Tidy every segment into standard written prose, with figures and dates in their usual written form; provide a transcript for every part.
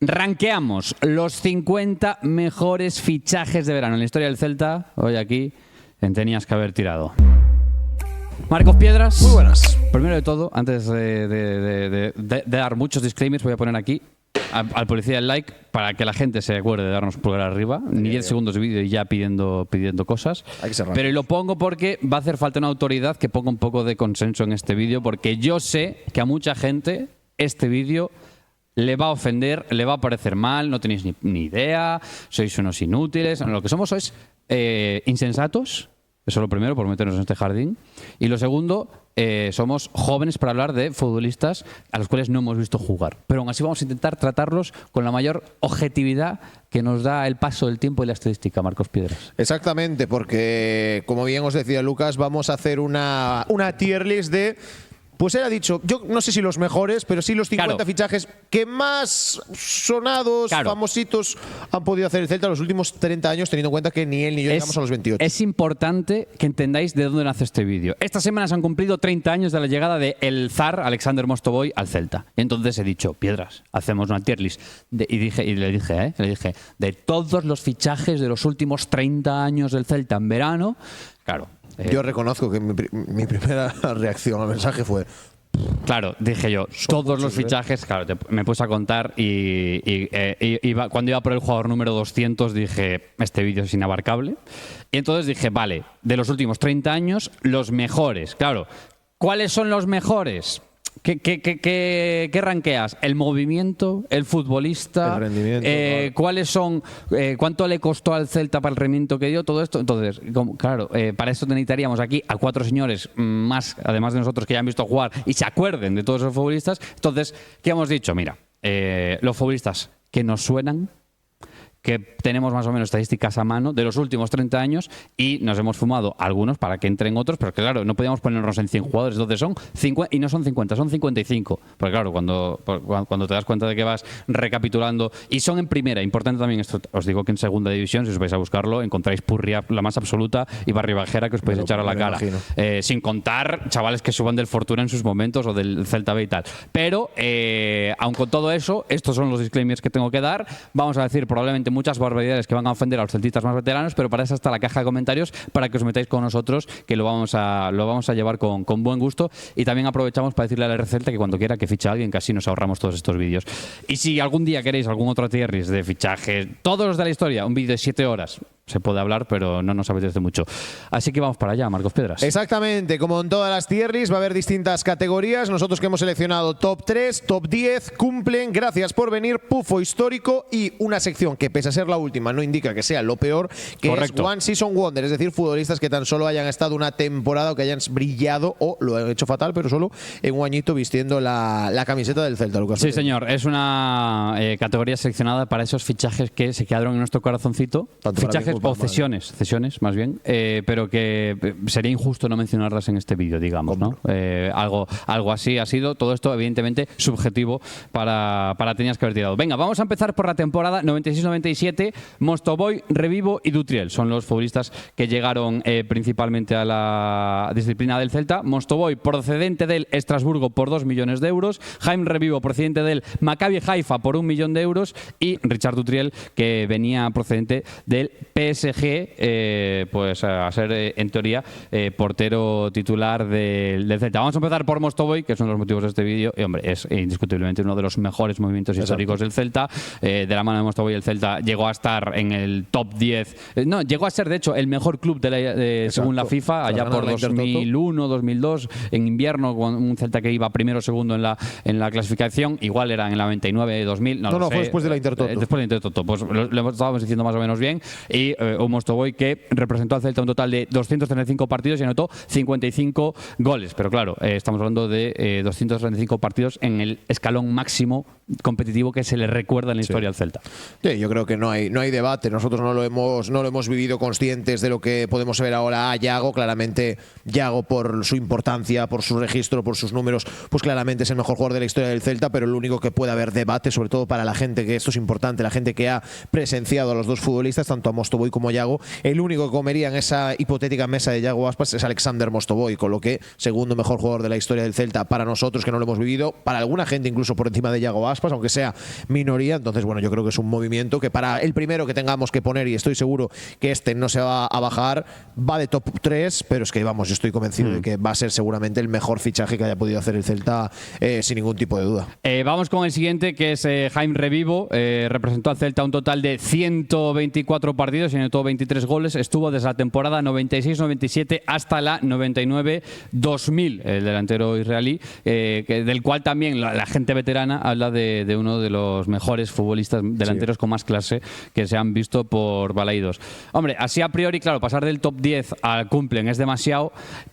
Ranqueamos los 50 mejores fichajes de verano en la historia del Celta. Hoy aquí tenías que haber tirado. Marcos Piedras. Muy buenas. Primero de todo, antes de dar muchos disclaimers, voy a poner aquí al policía el like para que la gente se acuerde de darnos pulgar arriba. Ni 10 segundos de vídeo y ya pidiendo cosas. Hay que ser rápido. Pero lo pongo porque va a hacer falta una autoridad que ponga un poco de consenso en este vídeo, porque yo sé que a mucha gente este vídeo le va a ofender, le va a parecer mal, no tenéis ni idea, sois unos inútiles. Lo que somos sois insensatos. Eso es lo primero, por meternos en este jardín. Y lo segundo, somos jóvenes para hablar de futbolistas a los cuales no hemos visto jugar. Pero aún así vamos a intentar tratarlos con la mayor objetividad que nos da el paso del tiempo y la estadística, Marcos Piedras. Exactamente, porque como bien os decía Lucas, vamos a hacer una tier list de... Pues él ha dicho, yo no sé si los mejores, pero sí los 50 fichajes que más sonados, famositos han podido hacer el Celta en los últimos 30 años, teniendo en cuenta que ni él ni yo llegamos a los 28. Es importante que entendáis de dónde nace este vídeo. Esta semana se han cumplido 30 años de la llegada de el zar Alexander Mostovoy al Celta. Entonces he dicho, Piedras, hacemos una tier list. Y le dije, de todos los fichajes de los últimos 30 años del Celta en verano, claro. Yo reconozco que mi primera reacción al mensaje fue... Claro, dije yo, todos los fichajes, claro, me puse a contar y cuando iba por el jugador número 200 dije, este vídeo es inabarcable. Y entonces dije, vale, de los últimos 30 años, los mejores. Claro, ¿cuáles son los mejores? ¿Qué ranqueas? ¿El movimiento? ¿El futbolista? El rendimiento. ¿Cuáles son? ¿Cuánto le costó al Celta para el rendimiento que dio? Todo esto. Entonces, claro, para esto necesitaríamos aquí a 4 señores más, además de nosotros, que ya han visto jugar y se acuerden de todos esos futbolistas. Entonces, ¿qué hemos dicho? Mira, los futbolistas que nos suenan, que tenemos más o menos estadísticas a mano de los últimos 30 años y nos hemos fumado algunos para que entren otros, pero que claro, no podíamos ponernos en 100 jugadores, entonces son 50, y no son 50, son 55. Porque claro, cuando te das cuenta de que vas recapitulando, y son en primera, importante también esto, os digo que en segunda división, si os vais a buscarlo, encontráis purria la más absoluta y barribajera que os podéis echar a la cara. Sin contar chavales que suban del Fortuna en sus momentos o del Celta B y tal. Pero, aun con todo eso, estos son los disclaimers que tengo que dar. Vamos a decir probablemente muchas barbaridades que van a ofender a los celtistas más veteranos, pero para eso está la caja de comentarios para que os metáis con nosotros, que lo vamos a llevar con buen gusto. Y también aprovechamos para decirle a la R Celta que cuando quiera que fiche a alguien, que así nos ahorramos todos estos vídeos. Y si algún día queréis algún otro tier list de fichajes, todos los de la historia, un vídeo de 7 horas, se puede hablar, pero no nos apetece mucho. Así que vamos para allá, Marcos Piedras. Exactamente, como en todas las tier lists va a haber distintas categorías. Nosotros que hemos seleccionado top 3, top 10, cumplen, gracias por venir, pufo histórico y una sección que pese a ser la última no indica que sea lo peor, que es One Season Wonder, es decir, futbolistas que tan solo hayan estado una temporada o que hayan brillado o lo han hecho fatal, pero solo en un añito vistiendo la camiseta del Celta, Lucas. Sí, señor, es una categoría seleccionada para esos fichajes que se quedaron en nuestro corazoncito. Tanto fichajes o cesiones más bien, pero que sería injusto no mencionarlas en este vídeo, digamos, ¿no? Algo así ha sido. Todo esto, evidentemente, subjetivo para tenías que haber tirado. Venga, vamos a empezar por la temporada 96-97. Mostovoy, Revivo y Dutriel son los futbolistas que llegaron principalmente a la disciplina del Celta. Mostovoy, procedente del Estrasburgo por 2 millones de euros. Jaime Revivo, procedente del Maccabi Haifa por 1 millón de euros. Y Richard Dutriel, que venía procedente del PSG, pues a ser en teoría portero titular del Celta. Vamos a empezar por Mostovoy, que son los motivos de este vídeo, y hombre, es indiscutiblemente uno de los mejores movimientos históricos del Celta. De la mano de Mostovoy, el Celta llegó a estar en el top 10, no, llegó a ser de hecho el mejor club según la FIFA, allá por 2001, 2002, en invierno, con un Celta que iba primero o segundo en la clasificación, igual era en el 99, 2000, no fue después de la Intertoto. Después de la Intertoto, pues lo estábamos diciendo más o menos bien. Y un Mostovoy que representó al Celta un total de 235 partidos y anotó 55 goles. Pero claro, estamos hablando de 235 partidos en el escalón máximo competitivo que se le recuerda en la historia al Celta. Sí, yo creo que no hay debate. Nosotros no lo hemos vivido conscientes de lo que podemos ver ahora a Yago. Claramente Yago, por su importancia, por su registro, por sus números, pues claramente es el mejor jugador de la historia del Celta, pero lo único que puede haber debate, sobre todo para la gente, que esto es importante, la gente que ha presenciado a los dos futbolistas, tanto a Mostovoy Mostovoy como Yago, el único que comería en esa hipotética mesa de Yago Aspas es Alexander Mostovoy, con lo que segundo mejor jugador de la historia del Celta para nosotros que no lo hemos vivido, para alguna gente incluso por encima de Yago Aspas, aunque sea minoría. Entonces, bueno, yo creo que es un movimiento que para el primero que tengamos que poner, y estoy seguro que este no se va a bajar, va de top 3, pero es que vamos, yo estoy convencido de que va a ser seguramente el mejor fichaje que haya podido hacer el Celta sin ningún tipo de duda. Vamos con el siguiente, que es Jaime Revivo. Representó al Celta un total de 124 partidos y anotó 23 goles. Estuvo desde la temporada 96-97 hasta la 99-2000, el delantero israelí, del cual también la gente veterana habla de uno de los mejores futbolistas delanteros con más clase que se han visto por Balaidos. Hombre, así a priori, claro, pasar del top 10 al Cumplen es demasiado,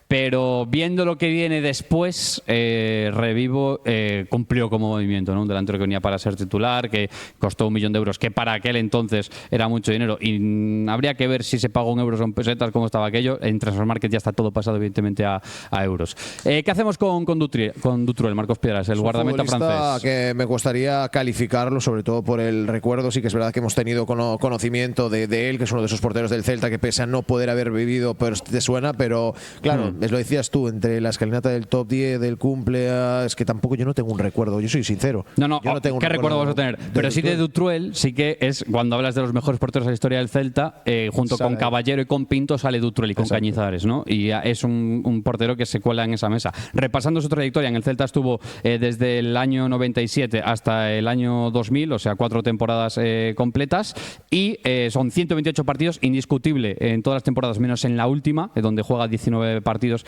pero viendo lo que viene después, Revivo cumplió como movimiento, ¿no? Un delantero que venía para ser titular, que costó 1 millón de euros, que para aquel entonces era mucho dinero, y habría que ver si se pagó en euros o en pesetas, cómo estaba aquello. En Transfermarkt ya está todo pasado evidentemente a euros. ¿Qué hacemos con Dutrell, Marcos Piedras, el guardameta francés? Que me gustaría calificarlo, sobre todo por el recuerdo. Sí que es verdad que hemos tenido conocimiento de él, que es uno de esos porteros del Celta que pese a no poder haber vivido, pero te suena. Pero claro, lo decías tú, entre la escalinata del top 10, del cumple, es que tampoco yo no tengo un recuerdo, yo soy sincero. No, ¿qué recuerdo vas a tener? Pero sí de Dutrell, sí que es, cuando hablas de los mejores porteros de la historia del Celta, junto con Caballero y con Pinto sale Dutrell y con Cañizares, ¿no? Y es un portero que se cuela en esa mesa. Repasando su trayectoria, en el Celta estuvo desde el año 97 hasta el año 2000, o sea, 4 temporadas completas, y son 128 partidos, indiscutible en todas las temporadas, menos en la última, donde juega 19 partidos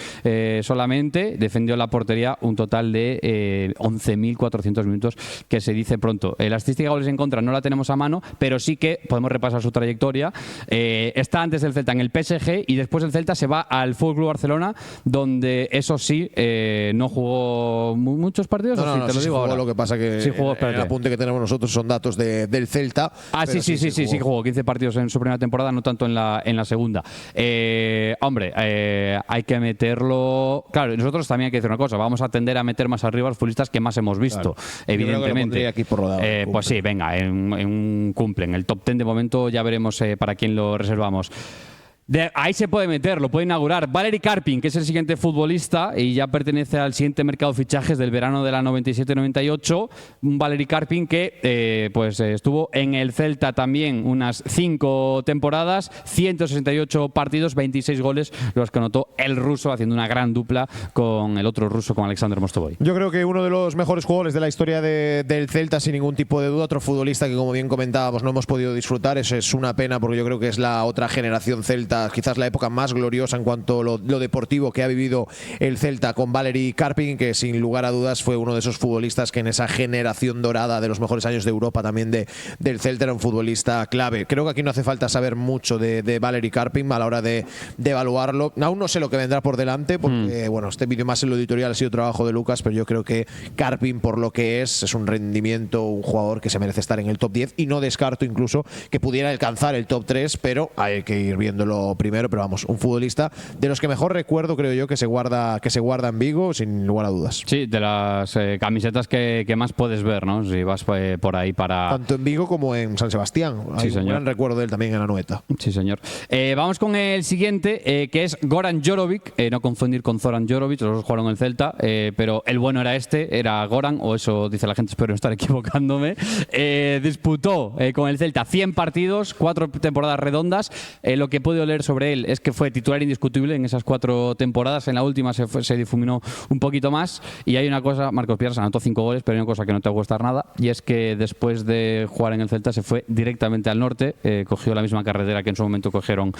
solamente. Defendió la portería un total de 11.400 minutos, que se dice pronto. La estadística de goles en contra no la tenemos a mano, pero sí que podemos repasar su trayectoria. Está antes del Celta en el PSG y después el Celta se va al FC Barcelona, donde eso sí, no jugó muchos partidos. No, te lo digo ahora. Lo que pasa que sí jugó, el apunte que tenemos nosotros son datos del Celta. Sí jugó 15 partidos en su primera temporada, no tanto en la segunda. Hombre, hay que meterlo. Claro, nosotros también hay que decir una cosa, vamos a tender a meter más arriba a los futbolistas que más hemos visto, evidentemente. Aquí por rodado, pues sí, venga, en un cumple. En el top 10 de momento ya veremos para quién lo reservamos. Ahí se puede meter, lo puede inaugurar Valery Karpin, que es el siguiente futbolista y ya pertenece al siguiente mercado de fichajes del verano de la 97-98. Un Valery Karpin que estuvo en el Celta también unas 5 temporadas, 168 partidos, 26 goles, los que anotó el ruso, haciendo una gran dupla con el otro ruso, con Alexander Mostovoy. Yo creo que uno de los mejores jugadores de la historia del Celta, sin ningún tipo de duda. Otro futbolista que, como bien comentábamos, no hemos podido disfrutar. Eso es una pena, porque yo creo que es la otra generación Celta, quizás la época más gloriosa en cuanto a lo deportivo que ha vivido el Celta, con Valery Karpin, que sin lugar a dudas fue uno de esos futbolistas que en esa generación dorada de los mejores años de Europa también del Celta era un futbolista clave. Creo que aquí no hace falta saber mucho de Valery Karpin a la hora de evaluarlo. Aún no sé lo que vendrá por delante, porque bueno, este vídeo más en lo editorial ha sido trabajo de Lucas, pero yo creo que Karpin, por lo que es un rendimiento, un jugador que se merece estar en el top 10, y no descarto incluso que pudiera alcanzar el top 3, pero hay que ir viéndolo primero. Pero vamos, un futbolista de los que mejor recuerdo, creo yo, que se guarda en Vigo, sin lugar a dudas. Sí, de las camisetas que más puedes ver, ¿no? Si vas por ahí para... Tanto en Vigo como en San Sebastián. Hay un gran recuerdo de él también en Anoeta. Sí, señor. Vamos con el siguiente, que es Goran Jorovic, no confundir con Zoran Jorovic, los dos jugaron en el Celta, pero el bueno era Goran, o eso dice la gente, espero no estar equivocándome. Disputó con el Celta 100 partidos, 4 temporadas redondas. Lo que puedo leer sobre él es que fue titular indiscutible en esas 4 temporadas. En la última se difuminó un poquito más. Y hay una cosa, Marcos Piedras anotó 5 goles, pero hay una cosa que no te va a gustar nada, y es que después de jugar en el Celta se fue directamente al norte, cogió la misma carretera que en su momento cogieron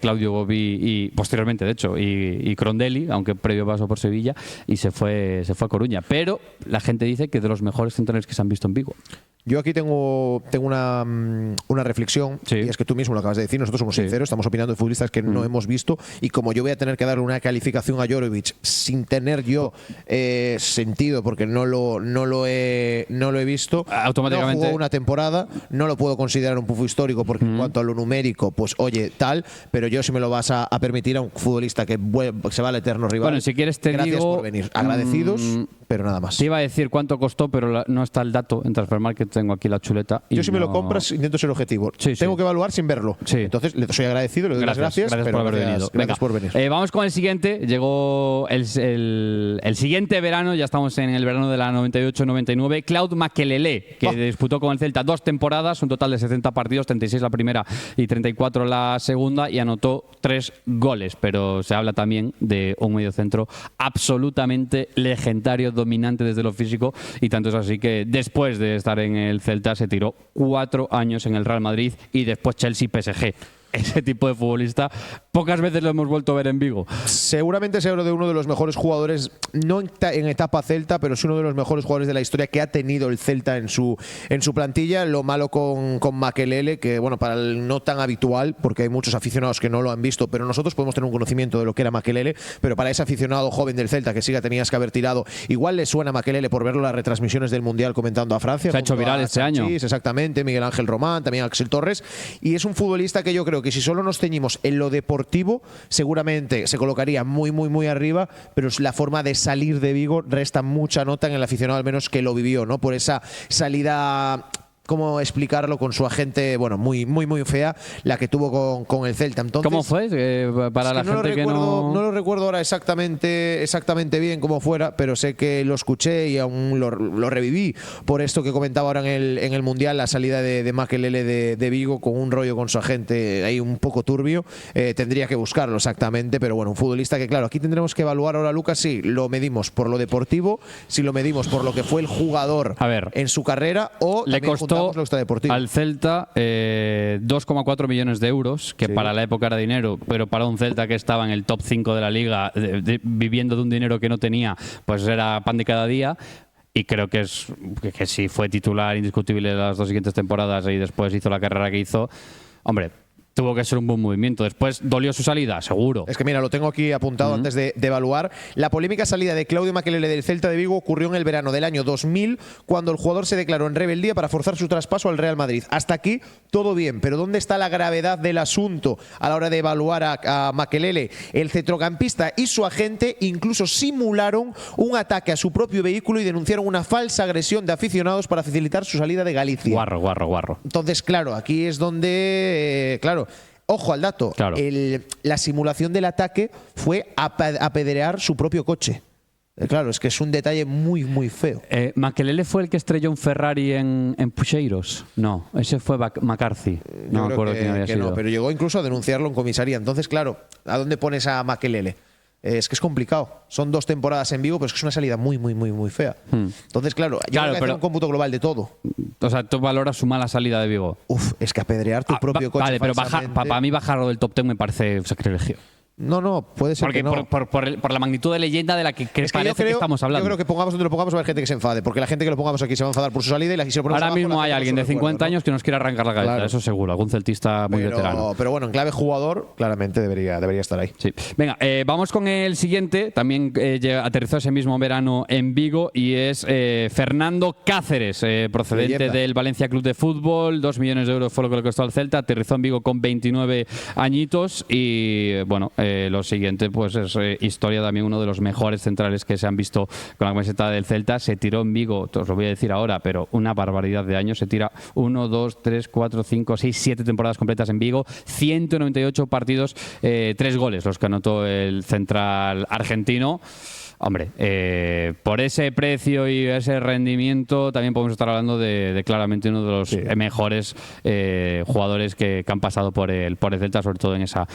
Claudio Gobí y posteriormente, de hecho, y Crondelli, aunque previo paso por Sevilla, y se fue a Coruña. Pero la gente dice que de los mejores centrales que se han visto en Vigo. Yo aquí tengo una reflexión, y es que tú mismo lo acabas de decir, nosotros somos sinceros, estamos opinando de futbolistas que no hemos visto, y como yo voy a tener que darle una calificación a Jorovic sin tener yo sentido, porque no lo he visto, automáticamente no jugó una temporada, no lo puedo considerar un pufo histórico, porque en cuanto a lo numérico, pues oye, tal, pero yo si me lo vas a permitir a un futbolista que se va al eterno rival. Bueno, si quieres te gracias digo, por venir. Agradecidos, pero nada más. Te iba a decir cuánto costó, pero no está el dato en Transfermarkt, tengo aquí la chuleta. Yo si me lo compras intento ser objetivo. Tengo que evaluar sin verlo. Sí. Entonces le soy agradecido, le doy las gracias, por haber venido. Gracias por venir. Vamos con el siguiente. Llegó el siguiente verano, ya estamos en el verano de la 98-99. Claude Makelele, que disputó con el Celta 2 temporadas, un total de 70 partidos, 36 la primera y 34 la segunda, y anotó 3 goles. Pero se habla también de un mediocentro absolutamente legendario, dominante desde lo físico, y tanto es así que después de estar en el Celta se tiró 4 años en el Real Madrid y después Chelsea-PSG. Ese tipo de futbolista pocas veces lo hemos vuelto a ver en Vigo. Seguramente se habla de uno de los mejores jugadores, no en etapa Celta, pero sí uno de los mejores jugadores de la historia que ha tenido el Celta en su plantilla. Lo malo con Makelele, que bueno, para el no tan habitual, porque hay muchos aficionados que no lo han visto, pero nosotros podemos tener un conocimiento de lo que era Makelele, pero para ese aficionado joven del Celta que siga tenías que haber tirado, igual le suena a Makelele por verlo en las retransmisiones del Mundial comentando a Francia. Se ha hecho viral este año. Sí, exactamente, Miguel Ángel Román, también Axel Torres, y es un futbolista que yo creo que si solo nos ceñimos en lo deportivo, seguramente se colocaría muy, muy, muy arriba, pero la forma de salir de Vigo resta mucha nota en el aficionado, al menos que lo vivió, ¿no? Por esa salida, ¿cómo explicarlo? Con su agente, bueno, muy, muy, muy fea, la que tuvo con el Celta. Entonces, ¿cómo fue? Para la gente que no... No lo recuerdo ahora exactamente bien cómo fuera, pero sé que lo escuché y aún lo reviví por esto que comentaba ahora en el Mundial, la salida de Makelele de Vigo, con un rollo con su agente ahí un poco turbio. Tendría que buscarlo exactamente, pero bueno, un futbolista que, claro, aquí tendremos que evaluar ahora, Lucas, si lo medimos por lo deportivo, si lo medimos por lo que fue el jugador en su carrera, o le costó al Celta 2,4 millones de euros, que para la época era dinero, pero para un Celta que estaba en el top 5 de la liga, viviendo de un dinero que no tenía, pues era pan de cada día. Y creo que sí fue titular indiscutible las 2 siguientes temporadas y después hizo la carrera que hizo. Hombre, tuvo que ser un buen movimiento. Después, ¿dolió su salida? Seguro. Es que mira, lo tengo aquí apuntado antes de evaluar. La polémica salida de Claudio Makelele del Celta de Vigo ocurrió en el verano del año 2000, cuando el jugador se declaró en rebeldía para forzar su traspaso al Real Madrid. Hasta aquí todo bien, pero ¿dónde está la gravedad del asunto a la hora de evaluar a Makelele? El centrocampista y su agente incluso simularon un ataque a su propio vehículo y denunciaron una falsa agresión de aficionados para facilitar su salida de Galicia. Guarro. Entonces, claro, aquí es donde, ojo al dato, la simulación del ataque fue apedrear su propio coche. Claro, es que es un detalle muy, muy feo. ¿Makelele fue el que estrelló un Ferrari en Pucheiros? No, ese fue McCarthy. No me acuerdo quién había sido. No, pero llegó incluso a denunciarlo en comisaría. Entonces, claro, ¿a dónde pones a Makelele? Es que es complicado. Son 2 temporadas en Vigo, pero es que es una salida muy, muy, muy, muy fea. Entonces, claro, yo creo que hacer un cómputo global de todo. O sea, tú valoras su mala salida de Vigo. Es que apedrear tu propio coche. Vale, pero para mí bajarlo del top 10 me parece sacrilegio. No, puede ser porque que no. Por la magnitud de leyenda de la que parece que estamos hablando. Yo creo que pongamos donde lo pongamos va a haber gente que se enfade, porque la gente que lo pongamos aquí se va a enfadar por su salida y si lo ponemos ahora mismo hay alguien de 50 años que nos quiere arrancar la cabeza, eso seguro, algún celtista muy veterano. Pero bueno, en clave jugador, claramente debería estar ahí. Sí. Venga, vamos con el siguiente, también aterrizó ese mismo verano en Vigo, y es Fernando Cáceres, procedente del Valencia Club de Fútbol. 2 millones de euros fue lo que le costó al Celta, aterrizó en Vigo con 29 añitos y bueno, lo siguiente pues es historia también, uno de los mejores centrales que se han visto con la camiseta del Celta. Se tiró en Vigo, os lo voy a decir ahora, pero una barbaridad de años. Se tira 1, 2, 3, 4, 5, 6, 7 temporadas completas en Vigo, 198 partidos, 3 goles los que anotó el central argentino. Hombre, por ese precio y ese rendimiento también podemos estar hablando de claramente uno de los mejores jugadores que han pasado por el Celta, sobre todo en esa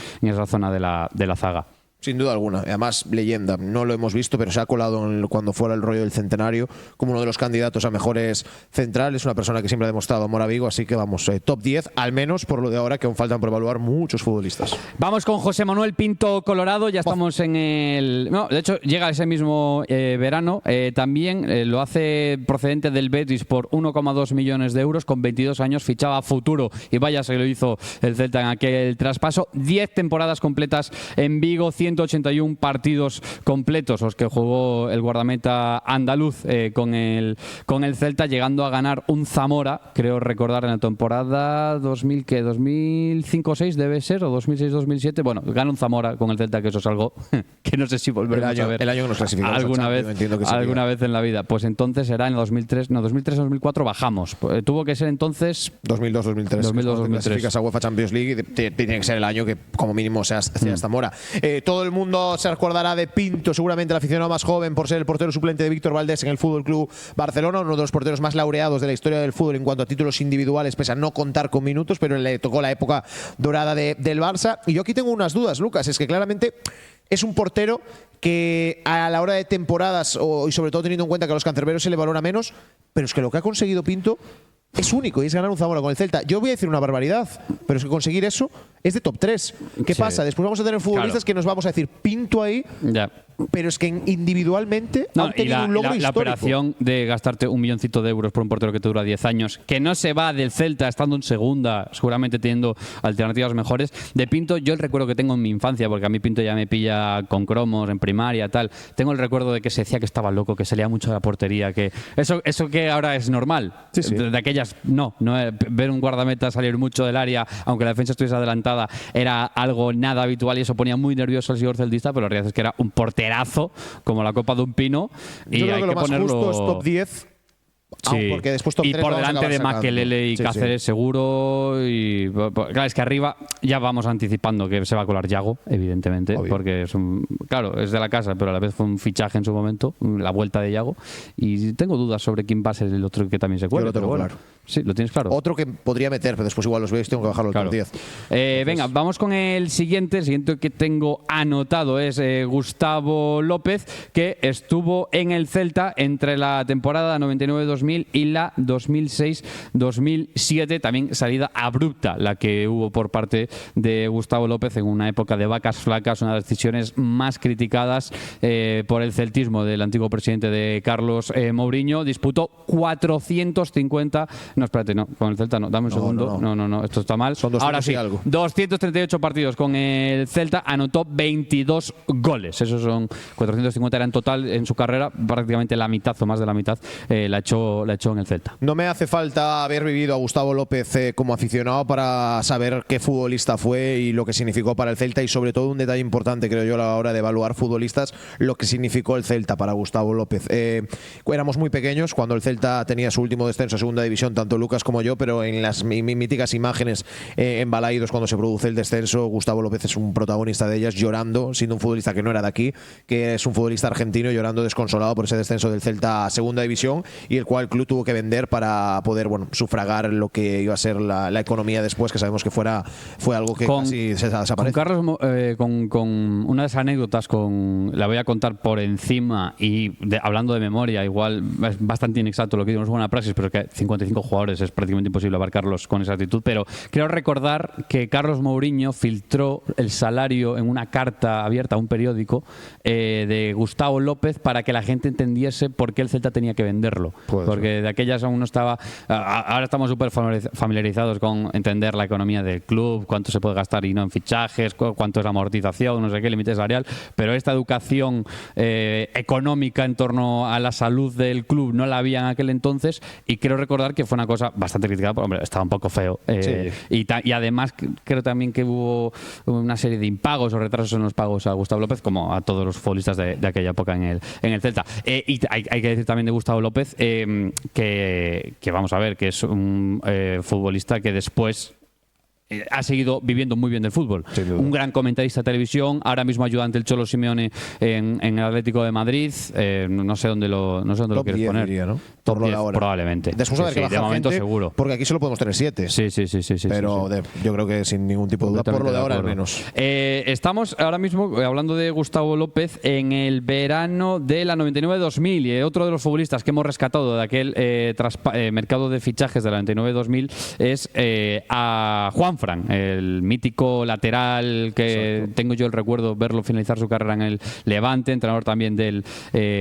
zona de la zaga. Sin duda alguna. Además, leyenda. No lo hemos visto, pero se ha colado cuando fuera el rollo del centenario como uno de los candidatos a mejores centrales. Una persona que siempre ha demostrado amor a Vigo. Así que vamos, top 10, al menos por lo de ahora, que aún faltan por evaluar muchos futbolistas. Vamos con José Manuel Pinto Colorado. Ya estamos en el... No, de hecho, llega ese mismo verano. También lo hace procedente del Betis por 1,2 millones de euros. Con 22 años fichaba a futuro. Y vaya, se lo hizo el Celta en aquel traspaso. 10 temporadas completas en Vigo, 181 partidos completos los que jugó el guardameta andaluz con el Celta, llegando a ganar un Zamora, creo recordar, en la temporada 2005-6 debe ser, o 2006-2007. Bueno, gana un Zamora con el Celta, que eso es algo que no sé si volveremos a ver. El año que nos clasificamos alguna vez en la vida. Pues entonces era en 2003, no, 2003-2004 bajamos. Tuvo que ser entonces 2002-2003. 2002-2003. Clasificas a UEFA Champions League y tiene que ser el año que como mínimo seas Zamora. Todo el mundo se recordará de Pinto, seguramente el aficionado más joven, por ser el portero suplente de Víctor Valdés en el Fútbol Club Barcelona, uno de los porteros más laureados de la historia del fútbol en cuanto a títulos individuales, pese a no contar con minutos, pero le tocó la época dorada del Barça. Y yo aquí tengo unas dudas, Lucas, es que claramente es un portero que a la hora de temporadas, y sobre todo teniendo en cuenta que a los cancerberos se le valora menos, pero es que lo que ha conseguido Pinto es único y es ganar un Zamora con el Celta. Yo voy a decir una barbaridad, pero es que conseguir eso es de top 3. ¿Qué pasa? Después vamos a tener futbolistas que nos vamos a decir Pinto ahí, pero es que individualmente han tenido un logro la histórico. operación de gastarte 1 milloncito de euros por un portero que te dura 10 años, que no se va del Celta estando en segunda, seguramente teniendo alternativas mejores. De Pinto, yo el recuerdo que tengo en mi infancia, porque a mí Pinto ya me pilla con cromos en primaria, tal. Tengo el recuerdo de que se decía que estaba loco, que salía mucho de la portería, que eso que ahora es normal. Sí. De aquellas no ver un guardameta salir mucho del área, aunque la defensa estuviese adelantada, era algo nada habitual y eso ponía muy nervioso al señor celtista, pero la realidad es que era un porterazo como la copa de un pino. Y yo creo hay que lo más ponerlo justo es top 10. Sí. Porque después top y 3 por delante de Makelele y Cáceres seguro. Y claro, es que arriba ya vamos anticipando que se va a colar Yago, evidentemente. Obvio. Porque es es de la casa, pero a la vez fue un fichaje en su momento, la vuelta de Yago. Y tengo dudas sobre quién va a ser el otro que también se cuele. Yo lo tengo claro. Sí, lo tienes claro. Otro que podría meter, pero después igual los veo y tengo que bajarlo al top 10. Venga, vamos con el siguiente. El siguiente que tengo anotado es Gustavo López, que estuvo en el Celta entre la temporada 99-2000 y la 2006-2007. También salida abrupta la que hubo por parte de Gustavo López en una época de vacas flacas, una de las decisiones más criticadas por el celtismo del antiguo presidente de Carlos Mourinho. Disputó 450... No, espérate, no, con el Celta no, dame un segundo. No, esto está mal. Son 200 Ahora sí, 238 partidos con el Celta, anotó 22 goles. Esos son 450 era en total en su carrera, prácticamente la mitad o más de la mitad la echó en el Celta. No me hace falta haber vivido a Gustavo López como aficionado para saber qué futbolista fue y lo que significó para el Celta, y sobre todo un detalle importante, creo yo, a la hora de evaluar futbolistas, lo que significó el Celta para Gustavo López. Éramos muy pequeños cuando el Celta tenía su último descenso a segunda división, tanto Lucas como yo, pero en las míticas imágenes en Balaidos cuando se produce el descenso, Gustavo López es un protagonista de ellas, llorando, siendo un futbolista que no era de aquí, que es un futbolista argentino, llorando desconsolado por ese descenso del Celta a segunda división, y el cual el club tuvo que vender para poder sufragar lo que iba a ser la economía después, que sabemos que fue algo que casi se desaparece. Con Carlos, con una de esas anécdotas, la voy a contar por encima y hablando de memoria, igual es bastante inexacto lo que digo, no es buena praxis, pero que 55 jugadores es prácticamente imposible abarcarlos con exactitud, pero quiero recordar que Carlos Mourinho filtró el salario en una carta abierta a un periódico de Gustavo López para que la gente entendiese por qué el Celta tenía que venderlo, porque de aquellas aún no estaba. Ahora estamos súper familiarizados con entender la economía del club, cuánto se puede gastar y no en fichajes, cuánto es la amortización, no sé qué, límite salarial, pero esta educación económica en torno a la salud del club no la había en aquel entonces, y quiero recordar que fue una cosa bastante criticada, porque hombre, estaba un poco feo. Y además creo también que hubo una serie de impagos o retrasos en los pagos a Gustavo López, como a todos los futbolistas de aquella época en el Celta. Y hay que decir también de Gustavo López que vamos a ver, que es un futbolista que después ha seguido viviendo muy bien del fútbol. Un gran comentarista de televisión, ahora mismo ayudante del Cholo Simeone en el Atlético de Madrid. No sé dónde lo quieres 10, poner. Diría, ¿no? Top Por lo de 10, ahora. probablemente. Después a ver que baja de momento gente, seguro. porque aquí solo podemos tener 7. Sí. Pero yo creo que sin ningún tipo de duda, por lo de ahora al menos. Estamos ahora mismo hablando de Gustavo López en el verano de la 99-2000 y otro de los futbolistas que hemos rescatado de aquel mercado de fichajes de la 99-2000 es a Juanfran, el mítico lateral que tengo yo el recuerdo verlo finalizar su carrera en el Levante, entrenador también del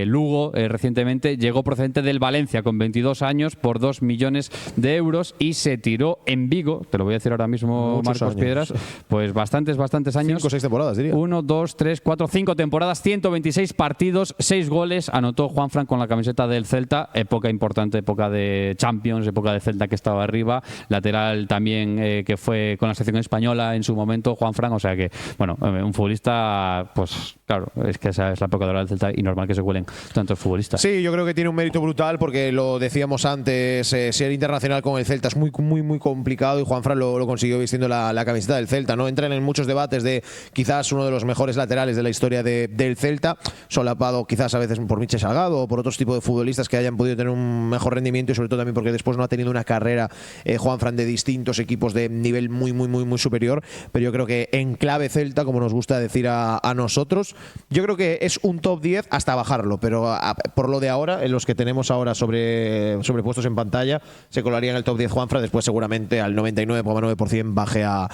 Lugo recientemente. Llegó procedente del Valencia con 22 años por 2 millones de euros y se tiró en Vigo, te lo voy a decir ahora mismo, Muchos Marcos años. Piedras, pues bastantes años. 5 o 6 temporadas, diría. 1, 2, 3, 4, 5 temporadas, 126 partidos, 6 goles, anotó Juanfran con la camiseta del Celta, época importante, época de Champions, época de Celta que estaba arriba, lateral también que fue con la selección española en su momento, Juanfran, o sea que, bueno, un futbolista, pues claro, es que esa es la época dorada del Celta y normal que se cuelen tantos futbolistas. Sí, yo creo que tiene un mérito brutal porque lo decíamos antes, ser internacional con el Celta es muy complicado y Juanfran lo consiguió vistiendo la camiseta del Celta, ¿no? Entran en muchos debates de quizás uno de los mejores laterales de la historia del Celta, solapado quizás a veces por Michel Salgado o por otros tipos de futbolistas que hayan podido tener un mejor rendimiento y sobre todo también porque después no ha tenido una carrera Juanfran de distintos equipos de nivel muy superior, pero yo creo que en clave Celta, como nos gusta decir a nosotros, yo creo que es un top 10 hasta bajarlo, pero por lo de ahora, en los que tenemos ahora sobrepuestos en pantalla, se colaría en el top 10 Juanfran, después seguramente al 99,9% baje a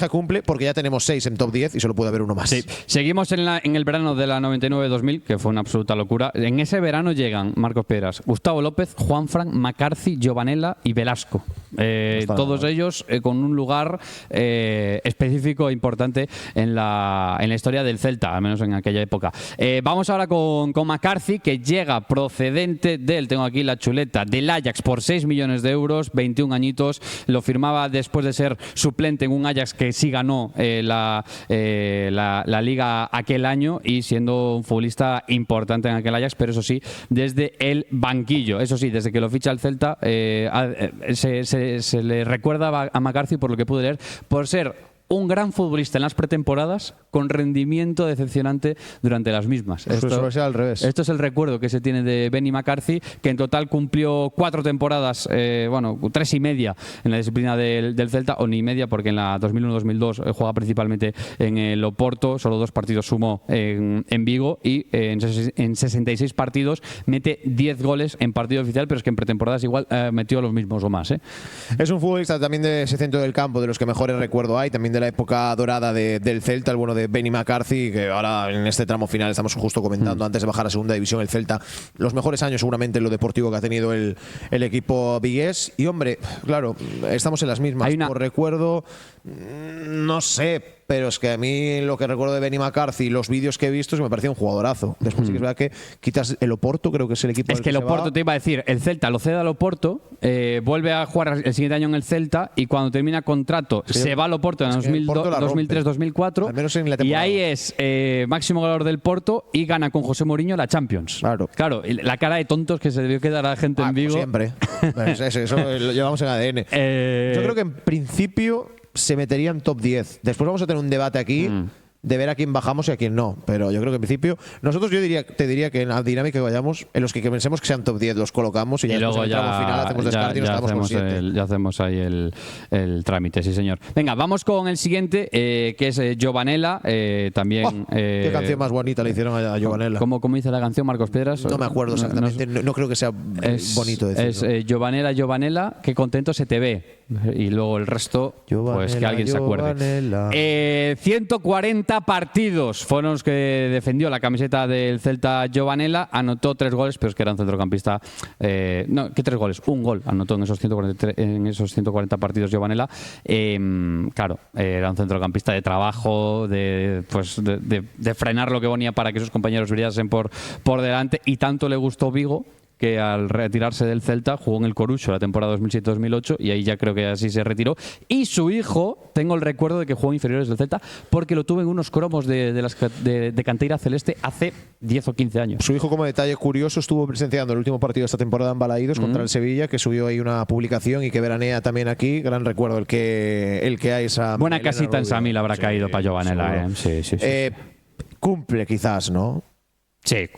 cumple, porque ya tenemos 6 en top 10 y solo puede haber uno más. Sí. Seguimos en el verano de la 99-2000, que fue una absoluta locura. En ese verano llegan Marcos Piedras, Gustavo López, Juanfran, McCarthy, Giovanella y Velasco. Todos ellos con un lugar específico e importante en la historia del Celta, al menos en aquella época. Vamos ahora con McCarthy, que llega procedente tengo aquí la chuleta, del Ajax por 6 millones de euros, 21 añitos. Lo firmaba después de ser suplente en un Ajax que sí ganó la Liga aquel año y siendo un futbolista importante en aquel Ajax, pero eso sí, desde el banquillo. Eso sí, desde que lo ficha el Celta, se le recuerda a McCarthy, por lo que pude leer, por ser un gran futbolista en las pretemporadas con rendimiento decepcionante durante las mismas. Esto al revés. Esto es el recuerdo que se tiene de Benny McCarthy, que en total cumplió 4 temporadas, 3 y media en la disciplina del Celta, o ni media porque en la 2001-2002 juega principalmente en el Oporto, solo 2 partidos sumó en Vigo y en 66 partidos mete 10 goles en partido oficial, pero es que en pretemporadas igual metió los mismos o más. Es un futbolista también de ese centro del campo, de los que mejores recuerdo hay, también de la época dorada del Celta, el bueno de Benny McCarthy, que ahora en este tramo final estamos justo comentando, antes de bajar a segunda división el Celta, los mejores años seguramente en lo deportivo que ha tenido el equipo vigués. Y hombre, claro, estamos en las mismas. Por recuerdo, no sé, pero es que a mí lo que recuerdo de Benny McCarthy, los vídeos que he visto, es que me parecía un jugadorazo. Después sí que es verdad que quitas el Oporto, creo que es el equipo. Es que el Oporto, te iba a decir, el Celta lo cede al Oporto, vuelve a jugar el siguiente año en el Celta y cuando termina contrato se va al Oporto en 2003-2004. Al menos en la temporada. Y ahí es máximo goleador del Porto y gana con José Mourinho la Champions. Claro, la cara de tontos que se debió quedar a la gente en Vigo. Siempre. Eso lo llevamos en ADN. Yo creo que en principio se metería en top 10. Después vamos a tener un debate aquí de ver a quién bajamos y a quién no. Pero yo creo que en principio, nosotros te diría que en la dinámica que vayamos, en los que pensemos que sean top 10 los colocamos y ya luego en el tramo final hacemos descarte y nos quedamos con 7. Ya hacemos ahí el trámite, sí señor. Venga, vamos con el siguiente, que es Giovanella, también. Qué canción más bonita le hicieron a Giovanella. ¿Cómo dice la canción, Marcos Piedras? No me acuerdo exactamente, no creo que sea bonito decirlo. Es Giovanella, qué contento se te ve. Y luego el resto, pues que alguien se acuerde. 140 partidos fueron los que defendió la camiseta del Celta Giovanella, anotó 3 goles, pero es que era un centrocampista. No, ¿qué 3 goles? Un gol anotó en esos 140 partidos Giovanella. Claro, era un centrocampista de trabajo, de frenar lo que venía para que sus compañeros brillasen por delante, y tanto le gustó Vigo que al retirarse del Celta jugó en el Corucho la temporada 2007-2008 y ahí ya creo que así se retiró. Y su hijo, tengo el recuerdo de que jugó en inferiores del Celta porque lo tuve en unos cromos de Canteira Celeste hace 10 o 15 años. Su hijo, como detalle curioso, estuvo presenciando el último partido de esta temporada en Balaídos contra el Sevilla, que subió ahí una publicación y que veranea también aquí. Gran recuerdo el que hay esa buena Elena casita en Rubio. Samil habrá caído para Giovanella. Sí. Cumple quizás, ¿no? Sí.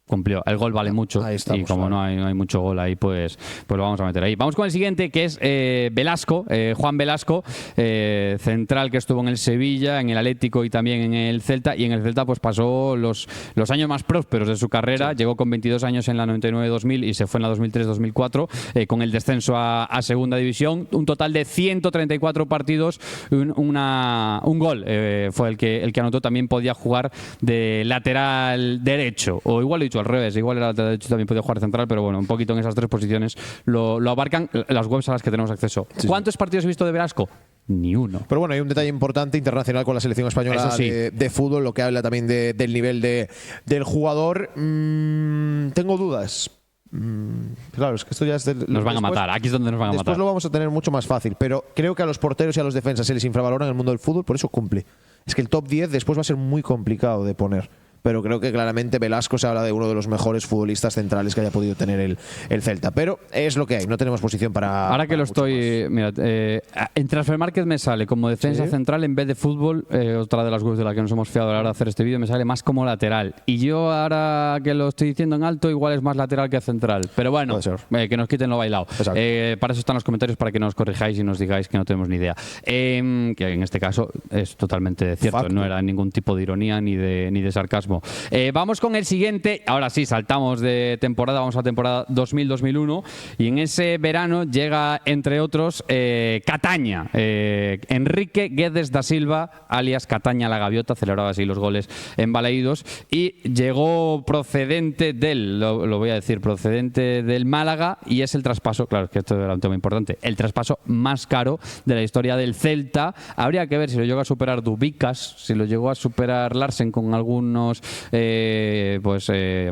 Cumplió. El gol vale mucho Ahí estamos, y como no hay mucho gol ahí, pues lo vamos a meter ahí. Vamos con el siguiente, que es Velasco, Juan Velasco, central que estuvo en el Sevilla, en el Atlético y también en el Celta. Y en el Celta pues pasó los años más prósperos de su carrera. Sí. Llegó con 22 años en la 99-2000 y se fue en la 2003-2004 con el descenso a Segunda División. Un total de 134 partidos, un gol fue el que anotó. También podía jugar de lateral derecho, o igual lo he dicho al revés, igual era lateral derecho, también podía jugar central, pero bueno, un poquito en esas tres posiciones lo abarcan las webs a las que tenemos acceso. Sí. ¿Cuántos partidos he visto de Velasco? Ni uno. Pero bueno, hay un detalle importante internacional con la selección española sí. de fútbol, lo que habla también del nivel del jugador. Tengo dudas. Claro, es que esto ya es nos van a matar, aquí es donde nos van a matar. Después lo vamos a tener mucho más fácil, pero creo que a los porteros y a los defensas se les infravalora en el mundo del fútbol, por eso cumple. Es que el top 10 después va a ser muy complicado de poner. Pero creo que claramente Velasco se habla de uno de los mejores futbolistas centrales que haya podido tener el Celta. Pero es lo que hay, no tenemos posición para... Ahora que lo estoy... Mira, en Transfermarkt me sale como defensa central en vez de fútbol, otra de las webs de la que nos hemos fiado a la hora de hacer este vídeo, me sale más como lateral. Y yo ahora que lo estoy diciendo en alto, igual es más lateral que central. Pero bueno, que nos quiten lo bailado. Para eso están los comentarios, para que nos corrijáis y nos digáis que no tenemos ni idea. Que en este caso es totalmente cierto, Facto. No era ningún tipo de ironía ni de sarcasmo. Vamos con el siguiente. Ahora sí, saltamos de temporada, vamos a temporada 2000-2001 y en ese verano llega, entre otros, Cataña. Enrique Guedes da Silva, alias Cataña la Gaviota, celebraba así los goles en Balaídos, y llegó procedente lo voy a decir, procedente del Málaga, y es el traspaso, claro, que esto era un tema importante, el traspaso más caro de la historia del Celta. Habría que ver si lo llegó a superar Dubicas, si lo llegó a superar Larsen con algunos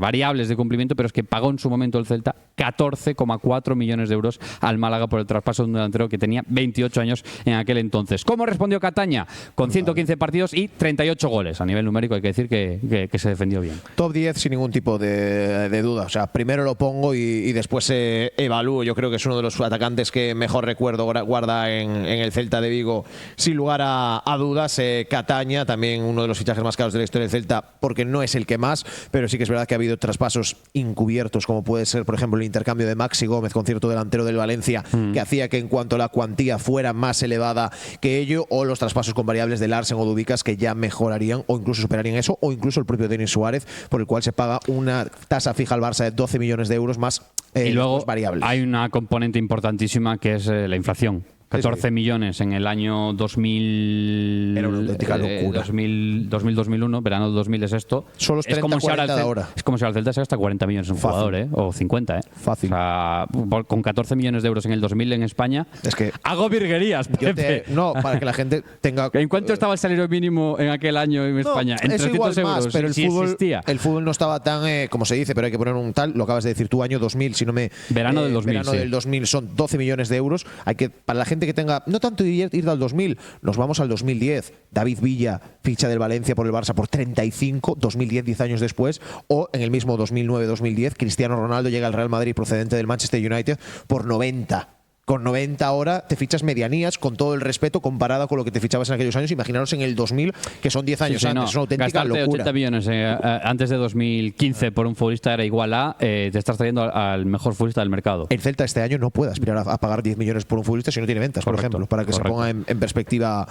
variables de cumplimiento, pero es que pagó en su momento el Celta 14,4 millones de euros al Málaga por el traspaso de un delantero que tenía 28 años en aquel entonces. ¿Cómo respondió Cataña? Con 115 partidos y 38 goles. A nivel numérico hay que decir que se defendió bien. Top 10 sin ningún tipo de duda. O sea, primero lo pongo y después evalúo. Yo creo que es uno de los atacantes que mejor recuerdo guarda en el Celta de Vigo, sin lugar a dudas. Cataña, también uno de los fichajes más caros de la historia del Celta, porque no es el que más, pero sí que es verdad que ha habido traspasos encubiertos, como puede ser, por ejemplo, el intercambio de Maxi Gómez con cierto delantero del Valencia, que hacía que en cuanto a la cuantía fuera más elevada que ello, o los traspasos con variables de Larsen o Dubicas que ya mejorarían o incluso superarían eso, o incluso el propio Denis Suárez, por el cual se paga una tasa fija al Barça de 12 millones de euros más y luego variables. Hay una componente importantísima que es la inflación. 14 millones en el año 2000. Era una auténtica locura. 2000-2001, verano del 2000 es esto. Son los 30, 40 de ahora. Es como si al Celta se gasta 40 millones en un jugador, o 50, Fácil. O sea, con 14 millones de euros en el 2000 en España. Es que hago virguerías, Pepe. No, para que la gente tenga. ¿En cuánto estaba el salario mínimo en aquel año en España? En 300 euros. Más, pero el fútbol no estaba tan, como se dice, pero hay que poner un tal. Lo acabas de decir tú, año 2000, si no me. Verano del 2000. Verano del 2000 son 12 millones de euros. Hay que, para la gente que tenga. No tanto ir al 2000, nos vamos al 2010. David Villa, ficha del Valencia por el Barça por 35, 2010, 10 años después. O en el mismo 2009-2010, Cristiano Ronaldo llega al Real Madrid procedente del Manchester United por 90. Con 90 ahora te fichas medianías, con todo el respeto, comparada con lo que te fichabas en aquellos años. Imaginaros en el 2000, que son 10 años antes. Es una auténtica locura. 80 millones antes de 2015 por un futbolista era igual a te estás trayendo al mejor futbolista del mercado. El Celta este año no puede aspirar a pagar 10 millones por un futbolista si no tiene ventas, por ejemplo, para que se ponga en perspectiva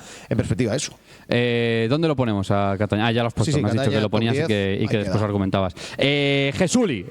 eso. ¿Dónde lo ponemos a Cataña? Ya lo has puesto, me has dicho que lo ponías y que después argumentabas. Jesuli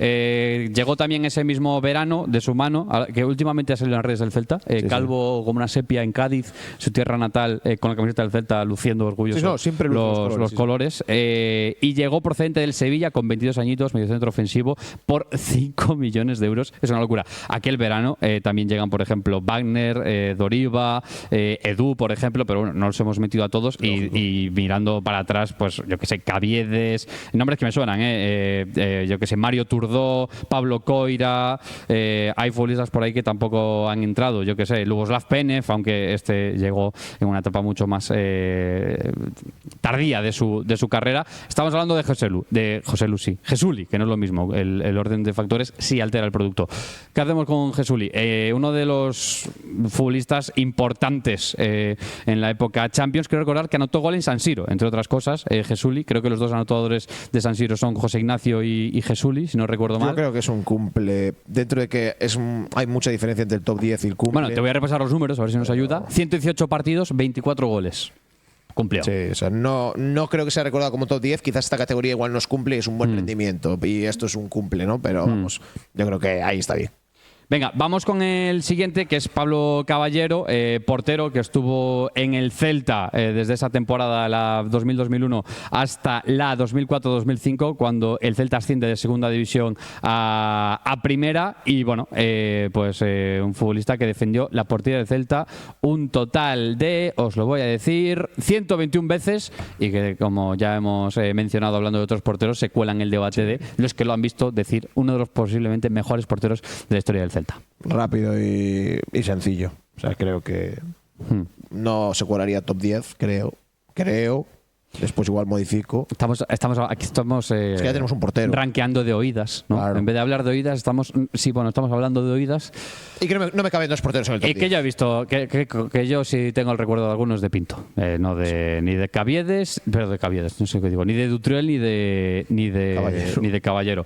llegó también ese mismo verano de su mano, que últimamente ha salido en las redes del Celta Celta. Calvo como una sepia en Cádiz, su tierra natal, con la camiseta del Celta, luciendo orgulloso siempre los colores. Y llegó procedente del Sevilla con 22 añitos, mediocentro ofensivo, por 5 millones de euros. Es una locura. Aquel verano también llegan, por ejemplo, Wagner, Doriva, Edu, por ejemplo, pero bueno, no los hemos metido a todos. Y mirando para atrás, pues yo que sé, Caviedes, nombres que me suenan, yo que sé, Mario Turdó, Pablo Coira, hay futbolistas por ahí que tampoco han entrado, yo que sé, Luboslav Penev, aunque este llegó en una etapa mucho más tardía de su carrera. Estamos hablando de Jesuli, que no es lo mismo, el orden de factores sí altera el producto. ¿Qué hacemos con Jesuli? Uno de los futbolistas importantes en la época Champions, quiero recordar que anotó gol en San Siro, entre otras cosas, Jesuli. Creo que los dos anotadores de San Siro son José Ignacio y Jesuli, si no recuerdo mal. Yo creo que es un cumple, dentro de que hay mucha diferencia entre el top 10 y el cumple. Bueno, te voy a repasar los números, a ver si nos ayuda. 118 partidos, 24 goles. Cumplió. Sí, o sea, no creo que sea recordado como top 10. Quizás esta categoría igual nos cumple, es un buen rendimiento. Y esto es un cumple, ¿no? Pero vamos, yo creo que ahí está bien. Venga, vamos con el siguiente, que es Pablo Caballero, portero que estuvo en el Celta desde esa temporada, la 2000-2001, hasta la 2004-2005, cuando el Celta asciende de segunda división a primera. Y bueno, un futbolista que defendió la portería del Celta un total de, os lo voy a decir, 121 veces, y que, como ya hemos mencionado hablando de otros porteros, se cuela en el debate de los que lo han visto decir uno de los posiblemente mejores porteros de la historia del Celta. Rápido y sencillo. O sea, creo que no se colaría top 10, creo. Después igual modifico. Aquí estamos es que ya tenemos un portero. Rankeando de oídas, ¿no? Claro. En vez de hablar de oídas, estamos hablando de oídas. Y que no me caben dos porteros en el top 10. Que yo he visto, que yo sí tengo el recuerdo de algunos de Pinto. Ni de Caviedes, pero de Caviedes, no sé qué digo, ni de Dutriel ni de Caballero,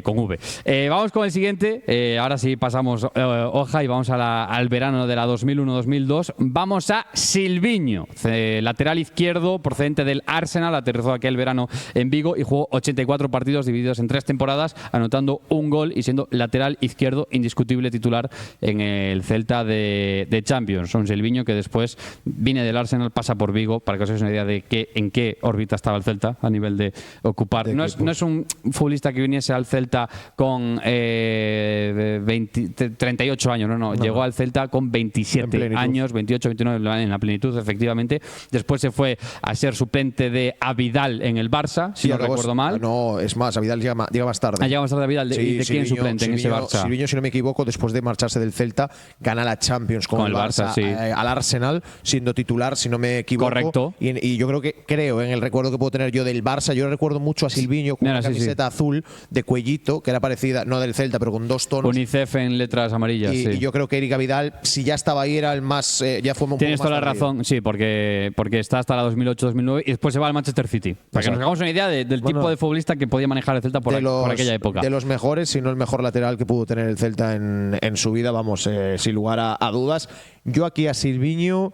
con V. Vamos con el siguiente. Ahora sí pasamos hoja y vamos al verano de la 2001-2002. Vamos a Silviño, lateral izquierdo procedente del Arsenal. Aterrizó aquel verano en Vigo y jugó 84 partidos divididos en 3 temporadas, anotando un gol y siendo lateral izquierdo indiscutible titular en el Celta de Champions. Un Silviño que después viene del Arsenal, pasa por Vigo, para que os hagáis una idea de en qué órbita estaba el Celta a nivel de ocupar. No es un futbolista que viniese al Celta con 38 años, no. Llegó al Celta con 27 años, 28, 29 en la plenitud, efectivamente. Después se fue a ser suplente de Avidal en el Barça, si no recuerdo mal. No, es más, Avidal llega más tarde. Llega más tarde Avidal. ¿Y de quién suplente en ese Barça? Silviño, si no me equivoco, después de marcharse del Celta, gana la Champions con el Barça, sí. Al Arsenal, siendo titular, si no me equivoco. Correcto. Y yo creo, en el recuerdo que puedo tener yo del Barça, yo recuerdo mucho a Silviño con una camiseta azul de cuellito, que era parecida, no del Celta, pero con 2 tonos. UNICEF en letras amarillas. Y yo creo que Eric Avidal, si ya estaba ahí, era el más. Ya fue un Tienes poco más toda la razón, sí, porque está hasta la 2008-2009 y después se va al Manchester City. Para que nos hagamos una idea del tipo de futbolista que podía manejar el Celta por aquella época. De los mejores, si no el mejor lateral que pudo tener el Celta en su vida, vamos, sin lugar a dudas. Yo aquí a Silviño,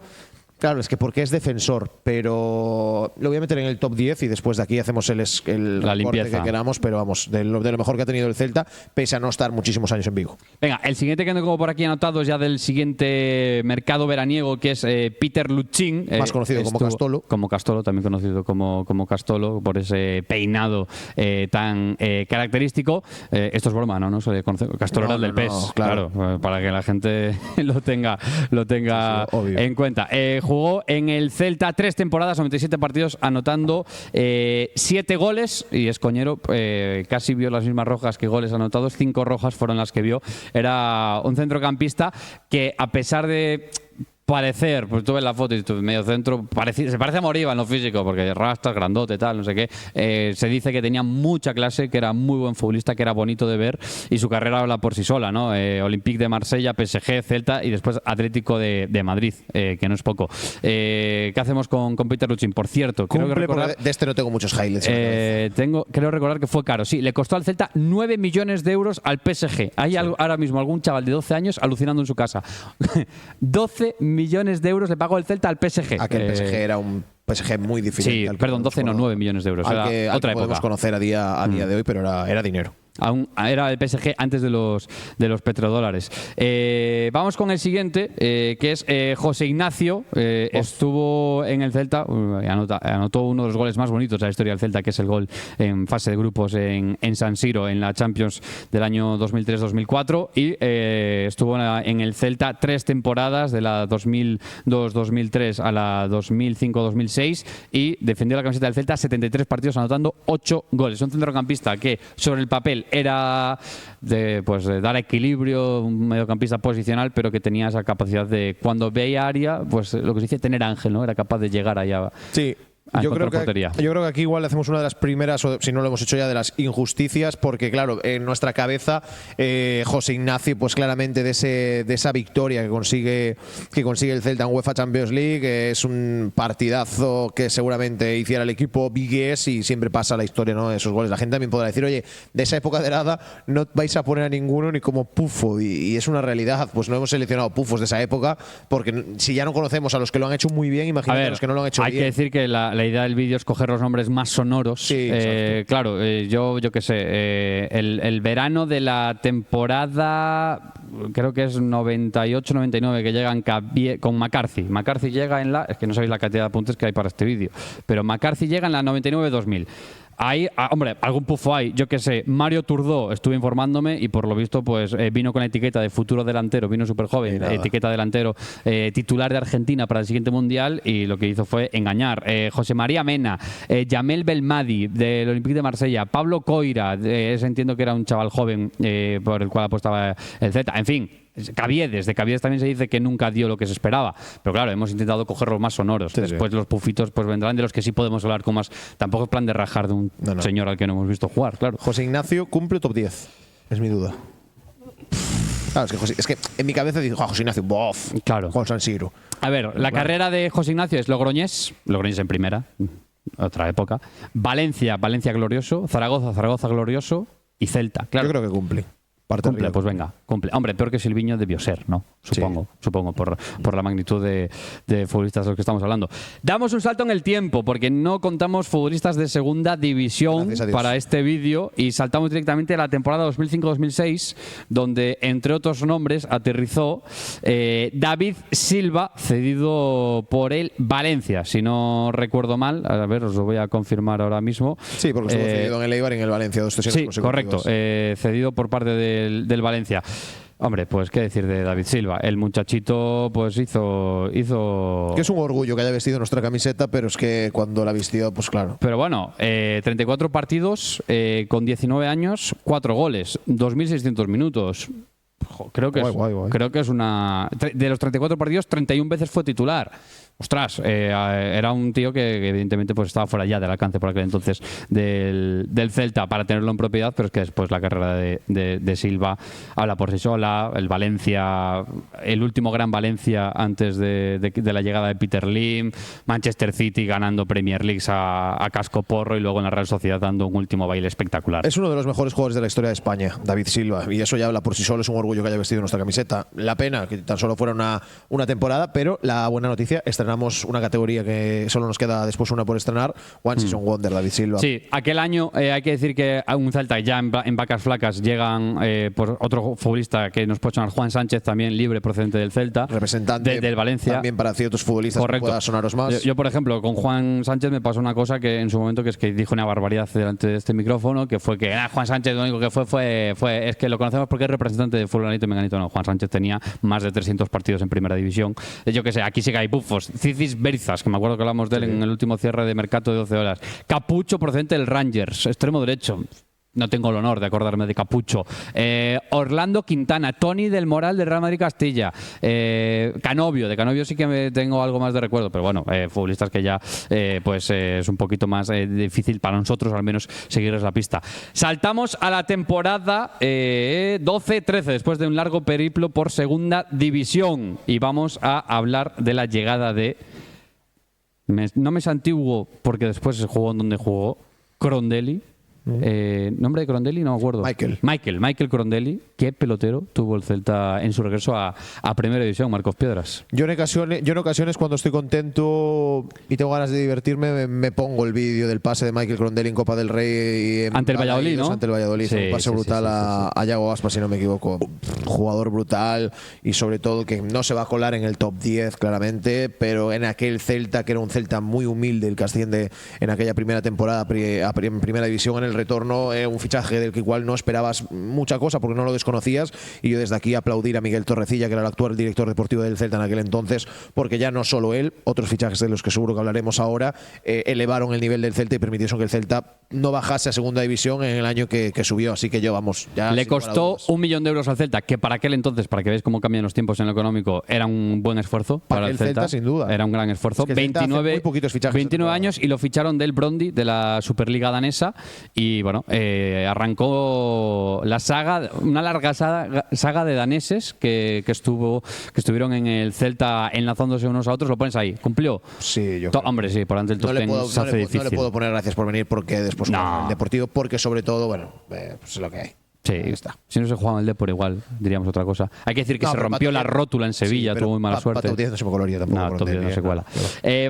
claro, es que porque es defensor, pero lo voy a meter en el top 10 y después de aquí hacemos el recorte que queramos, pero vamos, de lo mejor que ha tenido el Celta, pese a no estar muchísimos años en Vigo. Venga, el siguiente que tengo por aquí anotado es ya del siguiente mercado veraniego, que es Peter Luccin. Más conocido como Castolo. Como Castolo, también conocido como Castolo, por ese peinado tan característico. Esto es broma, ¿no? No se conoce. Castolo era el del PES, claro, para que la gente lo tenga en cuenta. Jugó en el Celta 3 temporadas, 97 partidos, anotando 7 goles, y es coñero, casi vio las mismas rojas que goles anotados, 5 rojas fueron las que vio. Era un centrocampista que, a pesar de parecer, pues tú ves la foto y tu medio centro, se parece a Moriba en lo físico, porque rastas, grandote, tal, no sé qué. Se dice que tenía mucha clase, que era muy buen futbolista, que era bonito de ver, y su carrera habla por sí sola, ¿no? Olympique de Marsella, PSG, Celta y después Atlético de Madrid, que no es poco. ¿Qué hacemos con Peter Luccin? Por cierto, creo que recordar, de este no tengo muchos highlights. Creo recordar que fue caro. Sí, le costó al Celta 9 millones de euros al PSG. Hay ahora mismo algún chaval de 12 años alucinando en su casa. 12 millones de euros le pagó el Celta al PSG. Aquel PSG era un PSG muy difícil. Sí, perdón, 12 no, 9 millones de euros. Al que otra época. Podemos conocer a día de hoy, pero era dinero. Era el PSG antes de los petrodólares. Vamos con el siguiente, que es José Ignacio. Estuvo en el Celta, anotó uno de los goles más bonitos de la historia del Celta, que es el gol en fase de grupos en San Siro, en la Champions del año 2003-2004. Y estuvo en el Celta 3 temporadas, de la 2002-2003 a la 2005-2006, y defendió la camiseta del Celta 73 partidos, anotando 8 goles. Un centrocampista que sobre el papel era de dar equilibrio, un mediocampista posicional, pero que tenía esa capacidad de, cuando veía área, pues lo que se dice tener ángel, ¿no? Era capaz de llegar allá. Sí. Yo creo que aquí igual hacemos una de las primeras, o si no lo hemos hecho ya, de las injusticias, porque claro, en nuestra cabeza José Ignacio, pues claramente de esa victoria que consigue el Celta en UEFA Champions League, es un partidazo que seguramente hiciera el equipo vigués, y siempre pasa la historia, ¿no?, de esos goles. La gente también podrá decir, oye, de esa época de nada no vais a poner a ninguno ni como pufo, y es una realidad. Pues no hemos seleccionado pufos de esa época, porque si ya no conocemos a los que lo han hecho muy bien, imagínate a los que no lo han hecho bien. Hay que decir que la idea del vídeo es coger los nombres más sonoros. Sí, claro, yo qué sé, el verano de la temporada, creo que es 98-99, que llegan con McCarthy. McCarthy llega en la... Es que no sabéis la cantidad de apuntes que hay para este vídeo, pero McCarthy llega en la 99-2000. Ahí, hombre, algún pufo hay, yo qué sé. Mario Turdó, estuve informándome, y por lo visto pues vino con la etiqueta de futuro delantero, vino súper joven, etiqueta delantero, titular de Argentina para el siguiente Mundial, y lo que hizo fue engañar. José María Mena, Jamel Belmadi del Olympique de Marsella, Pablo Coira, ese entiendo que era un chaval joven por el cual apostaba el Celta, en fin. Caviedes, de Caviedes también se dice que nunca dio lo que se esperaba, pero claro, hemos intentado coger los más sonoros. Después los pufitos pues vendrán de los que sí podemos hablar con más. Tampoco es plan de rajar de un señor al que no hemos visto jugar, claro. José Ignacio cumple top 10, es mi duda. Claro, es que en mi cabeza digo, José Ignacio, bof, claro, con San Siro. A ver, la carrera de José Ignacio es Logroñés en primera, otra época, Valencia glorioso, Zaragoza glorioso, y Celta, claro. Yo creo que cumple. Cumple, pues venga, cumple. Hombre, peor que Silviño debió ser, ¿no? Supongo, por la magnitud de futbolistas de los que estamos hablando. Damos un salto en el tiempo, porque no contamos futbolistas de segunda división para este vídeo, y saltamos directamente a la temporada 2005-2006, donde, entre otros nombres, aterrizó David Silva, cedido por el Valencia, si no recuerdo mal. A ver, os lo voy a confirmar ahora mismo. Sí, porque estuvo cedido en el Eibar y en el Valencia, 2 sesiones consecutivas. Correcto, cedido por parte del Valencia. Hombre, pues qué decir de David Silva. El muchachito pues hizo... Que es un orgullo que haya vestido nuestra camiseta, pero es que cuando la vistió, pues claro. Pero bueno, 34 partidos, con 19 años, 4 goles, 2.600 minutos. Creo que es una... De los 34 partidos, 31 veces fue titular. Ostras, era un tío que evidentemente pues estaba fuera ya del alcance por aquel entonces del Celta para tenerlo en propiedad, pero es que después la carrera de Silva habla por sí sola. El Valencia, el último gran Valencia antes de la llegada de Peter Lim, Manchester City ganando Premier Leagues a casco porro, y luego en la Real Sociedad dando un último baile espectacular. Es uno de los mejores jugadores de la historia de España, David Silva, y eso ya habla por sí solo. Es un orgullo que haya vestido nuestra camiseta. La pena que tan solo fuera una temporada, pero la buena noticia, estrenamos una categoría que solo nos queda después una por estrenar, One Season Wonder, David Silva. Sí, aquel año hay que decir que a un Celta ya en vacas flacas llegan por otro futbolista que nos puede sonar, Juan Sánchez, también libre, procedente del Celta, representante del Valencia. También para ciertos futbolistas. Correcto. Que pueda sonaros más. Yo, por ejemplo, con Juan Sánchez me pasó una cosa que en su momento, que es que dijo una barbaridad delante de este micrófono, que fue que Juan Sánchez lo único que fue es que lo conocemos porque es representante de fulanito y menganito. No, Juan Sánchez tenía más de 300 partidos en primera división. Yo que sé, aquí sí que hay bufos. Cicis Berizas, que me acuerdo que hablamos de él en el último cierre de mercado de 12 horas. Capucho, procedente del Rangers, extremo derecho. No tengo el honor de acordarme de Capucho. Orlando Quintana, Tony del Moral del Real Madrid Castilla, Canovio, de Canovio sí que me tengo algo más de recuerdo, pero bueno, futbolistas que ya es un poquito más difícil para nosotros al menos seguirles la pista. Saltamos a la temporada 12-13, después de un largo periplo por segunda división, y vamos a hablar de la llegada de... no me es antiguo porque después se jugó en donde jugó, Crondelli. Nombre de Crondelli no me acuerdo. Michael Crondelli, qué pelotero tuvo el Celta en su regreso a Primera División, Marcos Piedras. Yo en ocasiones cuando estoy contento y tengo ganas de divertirme, me pongo el vídeo del pase de Michael Crondelli en Copa del Rey. Ante el Valladolid, ¿no? Ante el Valladolid. Sí, un pase brutal a Yago Aspas, si no me equivoco. Jugador brutal y sobre todo que no se va a colar en el top 10 claramente, pero en aquel Celta, que era un Celta muy humilde, el que asciende en aquella primera temporada en Primera División, en el retorno, un fichaje del que igual no esperabas mucha cosa porque no lo desconocías, y yo desde aquí aplaudir a Miguel Torrecilla, que era el actual director deportivo del Celta en aquel entonces, porque ya no solo él, otros fichajes de los que seguro que hablaremos ahora, elevaron el nivel del Celta y permitieron que el Celta no bajase a Segunda División en el año que subió, así que yo, vamos, ya le costó 1 millón de euros al Celta, que para aquel entonces, para que veáis cómo cambian los tiempos en lo económico, era un buen esfuerzo para el Celta, sin duda. Era un gran esfuerzo. Es que 29 años, y lo ficharon del Brøndby, de la Superliga danesa, y bueno, arrancó la saga, una larga saga de daneses que estuvieron en el Celta enlazándose unos a otros. Lo pones ahí, ¿cumplió? Sí, yo Hombre, sí, por delante del top 10 se hace difícil. No le puedo poner gracias por venir porque después no. El Deportivo, porque sobre todo, bueno, pues es lo que hay. Sí, está. Si no se jugaba en el Depor igual, diríamos otra cosa. Hay que decir que se rompió la rótula en Sevilla, tuvo muy mala suerte. Top 10 no se me coloría tampoco. No, top 10 no se cuela.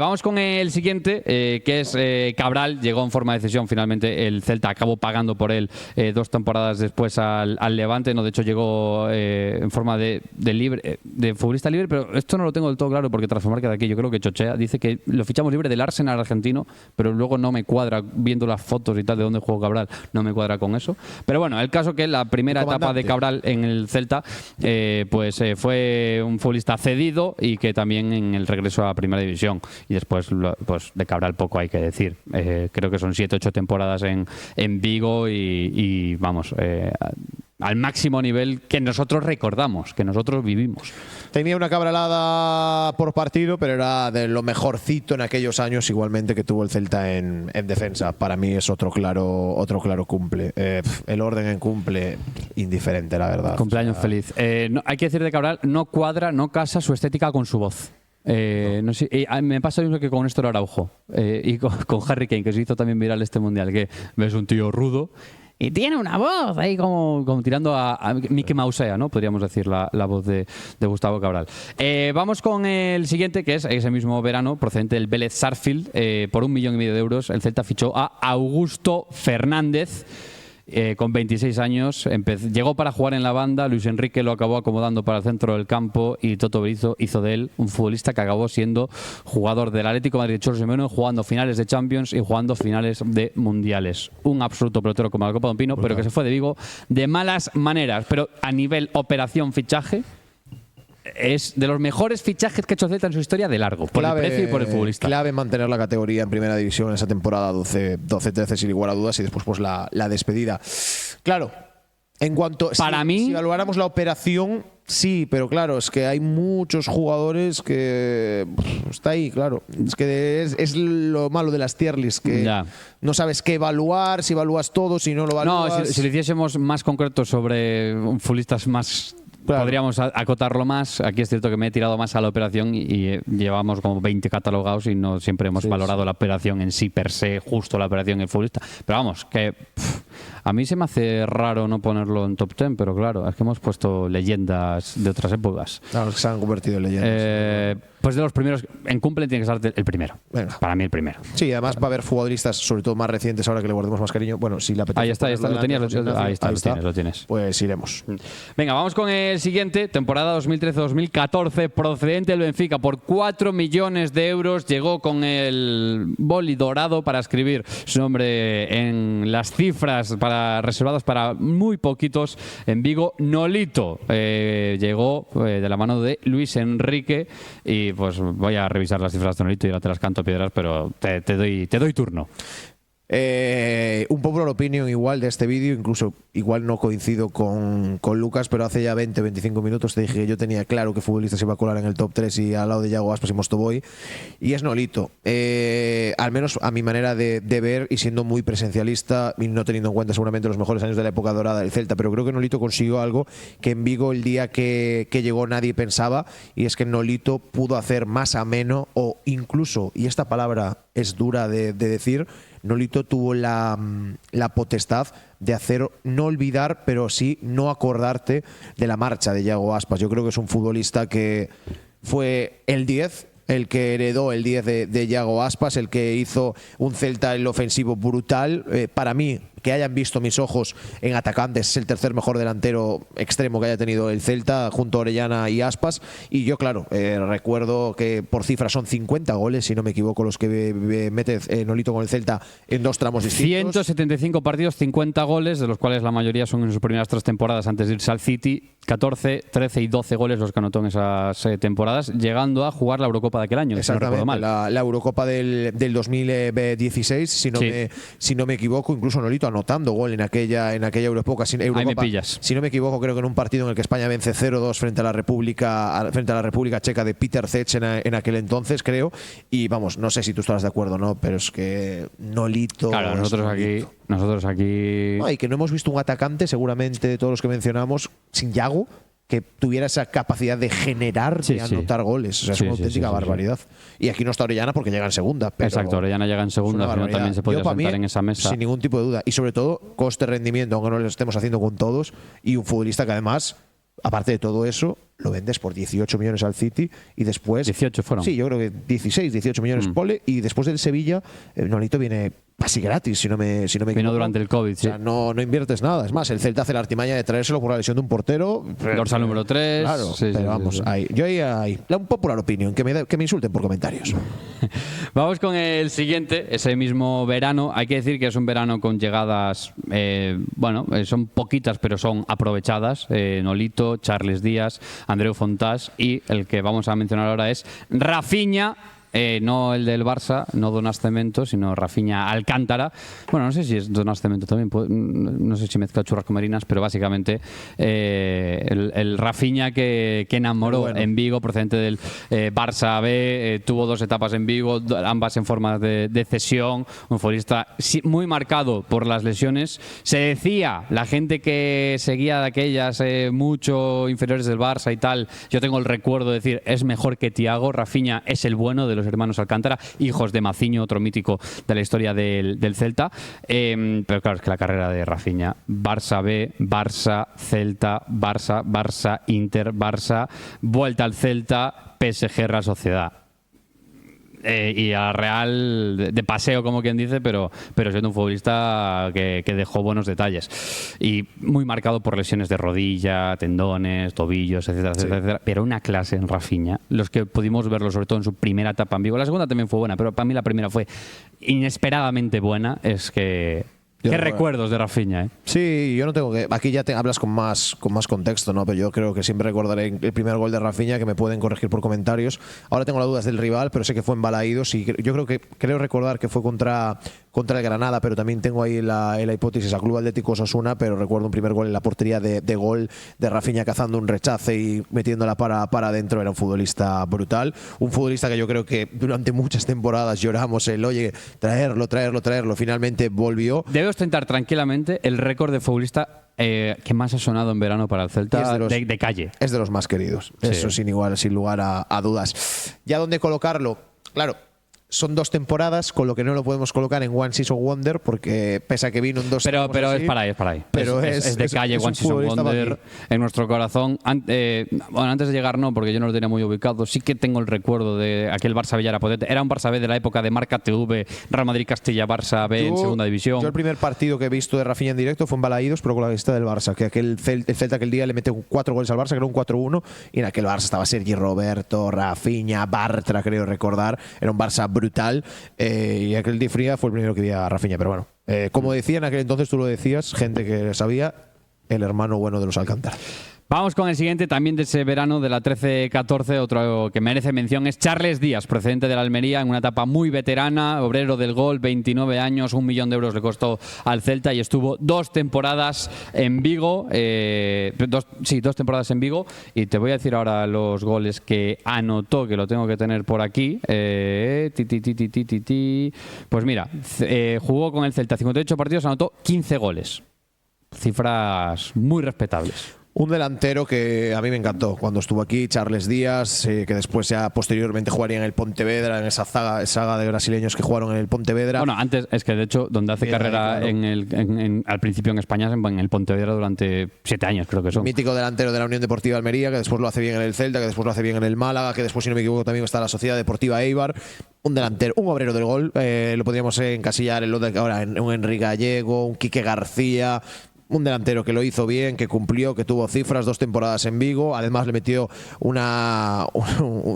Vamos con el siguiente, que es Cabral. Llegó en forma de cesión, finalmente el Celta acabó pagando por él 2 temporadas después al Levante. No, de hecho llegó en forma de libre, de futbolista libre, pero esto no lo tengo del todo claro porque Transformar queda aquí. Yo creo que chochea. Dice que lo fichamos libre del Arsenal argentino, pero luego no me cuadra, viendo las fotos y tal de dónde jugó Cabral, no me cuadra con eso. Pero bueno, el caso que la primera etapa de Cabral en el Celta fue un futbolista cedido y que también en el regreso a Primera División, y después pues de Cabral poco hay que decir. Creo que son 7-8 temporadas en Vigo y vamos, al máximo nivel que nosotros recordamos, que nosotros vivimos. Tenía una cabralada por partido, pero era de lo mejorcito en aquellos años igualmente que tuvo el Celta en defensa. Para mí es otro claro cumple. El orden en cumple, indiferente, la verdad. Cumpleaños feliz. No, hay que decir de Cabral, no cuadra, no casa su estética con su voz. No sé, me pasa lo mismo que con Néstor Araujo y con Harry Kane, que se hizo también viral este mundial, que ves un tío rudo y tiene una voz ahí como tirando a Mickey Mousea, ¿no? Podríamos decir la voz de Gustavo Cabral. Vamos con el siguiente, que es ese mismo verano, procedente del Vélez Sarsfield. Por 1,5 millones de euros, el Celta fichó a Augusto Fernández. Con 26 años, llegó para jugar en la banda. Luis Enrique lo acabó acomodando para el centro del campo y Toto Berizzo hizo de él un futbolista que acabó siendo jugador del Atlético de Madrid Cholo Simeone, jugando finales de Champions y jugando finales de Mundiales. Un absoluto pelotero como la Copa Don Pino, pero que se fue de Vigo de malas maneras. Pero a nivel operación fichaje, es de los mejores fichajes que ha hecho Celta en su historia de largo, por el precio y por el futbolista. Clave mantener la categoría en Primera División en esa temporada 12-13 sin igual a dudas, y después pues la despedida. Claro, en cuanto para mí, si evaluáramos la operación, sí, pero claro, es que hay muchos jugadores que está ahí, claro. Es que es lo malo de las tier lists, que no sabes qué evaluar, si evalúas todo, si no lo evalúas. No, si lo hiciésemos más concreto sobre futbolistas más. Claro. Podríamos acotarlo más. Aquí es cierto que me he tirado más a la operación y llevamos como 20 catalogados y no siempre hemos valorado la operación en sí per se, justo la operación del futbolista. Pero vamos, que a mí se me hace raro no ponerlo en top 10, pero claro, es que hemos puesto leyendas de otras épocas. Claro, que se han convertido en leyendas. Pues de los primeros, en cumple tiene que ser el primero. Venga. Para mí el primero. Sí, además va a haber futbolistas, sobre todo más recientes, ahora que le guardemos más cariño. Bueno, si le apetece. Ahí está, lo tienes. Pues iremos. Venga, vamos con el siguiente. Temporada 2013-2014, procedente del Benfica por 4 millones de euros. Llegó con el boli dorado para escribir su nombre en las cifras reservadas para muy poquitos en Vigo. Nolito llegó de la mano de Luis Enrique y pues voy a revisar las cifras de Nolito y ahora te las canto piedras, pero te doy turno. Un popular opinion igual de este vídeo, incluso igual no coincido con Lucas, pero hace ya 20-25 minutos te dije que yo tenía claro que futbolista se iba a colar en el top 3 y al lado de Yago Aspas y Mostovoy, y es Nolito. Al menos a mi manera de ver y siendo muy presencialista y no teniendo en cuenta seguramente los mejores años de la época dorada del Celta, pero creo que Nolito consiguió algo que en Vigo el día que llegó nadie pensaba, y es que Nolito pudo hacer más ameno o incluso, y esta palabra es dura de decir, Nolito tuvo la potestad de hacer no olvidar, pero sí no acordarte de la marcha de Yago Aspas. Yo creo que es un futbolista que fue el 10, el que heredó el 10 de Yago Aspas, el que hizo un Celta en lo ofensivo brutal. Para mí, que hayan visto mis ojos en atacantes, es el tercer mejor delantero extremo que haya tenido el Celta, junto a Orellana y Aspas. Y yo, claro, recuerdo que por cifra son 50 goles, si no me equivoco, los que mete Nolito con el Celta en 2 tramos distintos. 175 partidos, 50 goles, de los cuales la mayoría son en sus primeras 3 temporadas antes de irse al City. 14, 13 y 12 goles los que anotó en esas temporadas, llegando a jugar la Eurocopa de aquel año. Exactamente, si no recuerdo mal. La Eurocopa del 2016, si no me equivoco, incluso Nolito anotando gol en aquella Eurocopa. Ahí me pillas. Si no me equivoco, creo que en un partido en el que España vence 0-2 frente a la República Checa de Peter Cech en aquel entonces, creo. Y vamos, no sé si tú estarás de acuerdo o no, pero es que Nolito. Claro, nosotros aquí. No, y que no hemos visto un atacante, seguramente de todos los que mencionamos, sin Yago, que tuviera esa capacidad de generar, de anotar goles. O sea, es una auténtica barbaridad. Y aquí no está Orellana porque llega en segunda. Pero exacto, Orellana llega en segunda, si no también se podría sentar en esa mesa. Sin ningún tipo de duda. Y sobre todo, coste-rendimiento, aunque no lo estemos haciendo con todos. Y un futbolista que además, aparte de todo eso, lo vendes por 18 millones al City y después… 18 fueron. Sí, yo creo que 16, 18 millones pole. Y después del Sevilla, Nolito viene casi gratis, si no me equivoco. Vino durante el COVID, sí. O sea, no inviertes nada. Es más, el Celta hace la artimaña de traérselo por la lesión de un portero. Dorsal número 3. Claro, pero vamos, ahí. Yo ahí. Un popular opinion, que me insulten por comentarios. Vamos con el siguiente, ese mismo verano. Hay que decir que es un verano con llegadas, son poquitas, pero son aprovechadas. Nolito, Charles Díaz, Andreu Fontàs y el que vamos a mencionar ahora es Rafinha. No el del Barça, no Donás Cemento, sino Rafinha Alcántara. Bueno, no sé si es Donás Cemento también, no sé si mezcla churras con merinas, pero básicamente el Rafinha que enamoró en Vigo, procedente del Barça B, tuvo 2 etapas en Vigo, ambas en forma de cesión, un futbolista muy marcado por las lesiones. Se decía, la gente que seguía de aquellas mucho inferiores del Barça y tal, yo tengo el recuerdo de decir, es mejor que Thiago. Rafinha es el bueno de los hermanos Alcántara, hijos de Maciño, otro mítico de la historia del Celta. Pero claro, es que la carrera de Rafinha, Barça B, Barça, Celta, Barça, Inter, Barça, vuelta al Celta, PSG, Real Sociedad. Y a Real de paseo, como quien dice, pero siendo un futbolista que dejó buenos detalles y muy marcado por lesiones de rodilla, tendones, tobillos, etcétera. Pero una clase en Rafinha, los que pudimos verlo sobre todo en su primera etapa en Vigo. La segunda también fue buena, pero para mí la primera fue inesperadamente buena. Es que qué recuerdos de Rafinha, ¿eh? Sí, yo no tengo que… Aquí ya hablas con más contexto, ¿no? Pero yo creo que siempre recordaré el primer gol de Rafinha, que me pueden corregir por comentarios. Ahora tengo las dudas del rival, pero sé que fue en Balaídos y yo creo recordar que fue contra el Granada, pero también tengo ahí la hipótesis a Club Atlético Osasuna, pero recuerdo un primer gol en la portería de gol de Rafinha cazando un rechace y metiéndola para adentro. Era un futbolista brutal, un futbolista que yo creo que durante muchas temporadas lloramos oye, traerlo, finalmente volvió. Debe ostentar tranquilamente el récord de futbolista que más ha sonado en verano para el Celta de calle. Es de los más queridos, sí. Eso sin lugar a dudas. ¿Ya dónde colocarlo? Claro, son 2 temporadas, con lo que no lo podemos colocar en One Season Wonder, porque pese a que vino en 2 Pero es para ahí. Pero es de calle, One Season Wonder en nuestro corazón. Antes de llegar no, porque yo no lo tenía muy ubicado. Sí que tengo el recuerdo de aquel Barça B, ya era potente. Era un Barça B de la época de Marca TV, Real Madrid Castilla, Barça B en segunda división. Yo el primer partido que he visto de Rafinha en directo fue en Balaídos, pero con la vista del Barça, que el Celta aquel día le mete 4 goles al Barça, que era un 4-1, y en aquel Barça estaba Sergi Roberto, Rafinha, Bartra, creo recordar. Era un Barça brutal, y aquel día fría fue el primero que vi a Rafinha, pero bueno, como decía en aquel entonces, tú lo decías, gente que sabía, el hermano bueno de los Alcántara. Vamos con el siguiente, también de ese verano de la 13-14, otro que merece mención es Charles Díaz, procedente de la Almería, en una etapa muy veterana, obrero del gol, 29 años, 1 millón de euros le costó al Celta y estuvo 2 temporadas en Vigo, 2 temporadas en Vigo, y te voy a decir ahora los goles que anotó, que lo tengo que tener por aquí. Pues mira, jugó con el Celta 58 partidos, anotó 15 goles. Cifras muy respetables. Un delantero que a mí me encantó cuando estuvo aquí, Charles Díaz, que después ya posteriormente jugaría en el Pontevedra, en esa saga de brasileños que jugaron en el Pontevedra. Bueno, antes es que de hecho donde hace carrera claro. Al principio en España es en el Pontevedra durante 7 años, creo que son. Mítico delantero de la Unión Deportiva Almería, que después lo hace bien en el Celta, que después lo hace bien en el Málaga, que después, si no me equivoco, también está en la Sociedad Deportiva Eibar. Un delantero, un obrero del gol, lo podríamos encasillar en lo de ahora, en un Enrique Gallego, un Quique García. Un delantero que lo hizo bien, que cumplió, que tuvo cifras, 2 temporadas en Vigo. Además le metió un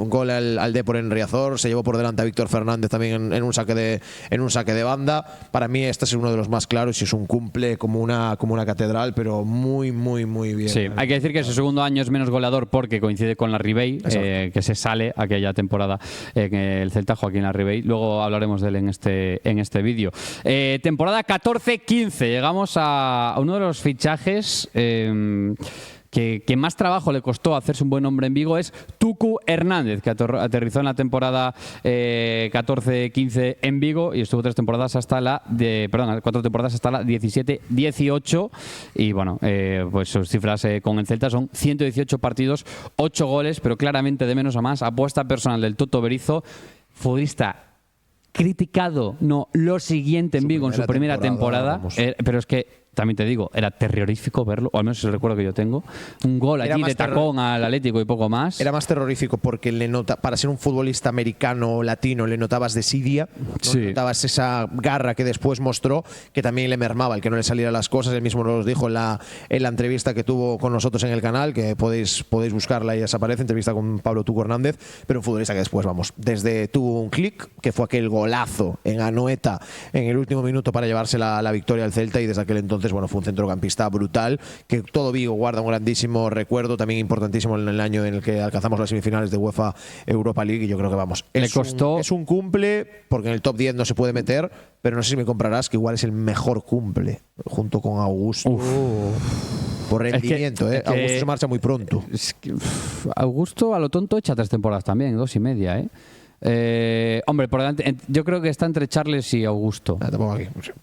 gol al Depor en Riazor. Se llevó por delante a Víctor Fernández también en un saque de banda. Para mí este es uno de los más claros y es un cumple como una catedral, pero muy, muy, muy bien. Sí, hay que decir que su segundo año es menos goleador porque coincide con Larribey, que se sale aquella temporada en el Celta, Joaquín Larribey. Luego hablaremos de él en este vídeo. Temporada 14-15. Llegamos a uno de los fichajes que más trabajo le costó hacerse un buen nombre en Vigo, es Tucu Hernández, que aterrizó en la temporada 14-15 en Vigo y estuvo 4 temporadas hasta la 17-18 y bueno, pues sus cifras con el Celta son 118 partidos, 8 goles, pero claramente de menos a más. Apuesta personal del Toto Berizzo, futbolista criticado, no, lo siguiente en Vigo en su primera temporada, pero es que también te digo, era terrorífico verlo, o al menos es el recuerdo que yo tengo. Un gol allí de tacón al Atlético y poco más. Era más terrorífico porque para ser un futbolista americano o latino le notabas desidia, ¿no? Sí. Notabas esa garra que después mostró, que también le mermaba el que no le salieran las cosas. Él mismo nos dijo en la entrevista que tuvo con nosotros en el canal, que podéis buscarla y desaparece, entrevista con Pablo Tucu Hernández, pero un futbolista que después, tuvo un clic, que fue aquel golazo en Anoeta en el último minuto para llevarse la victoria al Celta, y desde aquel entonces fue un centrocampista brutal, que todo Vigo guarda un grandísimo recuerdo, también importantísimo en el año en el que alcanzamos las semifinales de UEFA Europa League, y yo creo que es un cumple, porque en el top 10 no se puede meter, pero no sé si me comprarás que igual es el mejor cumple, junto con Augusto. Por rendimiento, Augusto se marcha muy pronto. Augusto a lo tonto echa 3 temporadas también, 2 y media, hombre, por delante, yo creo que está entre Charles y Augusto.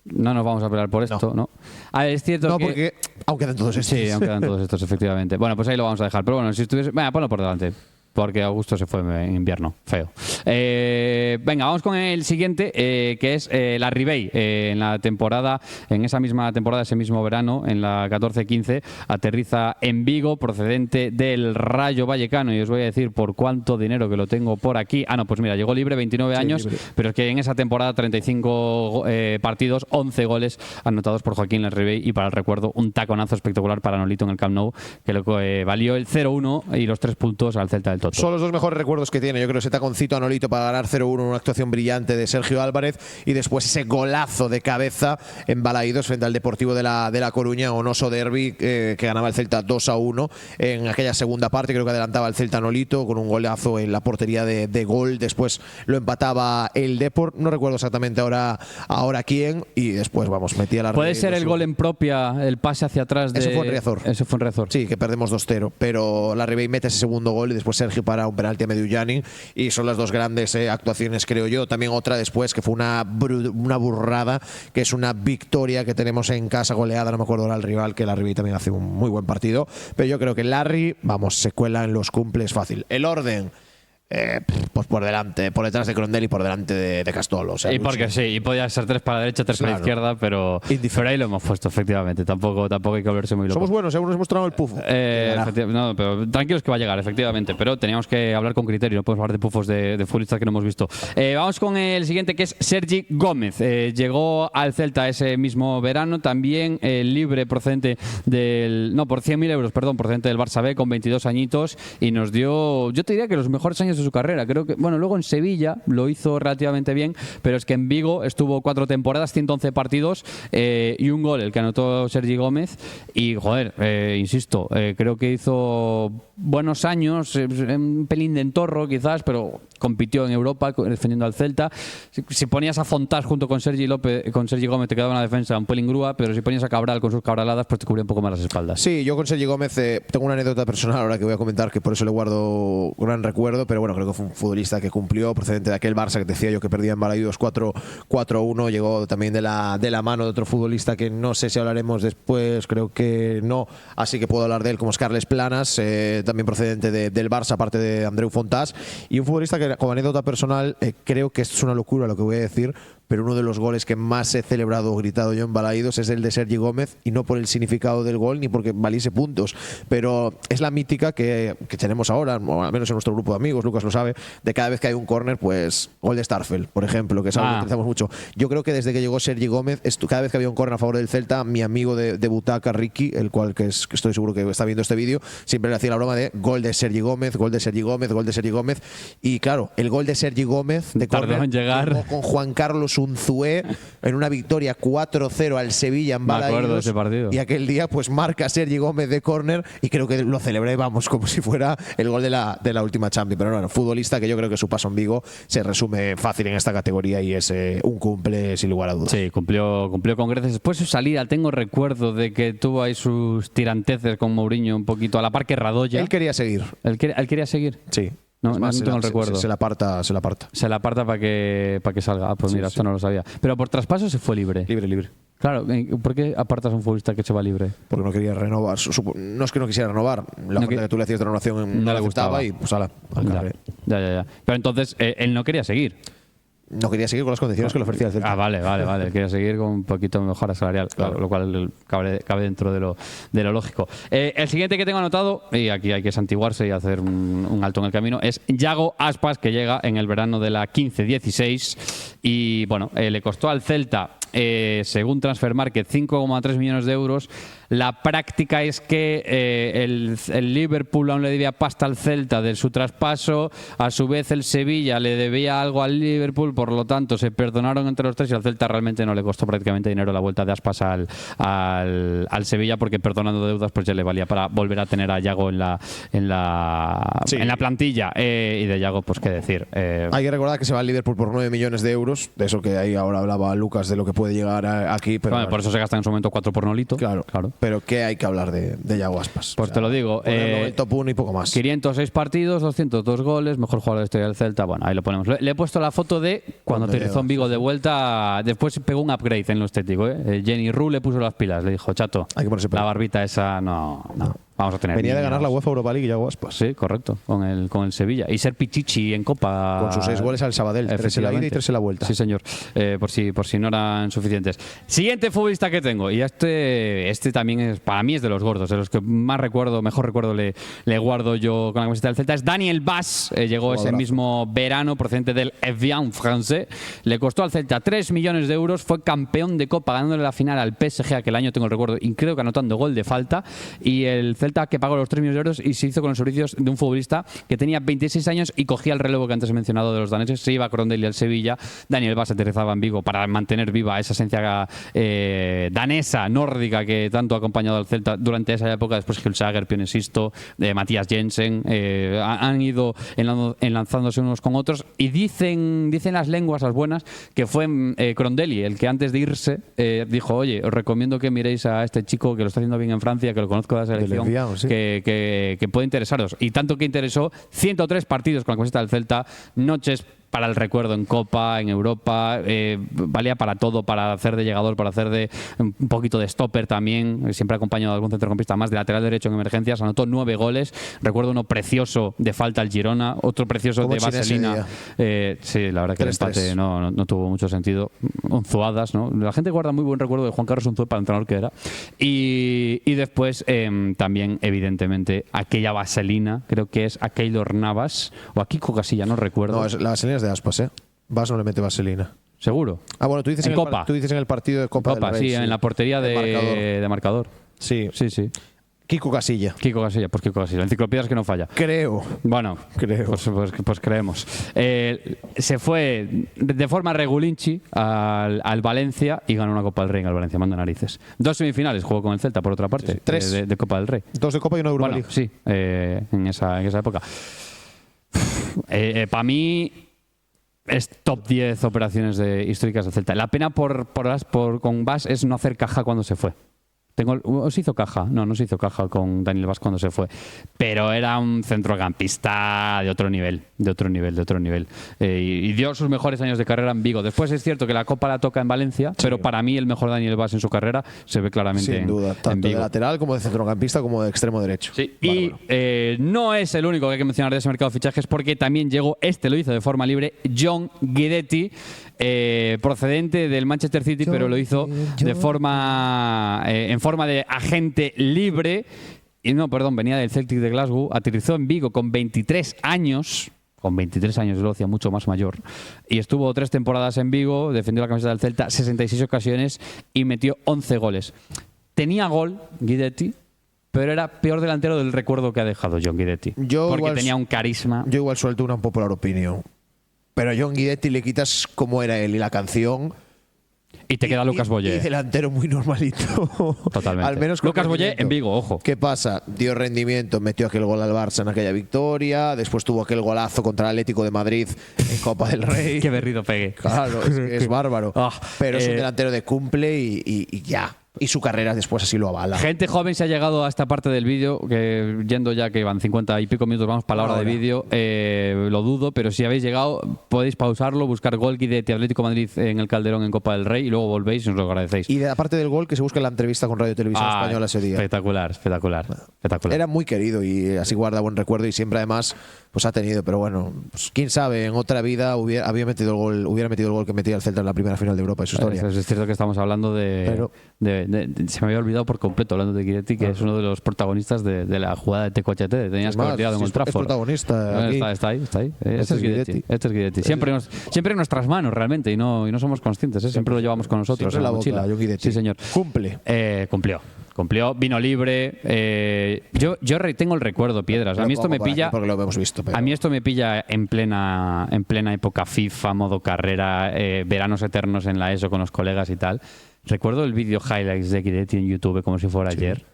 No nos vamos a pelear por esto, ¿no? A ver, es cierto que... porque aunque quedan todos estos. Sí, aunque quedan todos estos, efectivamente. Bueno, pues ahí lo vamos a dejar. Pero bueno, si estuviese... Venga, ponlo por delante. Porque Augusto se fue en invierno, feo. Venga, vamos con el siguiente, que es Larribey. En esa misma temporada, ese mismo verano, en la 14-15, aterriza en Vigo, procedente del Rayo Vallecano. Y os voy a decir por cuánto dinero, que lo tengo por aquí. Ah, no, pues mira, llegó libre, 29 años, libre. Pero es que en esa temporada 35 partidos, 11 goles anotados por Joaquín Larribey, y para el recuerdo, un taconazo espectacular para Nolito en el Camp Nou, que le valió el 0-1 y los 3 puntos al Celta del Toto. Son los 2 mejores recuerdos que tiene. Yo creo ese taconcito a Nolito para ganar 0-1, una actuación brillante de Sergio Álvarez, y después ese golazo de cabeza en Balaídos frente al Deportivo de la Coruña, un oso derbi que ganaba el Celta 2-1 en aquella segunda parte. Creo que adelantaba el Celta Nolito con un golazo en la portería de gol. Después lo empataba el Depor, no recuerdo exactamente ahora quién, y después metía la... Puede ser el gol en propia, el pase hacia atrás Eso fue en Riazor. Eso fue en Riazor. Sí, que perdemos 2-0, pero Larribey mete ese segundo gol y después Sergio para un penalti a Mediullani, y son las 2 grandes actuaciones, creo yo. También otra después que fue una burrada, que es una victoria que tenemos en casa, goleada, no me acuerdo ahora el rival, que Larribey también hace un muy buen partido, pero yo creo que Larry, se cuela en los cumples fácil. El orden... pues por detrás de Crondel y por delante de Castolo. O sea, y porque sí, y podía ser 3 para la derecha, 3 para la izquierda, pero ahí lo hemos puesto, efectivamente. Tampoco hay que volverse muy loco. Somos buenos, según nos hemos mostrado el pufo. No, pero tranquilos que va a llegar, efectivamente. Pero teníamos que hablar con criterio, no podemos hablar de pufos de futbolistas que no hemos visto. Vamos con el siguiente, que es Sergi Gómez. Llegó al Celta ese mismo verano, también libre, procedente por 100.000 euros, procedente del Barça B, con 22 añitos, y nos dio, yo te diría que los mejores años de su carrera. Creo que, luego en Sevilla lo hizo relativamente bien, pero es que en Vigo estuvo 4 temporadas, 111 partidos y un gol, el que anotó Sergi Gómez. Y, insisto, creo que hizo buenos años, un pelín de entorro quizás, pero compitió en Europa defendiendo al Celta. Si ponías a Fontás junto con Sergi Gómez, te quedaba una defensa un pelín grúa, pero si ponías a Cabral con sus cabraladas, pues te cubría un poco más las espaldas. Sí, yo con Sergi Gómez tengo una anécdota personal ahora que voy a comentar, que por eso le guardo gran recuerdo, pero bueno, creo que fue un futbolista que cumplió, procedente de aquel Barça que te decía yo que perdía en Balaídos 4-1, llegó también de la mano de otro futbolista que no sé si hablaremos después, creo que no, así que puedo hablar de él, como es Carles Planas, también procedente del Barça, aparte de Andreu Fontàs, y un futbolista que, como anécdota personal, creo que esto es una locura lo que voy a decir, pero uno de los goles que más he celebrado o gritado yo en Balaídos es el de Sergi Gómez, y no por el significado del gol ni porque valiese puntos, pero es la mítica que tenemos ahora, o al menos en nuestro grupo de amigos, Lucas lo sabe, de cada vez que hay un córner, pues gol de Starfel, por ejemplo, que es algo que utilizamos mucho. Yo creo que desde que llegó Sergi Gómez, cada vez que había un córner a favor del Celta, mi amigo de butaca, Ricky, el cual que estoy seguro que está viendo este vídeo, siempre le hacía la broma de gol de Sergi Gómez, gol de Sergi Gómez, gol de Sergi Gómez, y claro, el gol de Sergi Gómez de córner llegó con Juan Carlos Unzué en una victoria 4-0 al Sevilla en Balaídos. Me acuerdo de ese partido. Y aquel día pues marca Sergi Gómez de córner y creo que lo celebré, vamos, como si fuera el gol de la última Champions. Pero bueno, futbolista que yo creo que su paso en Vigo se resume fácil en esta categoría y es un cumple sin lugar a dudas. Sí, cumplió con creces. Después de su salida, tengo recuerdo de que tuvo ahí sus tiranteces con Mourinho un poquito a la par que Radoya. Él quería seguir. ¿Él quería seguir? Sí. No tengo el recuerdo. Se la aparta. Se la aparta para que salga. Ah, pues mira, esto no lo sabía. Pero por traspaso se fue libre. Libre. Claro, ¿por qué apartas a un futbolista que se va libre? Porque no quería renovar. No es que no quisiera renovar. La oferta que tú le hacías de renovación no le gustaba y pues al carré. Ya. Pero entonces él no quería seguir. No quería seguir con las condiciones que le ofrecía el Celta. Ah, vale. Quería seguir con un poquito mejora salarial, claro. Lo cual cabe dentro de lo lógico. El siguiente que tengo anotado, y aquí hay que santiguarse y hacer un alto en el camino, es Yago Aspas, que llega en el verano de la 15-16 y bueno, le costó al Celta, según Transfermarkt, 5,3 millones de euros. La práctica es que el Liverpool aún le debía pasta al Celta de su traspaso, a su vez el Sevilla le debía algo al Liverpool, por lo tanto se perdonaron entre los tres y al Celta realmente no le costó prácticamente dinero la vuelta de Aspas al Sevilla, porque perdonando deudas pues ya le valía para volver a tener a Yago en la plantilla. Y de Yago, pues qué decir. Hay que recordar que se va al Liverpool por 9 millones de euros, de eso que ahí ahora hablaba Lucas, de lo que puede llegar aquí. Pero bueno, por eso se gasta en su momento 4 por Nolito. Claro. Pero ¿qué hay que hablar de Yago Aspas? Pues te lo digo. El top 1 y poco más. 506 partidos, 202 goles, mejor jugador de la historia del Celta. Bueno, ahí lo ponemos. Le he puesto la foto de cuando aterrizó en Vigo de vuelta. Después pegó un upgrade en lo estético. Jenny Ru le puso las pilas. Le dijo, chato, hay que ponerse la barbita esa no. Vamos a tener. Venía de ganar la UEFA Europa League Yago Aspas. Sí, correcto, con el Sevilla. Y ser pichichi en Copa. Con sus 6 goles al Sabadell, 3 en la ida y 3 en la vuelta. Sí, señor. Por si no eran suficientes. Siguiente futbolista que tengo. Y este también para mí es de los gordos, de los que mejor recuerdo le guardo yo con la camiseta del Celta. Es Daniel Bas. Llegó ese mismo verano procedente del Evian francés. Le costó al Celta 3 millones de euros. Fue campeón de Copa ganándole la final al PSG aquel año, tengo el recuerdo. Y creo que anotando gol de falta. Y el Celta que pagó los 3 millones de euros y se hizo con los servicios de un futbolista que tenía 26 años y cogía el relevo que antes he mencionado de los daneses. Se iba a Crondelli al Sevilla. Daniel Bas aterrizaba en Vigo para mantener viva esa esencia danesa, nórdica, que tanto ha acompañado al Celta durante esa época. Después Hulsager, Pionesisto, Matías Jensen han ido enlazándose unos con otros y dicen las lenguas, las buenas, que fue Crondelli el que antes de irse dijo, oye, os recomiendo que miréis a este chico que lo está haciendo bien en Francia, que lo conozco de la selección, sí, que puede interesaros. Y tanto que interesó, 103 partidos con la camiseta del Celta, noches para el recuerdo en Copa, en Europa, valía para todo, para hacer de llegador, para hacer de un poquito de stopper también, siempre acompañado de algún centrocampista más, de lateral derecho en emergencias. Anotó 9 goles, recuerdo uno precioso de falta al Girona, otro precioso de vaselina. Sí, la verdad que el empate no tuvo mucho sentido. Unzuadas, ¿no? La gente guarda muy buen recuerdo de Juan Carlos Unzué para el entrenador que era. Y después también, evidentemente, aquella vaselina, creo que es a Keylor Navas o a Kiko Casilla, no recuerdo. No, la vaselina es de Aspas, Bas no le mete vaselina. ¿Seguro? Ah, bueno, tú dices en Copa. Tú dices en el partido de Copa del Rey, sí, en la portería de marcador. Sí. Kiko Casilla. Pues Kiko Casilla. La enciclopedia es que no falla. Creo. Bueno, pues creemos. Se fue de forma regulinchi al Valencia y ganó una Copa del Rey en el Valencia, manda narices. 2 semifinales jugó con el Celta, por otra parte. Sí. 3 de Copa del Rey. 2 de Copa y una Europa League. Sí, en esa época. Para mí es top 10 operaciones históricas del Celta. La pena con Bas es no hacer caja cuando se fue. ¿O se hizo caja? No se hizo caja con Daniel Vaz cuando se fue. Pero era un centrocampista de otro nivel. Y dio sus mejores años de carrera en Vigo. Después es cierto que la Copa la toca en Valencia, pero para mí el mejor Daniel Vaz en su carrera se ve claramente Sin duda, en tanto Vigo. de lateral como de centrocampista como de extremo derecho. Sí. Y no es el único que hay que mencionar de ese mercado de fichajes, porque también llegó, lo hizo de forma libre, John Guidetti, procedente del Manchester City, pero lo hizo de forma en forma de agente libre. Y venía del Celtic de Glasgow, aterrizó en Vigo con 23 años. Con 23 años lo hacía mucho más mayor. Y estuvo 3 temporadas en Vigo, defendió la camiseta del Celta 66 ocasiones y metió 11 goles. Tenía gol Guidetti, pero era peor delantero del recuerdo que ha dejado John Guidetti. Porque tenía un carisma. Yo igual suelto una popular opinión. Pero a John Guidetti le quitas cómo era él y la canción. Y te queda Lucas Boyé. Y delantero muy normalito. Totalmente. Al menos Lucas Boyé en Vigo, ojo. ¿Qué pasa? Dio rendimiento, metió aquel gol al Barça en aquella victoria. Después tuvo aquel golazo contra el Atlético de Madrid en Copa del Rey. Qué berrido pegue. Claro, es bárbaro. Pero es un delantero de cumple y ya. Y su carrera después así lo avala. Gente joven se ha llegado a esta parte del vídeo, que yendo ya que van 50 y pico minutos, vamos para la hora de vídeo, lo dudo, pero si habéis llegado podéis pausarlo, buscar gol Guidetti Atlético Madrid en el Calderón en Copa del Rey y luego volvéis y os lo agradecéis. Y aparte del gol, que se busque la entrevista con Radio Televisión Española ese día. Espectacular. Era muy querido y así guarda buen recuerdo y siempre además pues ha tenido, pero bueno, pues, quién sabe, en otra vida hubiera metido el gol que metía el Celta en la primera final de Europa de su historia. Es cierto que estamos hablando se me había olvidado por completo, hablando de Guidetti, que es uno de los protagonistas de la jugada de Tecochete. Tenías que haber tirado en Old Trafford. Es protagonista. Está ahí. Este es Guidetti. Siempre en nuestras manos, realmente, y no somos conscientes. Siempre lo llevamos con nosotros en la mochila. Sí, señor. Cumplió, vino libre. Yo tengo el recuerdo, Piedras. A mí esto me pilla. Porque lo hemos visto. A mí esto me pilla en plena época FIFA, modo carrera, veranos eternos en la ESO con los colegas y tal. Recuerdo el vídeo highlights de Guidetti en YouTube como si fuera ayer.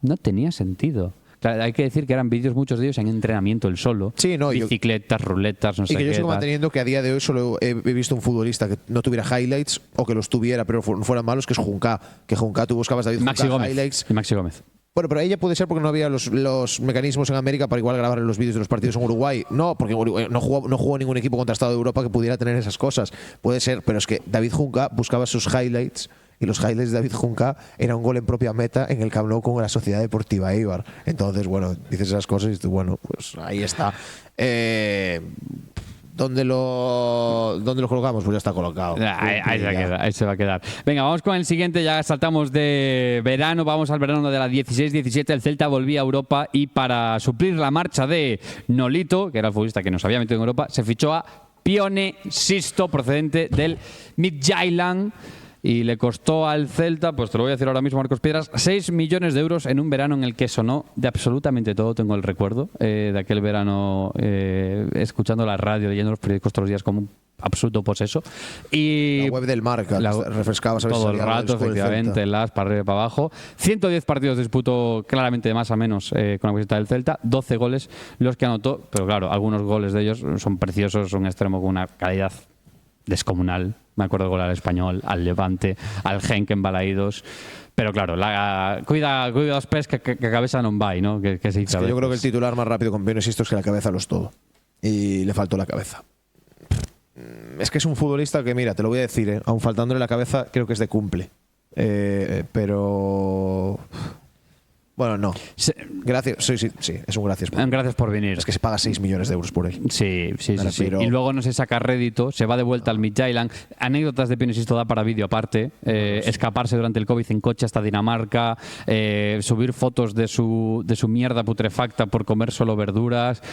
No tenía sentido. Claro, hay que decir que eran vídeos, muchos de ellos en entrenamiento, él solo. Sí, no, bicicletas, ruletas, no sé qué. Y que yo sigo manteniendo que a día de hoy solo he visto un futbolista que no tuviera highlights o que los tuviera pero fueran malos, que es Junca. Que Junca, tú buscabas David Junca highlights. Y Maxi Gómez. Bueno, pero ella puede ser porque no había los mecanismos en América para igual grabar los vídeos de los partidos en Uruguay. No, porque no jugó ningún equipo contrastado de Europa que pudiera tener esas cosas. Puede ser, pero es que David Junca buscaba sus highlights y los highlights de David Junca era un gol en propia meta en el Camp Nou con la Sociedad Deportiva Eibar. Entonces, bueno, dices esas cosas y tú, bueno, pues ahí está. ¿Dónde lo colocamos? Pues ya está colocado. Ahí se va a quedar. Venga, vamos con el siguiente. Ya saltamos de verano. Vamos al verano de la 16-17. El Celta volvía a Europa y para suplir la marcha de Nolito, que era el futbolista que nos había metido en Europa, se fichó a Pione Sisto, procedente del Midtjylland. Y le costó al Celta, pues te lo voy a decir ahora mismo, Marcos Piedras, 6 millones de euros en un verano en el que sonó de absolutamente todo. Tengo el recuerdo de aquel verano escuchando la radio, leyendo los periódicos todos los días como un absoluto poseso. Y la web del Marca, refrescabas a ver todo el rato, efectivamente, las para arriba y para abajo. 110 partidos disputó claramente de más a menos con la camiseta del Celta, 12 goles los que anotó, pero claro, algunos goles de ellos son preciosos, un extremo con una calidad descomunal. Me acuerdo del gol al Español, al Levante, al Genk en Balaídos. Pero claro, cuida los pés que cabeza non vai, ¿no? Que se dice. Yo creo que el titular más rápido con Pione Sisto es que la cabeza lo es todo. Y le faltó la cabeza. Es que es un futbolista que, mira, te lo voy a decir, aun faltándole la cabeza, creo que es de cumple. Pero... Bueno, no. Gracias. Sí, es un gracias. Gracias por venir. Es que se paga 6 millones de euros por él. Sí. Y luego no se saca rédito, se va de vuelta al Midtjylland. Anécdotas de Pione Sisto da para vídeo aparte. Escaparse durante el COVID en coche hasta Dinamarca, subir fotos de su mierda putrefacta por comer solo verduras,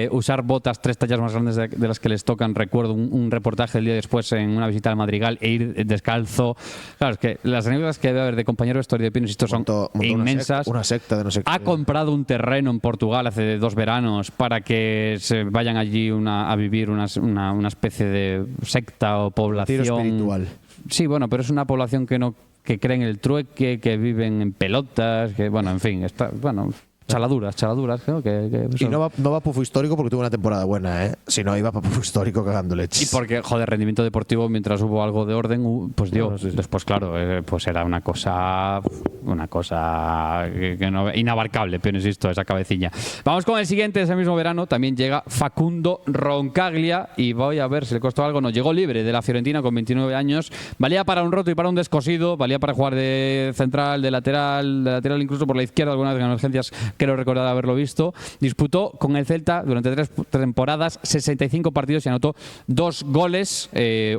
usar botas 3 tallas más grandes de las que les tocan. Recuerdo un reportaje el día después en una visita al Madrigal e ir descalzo. Claro, es que las anécdotas que debe haber de compañero de historia de Pione Sisto son inmensas. Una secta de no sé qué. Ha comprado un terreno en Portugal hace 2 veranos para que se vayan allí a vivir una especie de secta o población. Tiro espiritual. Sí, bueno, pero es una población que cree en el trueque, que viven en pelotas, que bueno, en fin, Chaladuras, creo que Y no va Pufo histórico porque tuvo una temporada buena, ¿eh? Si no, iba para Pufo histórico cagando leche. Y porque, joder, rendimiento deportivo, mientras hubo algo de orden, pues dio. Bueno, sí. Después, claro, pues era una cosa que no, inabarcable, pero insisto, esa cabecilla. Vamos con el siguiente, ese mismo verano también llega Facundo Roncaglia y voy a ver si le costó algo. No, llegó libre de la Fiorentina con 29 años. Valía para un roto y para un descosido, valía para jugar de central, de lateral incluso por la izquierda, algunas de emergencias. Quiero recordar haberlo visto. Disputó con el Celta durante 3 temporadas 65 partidos y anotó 2 goles,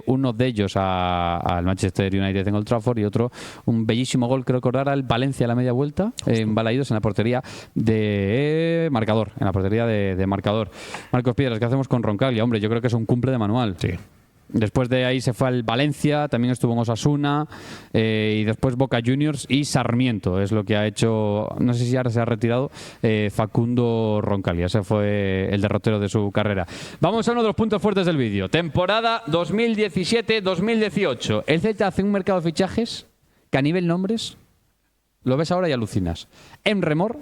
uno de ellos al Manchester United en Old Trafford y otro, un bellísimo gol, creo recordar, al Valencia a la media vuelta, en Balaídos, en la portería de marcador. En la portería de marcador. Marcos Piedras, ¿qué hacemos con Roncaglia? Hombre, yo creo que es un cumple de manual. Sí. Después de ahí se fue al Valencia, también estuvo en Osasuna, y después Boca Juniors y Sarmiento. Es lo que ha hecho, no sé si ahora se ha retirado, Facundo Roncaglia. Ese fue el derrotero de su carrera. Vamos a uno de los puntos fuertes del vídeo. Temporada 2017-2018. El Celta hace un mercado de fichajes que a nivel nombres lo ves ahora y alucinas. Emre Mor,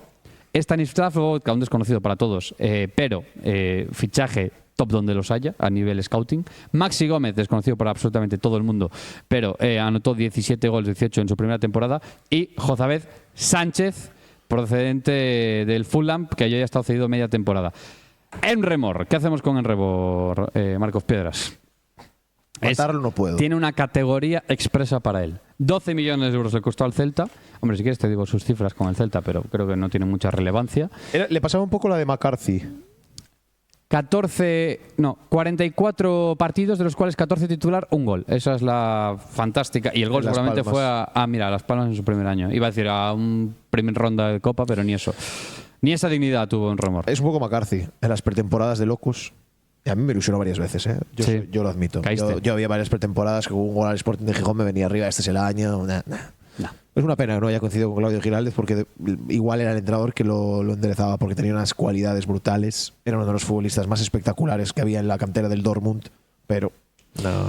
Stanislav Lobotka, un desconocido para todos, pero fichaje top donde los haya a nivel scouting. Maxi Gómez, desconocido para absolutamente todo el mundo, pero anotó 17 goles, 18 en su primera temporada. Y Jozabed Sánchez, procedente del Fulham, que ya ha estado cedido media temporada. Emre Mor, ¿qué hacemos con Emre Mor, Marcos Piedras? Matarlo no puedo. Tiene una categoría expresa para él. 12 millones de euros le costó al Celta. Hombre, si quieres te digo sus cifras con el Celta, pero creo que no tiene mucha relevancia. Le pasaba un poco la de McCarthy. 44 partidos, de los cuales 14 titular, un gol. Esa es la fantástica. Y el gol Las seguramente Palmas. fue a Las Palmas en su primer año. Iba a decir a un primer ronda de Copa, pero ni eso. Ni esa dignidad tuvo en Remor. Es un poco McCarthy en las pretemporadas de Locus. Y a mí me ilusionó varias veces, ¿eh? Sí. Yo lo admito. Caíste. Yo había varias pretemporadas que hubo un gol al Sporting de Gijón, me venía arriba, este es el año. Nah. No. Es una pena que no haya coincidido con Claudio Giraldez porque igual era el entrenador que lo enderezaba porque tenía unas cualidades brutales. Era uno de los futbolistas más espectaculares que había en la cantera del Dortmund, pero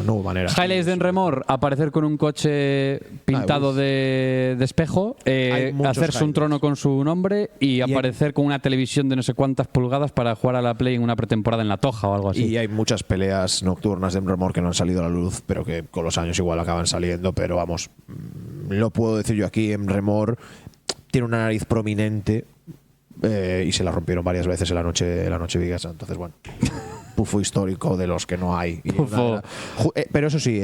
no hubo manera. Highlights de Emre Mor: aparecer con un coche pintado de espejo, muchos hacerse un highlights. trono con su nombre y aparecer con una televisión de no sé cuántas pulgadas para jugar a la Play en una pretemporada en La Toja o algo así. Y hay muchas peleas nocturnas de Emre Mor que no han salido a la luz, pero que con los años igual acaban saliendo. Pero vamos, lo puedo decir yo aquí, Emre Mor tiene una nariz prominente y se la rompieron varias veces en la noche viguesa. Entonces, bueno, pufo histórico de los que no hay. Y Pufo. Pero eso sí,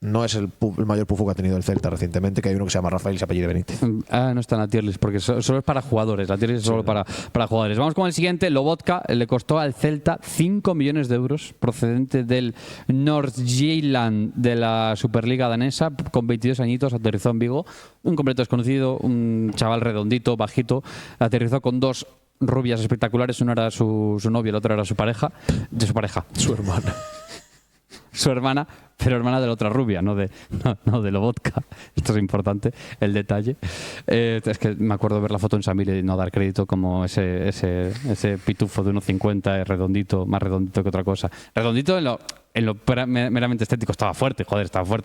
no es el mayor pufo que ha tenido el Celta recientemente, que hay uno que se llama Rafael y se apellida Benítez. No está en la tier list porque solo es para jugadores. La tier list es solo para jugadores. Vamos con el siguiente. Lobotka le costó al Celta 5 millones de euros, procedente del Nordsjælland de la Superliga danesa, con 22 añitos, aterrizó en Vigo. Un completo desconocido, un chaval redondito, bajito, aterrizó con 2 rubias espectaculares. Una era su novia, la otra era su pareja. Su hermana. Su hermana, pero hermana de la otra rubia, no de Lobotka. Esto es importante, el detalle. Es que me acuerdo ver la foto en Samir y no dar crédito, como ese pitufo de 1,50, redondito, más redondito que otra cosa. Redondito en lo meramente estético, estaba fuerte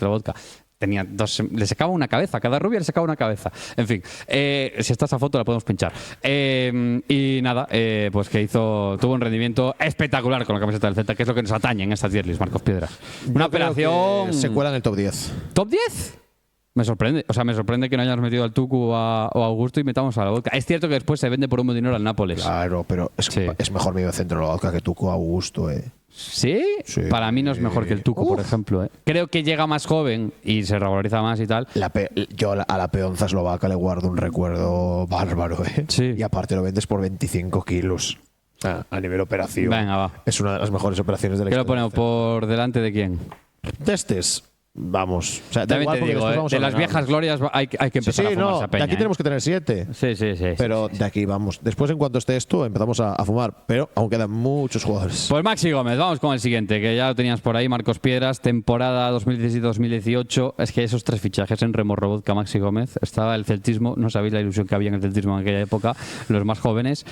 Lobotka. Tenía le secaba una cabeza, cada rubia le secaba una cabeza. En fin, si está esa foto la podemos pinchar. Y nada, pues que tuvo un rendimiento espectacular con la camiseta del Celta, que es lo que nos atañe en esta tier list, Marcos Piedra. Una operación. Se cuela en el top 10. ¿Top 10? Me sorprende. O sea, me sorprende que no hayamos metido al Tucu o a Augusto y metamos a la Lobotka. Es cierto que después se vende por un buen dinero al Nápoles. Claro, pero Sí. es mejor medio centro Lobotka que Tuco Augusto, ¿Sí? Sí. Para mí no es mejor que el Tucu, por Uf. ejemplo. Creo que llega más joven y se regulariza más y tal. Yo a la peonza eslovaca le guardo un recuerdo bárbaro, Sí. Y aparte lo vendes por 25 kilos. A nivel operación. Venga, va. Es una de las mejores operaciones de la ¿Qué lo historia. ponemos por delante de quién? Testes. Vamos. O sea, da También igual te porque digo, después vamos a de las ordenar. viejas glorias hay que Sí, empezar a sí, fumar no. esa peña. De aquí tenemos que tener 7. Sí. Pero de aquí vamos. Después, en cuanto esté esto, empezamos a fumar. Pero aún quedan muchos jugadores. Pues Maxi Gómez, vamos con el siguiente, que ya lo tenías por ahí, Marcos Piedras, temporada 2017-2018. Es que esos 3 fichajes, en Remo, Lobotka, Maxi Gómez, estaba el celtismo, no sabéis la ilusión que había en el celtismo en aquella época, los más jóvenes.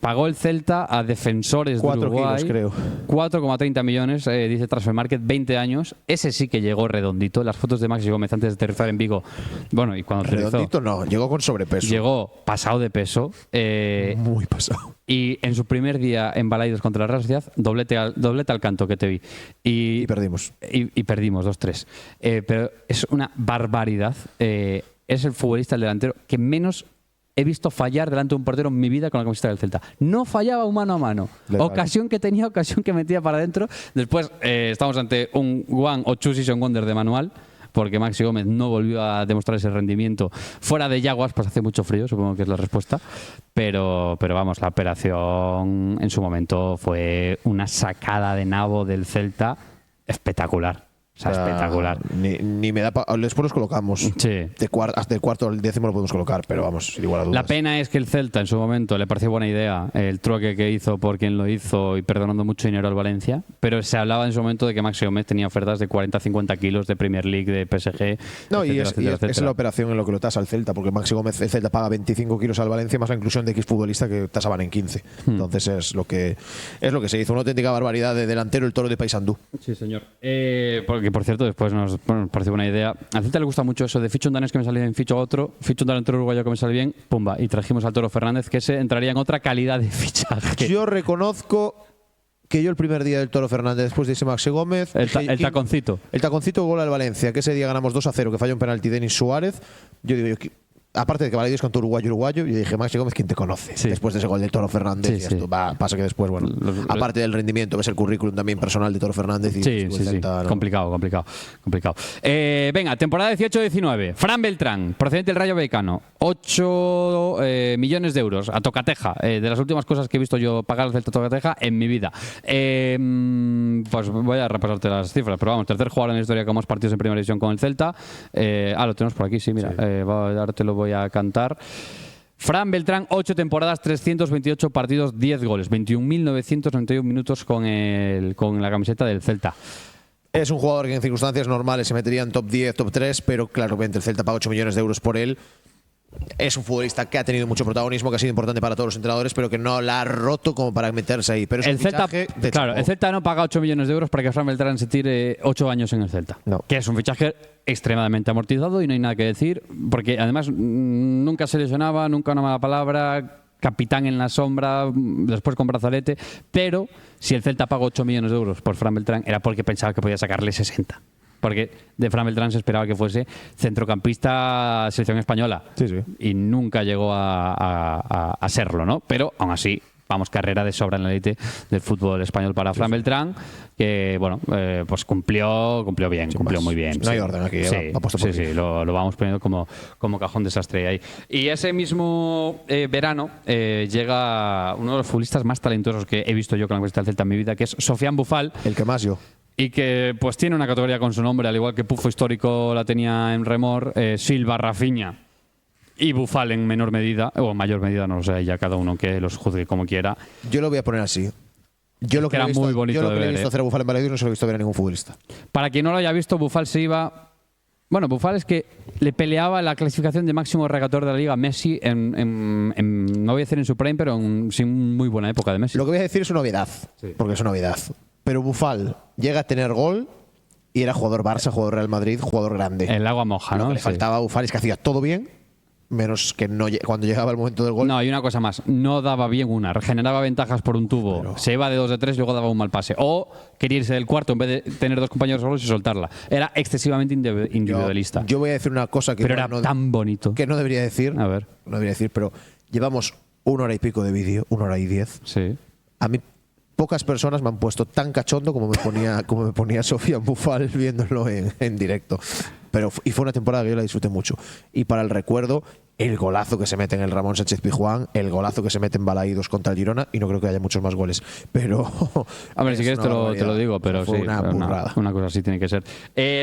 Pagó el Celta a defensores 4 de Uruguay. kilos, creo. 4,30 millones, dice Transfermarkt, 20 años. Es ese sí que llegó redondito. Las fotos de Maxi Gómez antes de aterrizar en Vigo, bueno, y cuando aterrizó, Redondito no, llegó con sobrepeso. llegó pasado de peso. Muy pasado. Y en su primer día en Balaidos contra la Real Sociedad, doblete al canto que te vi. Y perdimos. Y perdimos 2-3. Pero es una barbaridad. Es el futbolista, el delantero, que menos he visto fallar delante de un portero en mi vida con la camiseta del Celta. No fallaba un mano a mano. Letal. Ocasión que tenía, ocasión que metía para adentro. Después estamos ante un one o two season wonder de manual, porque Maxi Gómez no volvió a demostrar ese rendimiento fuera de Yaguas, pues hace mucho frío, supongo que es la respuesta. Pero vamos, la operación en su momento fue una sacada de nabo del Celta espectacular. O sea, espectacular. Ni me da después los colocamos. Sí. Hasta el cuarto al décimo lo podemos colocar, pero vamos, sin igual a dudas. La pena es que el Celta en su momento le pareció buena idea el trueque que hizo por quien lo hizo y perdonando mucho dinero al Valencia, pero se hablaba en su momento de que Maxi Gómez tenía ofertas de 40-50 kilos de Premier League, de PSG. No, etcétera, y etcétera. es la operación en lo que lo tasa al Celta, porque Maxi Gómez, el Celta paga 25 kilos al Valencia más la inclusión de X futbolista que tasaban en 15. Entonces es lo que se hizo. Una auténtica barbaridad de delantero el Toro de Paysandú. Sí, señor. Porque, por cierto, después nos pareció buena idea. Al Celta le gusta mucho eso de ficho un danés que me sale bien, ficho otro, ficho un delantero uruguayo que me sale bien, pumba. Y trajimos al Toro Fernández, que ese entraría en otra calidad de fichaje. Yo reconozco que yo el primer día del Toro Fernández, después de ese Maxi Gómez… El taconcito. El taconcito gol al Valencia, que ese día ganamos 2-0, que falló un penalti Denis Suárez. Yo digo, aparte de que Balaidos cantó uruguayo, yo dije, Maxi Gómez, ¿quién te conoce? Sí. Después de ese gol del Toro Fernández, Sí, y sí. esto pasa que después, bueno, aparte del rendimiento, ves el currículum también personal de Toro Fernández. Y Sí. Celta, ¿no? Complicado. Venga, temporada 18-19. Fran Beltrán, procedente del Rayo Vallecano. 8 millones de euros a tocateja. De las últimas cosas que he visto yo pagar al Celta a tocateja en mi vida. Pues voy a repasarte las cifras. Pero vamos, tercer jugador en la historia con más partidos en primera división con el Celta. Lo tenemos por aquí, sí, mira. Ahora te lo voy a cantar. Fran Beltrán, 8 temporadas, 328 partidos, 10 goles, 21.991 minutos con la camiseta del Celta. Es un jugador que en circunstancias normales se metería en top 10, top 3, pero claramente el Celta paga 8 millones de euros por él. Es un futbolista que ha tenido mucho protagonismo, que ha sido importante para todos los entrenadores, pero que no la ha roto como para meterse ahí. Pero es El un Celta, fichaje de claro, chapó. el Celta no paga 8 millones de euros para que Fran Beltrán se tire 8 años en el Celta. No. Que es un fichaje extremadamente amortizado y no hay nada que decir, porque además nunca se lesionaba, nunca una mala palabra, capitán en la sombra, después con brazalete, pero si el Celta pagó 8 millones de euros por Fran Beltrán era porque pensaba que podía sacarle 60. Porque de Fran Beltrán se esperaba que fuese centrocampista selección española. Sí. Y nunca llegó a serlo, ¿no? Pero aún así, vamos, carrera de sobra en la élite del fútbol español para Fran Beltrán, que bueno, pues cumplió bien, cumplió muy bien. No hay orden aquí, va puesto por aquí. Lo vamos poniendo como cajón desastre ahí. Y ese mismo verano llega uno de los futbolistas más talentosos que he visto yo con la camiseta del Celta en mi vida, que es Sofiane Boufal. El que más yo. Y que pues tiene una categoría con su nombre, al igual que Pufo Histórico la tenía en Remor, Silva, Rafinha y Boufal en menor medida, o en mayor medida, no lo sé, ya cada uno que los juzgue como quiera. Yo lo voy a poner así. Yo lo que Era le he visto, muy bonito yo lo de que le he ver, visto hacer a Boufal en Balaidos no se lo he visto ver a ningún futbolista. Para quien no lo haya visto, Boufal se iba… Bueno, Boufal es que le peleaba la clasificación de máximo regatador de la Liga a Messi no voy a decir en su prime, pero sin muy buena época de Messi. Lo que voy a decir es una obviedad, porque es una obviedad. Pero Boufal llega a tener gol y era jugador Barça, jugador Real Madrid, jugador grande. El agua moja, Lo ¿no? que le Sí. faltaba a Boufal es que hacía todo bien, menos que cuando llegaba el momento del gol. No, hay una cosa más. No daba bien una. Regeneraba ventajas por un tubo. Se iba de 2 de 3 y luego daba un mal pase. O quería irse del cuarto en vez de tener dos compañeros solos y soltarla. Era excesivamente individualista. Yo voy a decir una cosa que pero era tan bonito. que no debería decir. A ver. No debería decir, pero llevamos 1 hora y pico de vídeo, 1 hora y 10. Sí. A mí pocas personas me han puesto tan cachondo como me ponía Sofía Boufal viéndolo en directo. Y fue una temporada que yo la disfruté mucho. Y para el recuerdo, el golazo que se mete en el Ramón Sánchez Pizjuán, el golazo que se mete en Balaidos contra el Girona, y no creo que haya muchos más goles. Pero. A ver, si quieres te lo digo, pero fue sí. una burrada. Una cosa así tiene que ser.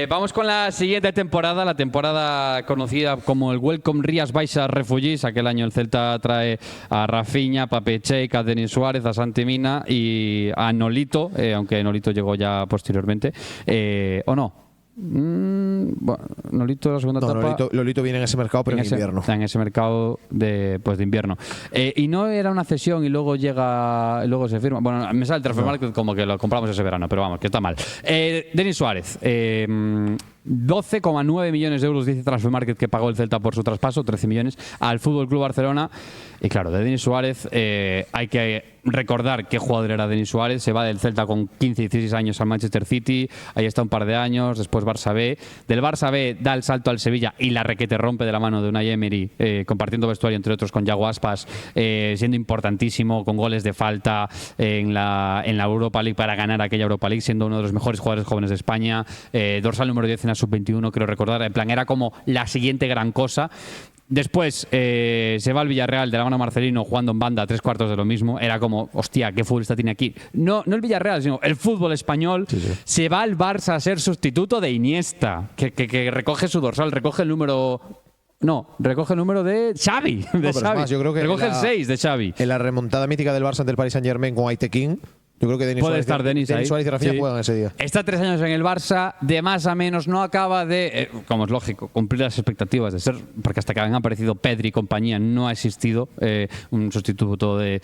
Vamos con la siguiente temporada, la temporada conocida como el Welcome Rías Baixas Refugees. Aquel año el Celta trae a Rafinha, a Pape Cheik, a Denis Suárez, a Santi Mina y a Nolito, aunque Nolito llegó ya posteriormente. ¿O no? Bueno, Nolito la segunda etapa. Lolito viene en ese mercado, pero en invierno. En ese mercado de invierno. Y no era una cesión y luego se firma. Bueno, me sale el Transfermarkt como que lo compramos ese verano, pero vamos, que está mal. Denis Suárez. 12,9 millones de euros dice Transfermarkt que pagó el Celta por su traspaso, 13 millones al Fútbol Club Barcelona. Y claro, de Denis Suárez hay que recordar qué jugador era Denis Suárez. Se va del Celta con 15 y 16 años al Manchester City, ahí está un par de años, después Barça B. Del Barça B da el salto al Sevilla y la requete rompe de la mano de Unai Emery, compartiendo vestuario entre otros con Yago Aspas, siendo importantísimo, con goles de falta en la Europa League para ganar aquella Europa League, siendo uno de los mejores jugadores jóvenes de España, dorsal número 10 en la sub-21, creo recordar. En plan, era como la siguiente gran cosa. Después se va al Villarreal de la mano Marcelino jugando en banda, 3/4 de lo mismo. Era como, hostia, ¿qué futbolista tiene aquí? No el Villarreal, sino el fútbol español. Sí. Se va al Barça a ser sustituto de Iniesta, que recoge su dorsal, recoge el número... No, recoge el número de Xavi. Más, yo creo que recoge el 6 de Xavi. En la remontada mítica del Barça ante el Paris Saint-Germain con Aite King, yo creo que Denis Suárez y Rafinha juegan ese día. Está 3 años en el Barça, de más a menos no acaba de, como es lógico, cumplir las expectativas de ser, porque hasta que han aparecido Pedri y compañía no ha existido un sustituto de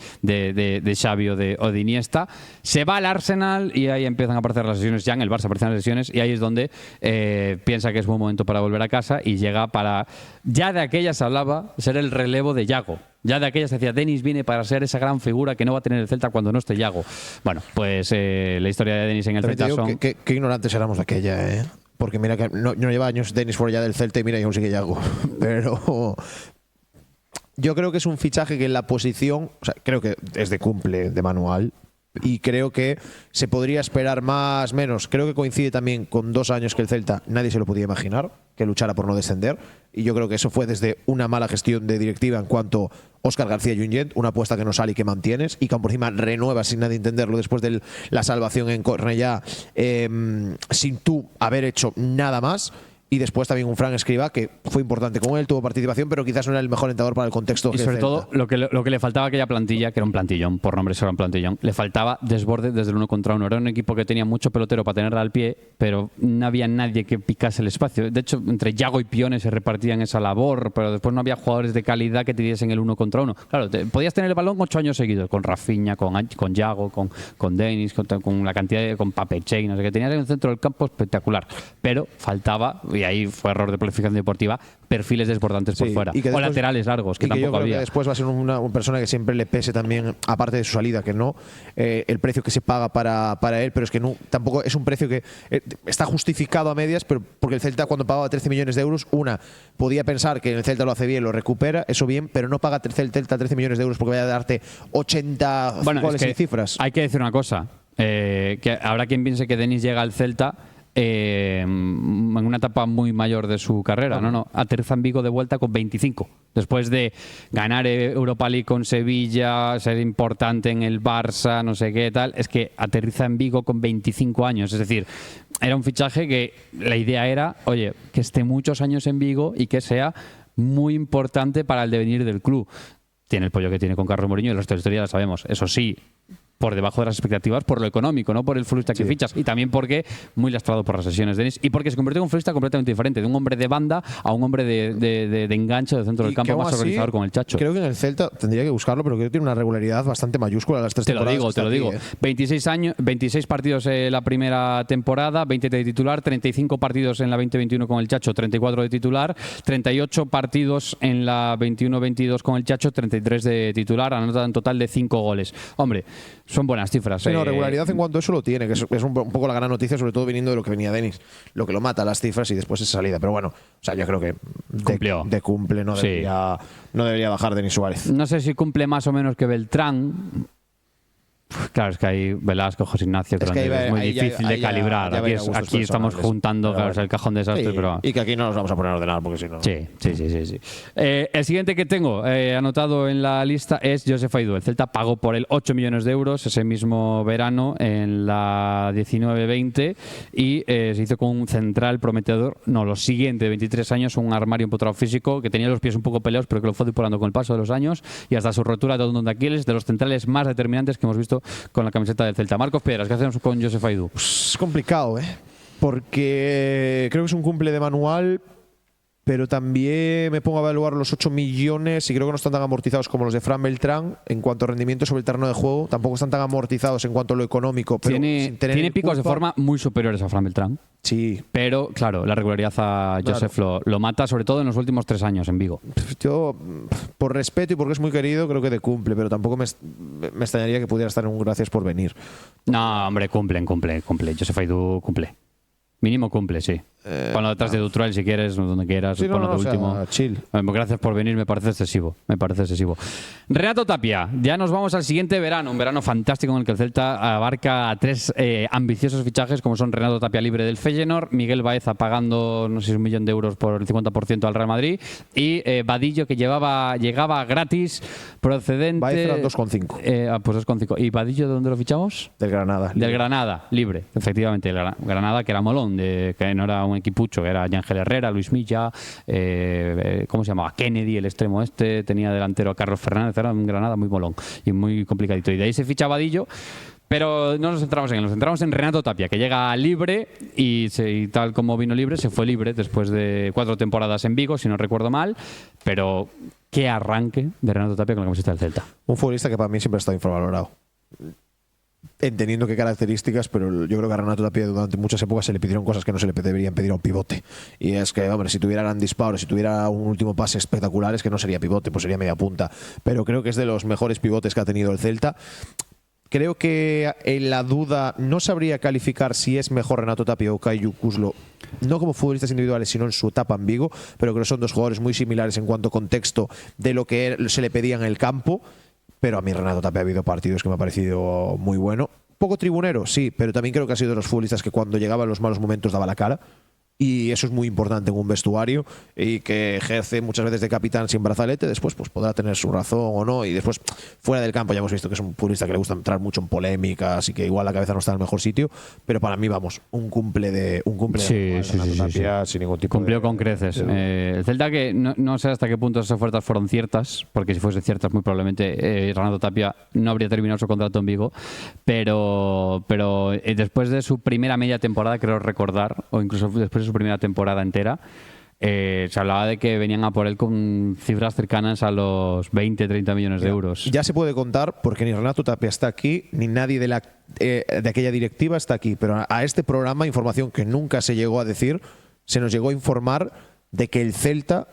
Xavi o de Iniesta. Se va al Arsenal y ahí empiezan a aparecer las lesiones. Ya en el Barça aparecen las lesiones y ahí es donde piensa que es buen momento para volver a casa y llega para, ya de aquella se hablaba, ser el relevo de Yago. Ya de aquella se decía, Denis viene para ser esa gran figura que no va a tener el Celta cuando no esté Yago. Bueno, pues la historia de Denis en el Celta son... Qué ignorantes éramos de aquella, ¿eh? Porque mira que no lleva años Denis fuera ya del Celta y mira, y aún sigue Yago. Pero yo creo que es un fichaje que en la posición, o sea, creo que es de cumple, de manual, y creo que se podría esperar más, menos. Creo que coincide también con 2 años que el Celta nadie se lo podía imaginar, que luchara por no descender. Y yo creo que eso fue desde una mala gestión de directiva en cuanto Óscar García Junyent, una apuesta que no sale y que mantienes, y que por encima renuevas sin nadie entenderlo después de la salvación en Cornellá, sin tú haber hecho nada más. Y después también un Fran Escribá, que fue importante con él, tuvo participación, pero quizás no era el mejor entrenador para el contexto. Y sobre todo, lo que le faltaba a aquella plantilla, que era un plantillón, por nombre era un plantillón, le faltaba desborde desde el 1 contra 1. Era un equipo que tenía mucho pelotero para tenerla al pie, pero no había nadie que picase el espacio. De hecho, entre Yago y Pione se repartían esa labor, pero después no había jugadores de calidad que te diesen el 1 contra 1. Claro, podías tener el balón 8 años seguidos, con Rafinha, con Yago, con Denis, con la cantidad con Pape y no sé qué. Tenías en el centro del campo espectacular, pero faltaba, y ahí fue error de planificación deportiva, perfiles desbordantes por fuera. O laterales largos, que tampoco había. Que después va a ser una persona que siempre le pese también, aparte de su salida, que no el precio que se paga para él, pero es que no, tampoco es un precio que está justificado a medias, pero porque el Celta cuando pagaba 13 millones de euros, podía pensar que el Celta lo hace bien, lo recupera, eso bien, pero no paga el Celta 13 millones de euros porque vaya a darte 80 goles y cifras. Hay que decir una cosa, que habrá quien piense que Denis llega al Celta en una etapa muy mayor de su carrera. No, aterriza en Vigo de vuelta con 25. Después de ganar Europa League con Sevilla, ser importante en el Barça, no sé qué tal, es que aterriza en Vigo con 25 años. Es decir, era un fichaje que la idea era, oye, que esté muchos años en Vigo y que sea muy importante para el devenir del club. Tiene el pollo que tiene con Carlos Mourinho y el resto de la historia la sabemos. Eso sí, por debajo de las expectativas por lo económico, no por el futbolista que fichas, y también porque muy lastrado por las sesiones de Denis y porque se convirtió en un futbolista completamente diferente, de un hombre de banda a un hombre de enganche de centro del campo, más organizador con el Chacho. Creo que en el Celta tendría que buscarlo, pero creo que tiene una regularidad bastante mayúscula las 3 temporadas. Te lo digo. 26 partidos la primera temporada, 20 de titular, 35 partidos en la 2021 con el Chacho, 34 de titular, 38 partidos en la 21-22 con el Chacho, 33 de titular, anota en total de 5 goles. Hombre, son buenas cifras. Sí, regularidad en cuanto a eso lo tiene, que es un poco la gran noticia, sobre todo viniendo de lo que venía Denis. Lo que lo mata, las cifras y después esa salida. Pero bueno, o sea, yo creo que de cumple no debería bajar Denis Suárez. No sé si cumple más o menos que Beltrán. Claro, es que ahí Velasco, José Ignacio, es muy difícil de calibrar. Aquí estamos juntando el cajón de desastre. Pero y que aquí no nos vamos a poner a ordenar porque si no. Sí. El siguiente que tengo anotado en la lista es Joseph Aidú. El Celta pagó por él 8 millones de euros ese mismo verano en la 19-20 y se hizo con un central prometedor. No, lo siguiente, de 23 años, un armario empotrado físico que tenía los pies un poco peleados, pero que lo fue depurando con el paso de los años y hasta su rotura de tendón de Aquiles, de los centrales más determinantes que hemos visto con la camiseta del Celta. Marcos Piedras, ¿qué hacemos con Joseph Aidú? Es complicado, Porque creo que es un cumple de manual, pero también me pongo a evaluar los 8 millones y creo que no están tan amortizados como los de Fran Beltrán en cuanto a rendimiento sobre el terreno de juego. Tampoco están tan amortizados en cuanto a lo económico. Pero tiene picos de forma muy superiores a Fran Beltrán. Sí. Pero, claro, la regularidad a Joseph lo mata, sobre todo en los últimos 3 años en Vigo. Yo, por respeto y porque es muy querido, creo que de cumple, pero tampoco me extrañaría que pudiera estar en un gracias por venir. No, hombre, cumple. Joseph Aidú cumple. Mínimo cumple, sí. Ponlo detrás de Dutrell si quieres, donde quieras. Sí, ponlo de último. O sea, chill. Gracias por venir, me parece excesivo. Renato Tapia, ya nos vamos al siguiente verano. Un verano fantástico en el que el Celta abarca a 3 ambiciosos fichajes, como son Renato Tapia libre del Feyenoord, Miguel Baeza pagando, no sé si 1 millón de euros por el 50% al Real Madrid, y Vadillo, que llegaba gratis, procedente. Baeza eran 2,5. Pues 2,5. ¿Y Vadillo de dónde lo fichamos? Del Granada. Del Granada, libre, efectivamente. El Granada, que era molón, que no era un equipucho, que era Ángel Herrera, Luis Milla, ¿cómo se llamaba? Kennedy, el extremo este, tenía delantero a Carlos Fernández, era un Granada muy molón y muy complicadito. Y de ahí se ficha Vadillo, pero no nos centramos en él, nos centramos en Renato Tapia, que llega libre y tal como vino libre, se fue libre después de 4 temporadas en Vigo, si no recuerdo mal, pero qué arranque de Renato Tapia con la camiseta del Celta. Un futbolista que para mí siempre ha estado infravalorado. Entendiendo qué características, pero yo creo que a Renato Tapia durante muchas épocas se le pidieron cosas que no se le deberían pedir a un pivote. Y es que, hombre, si tuviera gran disparo, si tuviera un último pase espectacular, es que no sería pivote, pues sería media punta. Pero creo que es de los mejores pivotes que ha tenido el Celta. Creo que en la duda no sabría calificar si es mejor Renato Tapia o Caio Cuslo, no como futbolistas individuales, sino en su etapa en Vigo, pero creo que son 2 jugadores muy similares en cuanto a contexto de lo que se le pedía en el campo. Pero a mí Renato Tapia ha habido partidos que me ha parecido muy bueno. Poco tribunero, sí, pero también creo que ha sido de los futbolistas que cuando llegaban los malos momentos daba la cara. Y eso es muy importante en un vestuario y que ejerce muchas veces de capitán sin brazalete. Después pues podrá tener su razón o no. Y después, fuera del campo, ya hemos visto que es un futbolista que le gusta entrar mucho en polémicas y que igual la cabeza no está en el mejor sitio. Pero para mí, vamos, un cumple de Renato Tapia sin ningún tipo Cumplió con creces. El Celta, que no sé hasta qué punto esas ofertas fueron ciertas, porque si fuesen ciertas, muy probablemente Renato Tapia no habría terminado su contrato en Vigo. Pero después de su primera media temporada, creo recordar, o incluso después de su primera temporada entera, se hablaba de que venían a por él con cifras cercanas a los 20-30 millones de euros. Ya se puede contar, porque ni Renato Tapia está aquí, ni nadie de aquella directiva está aquí, pero a este programa, información que nunca se llegó a decir, se nos llegó a informar de que el Celta,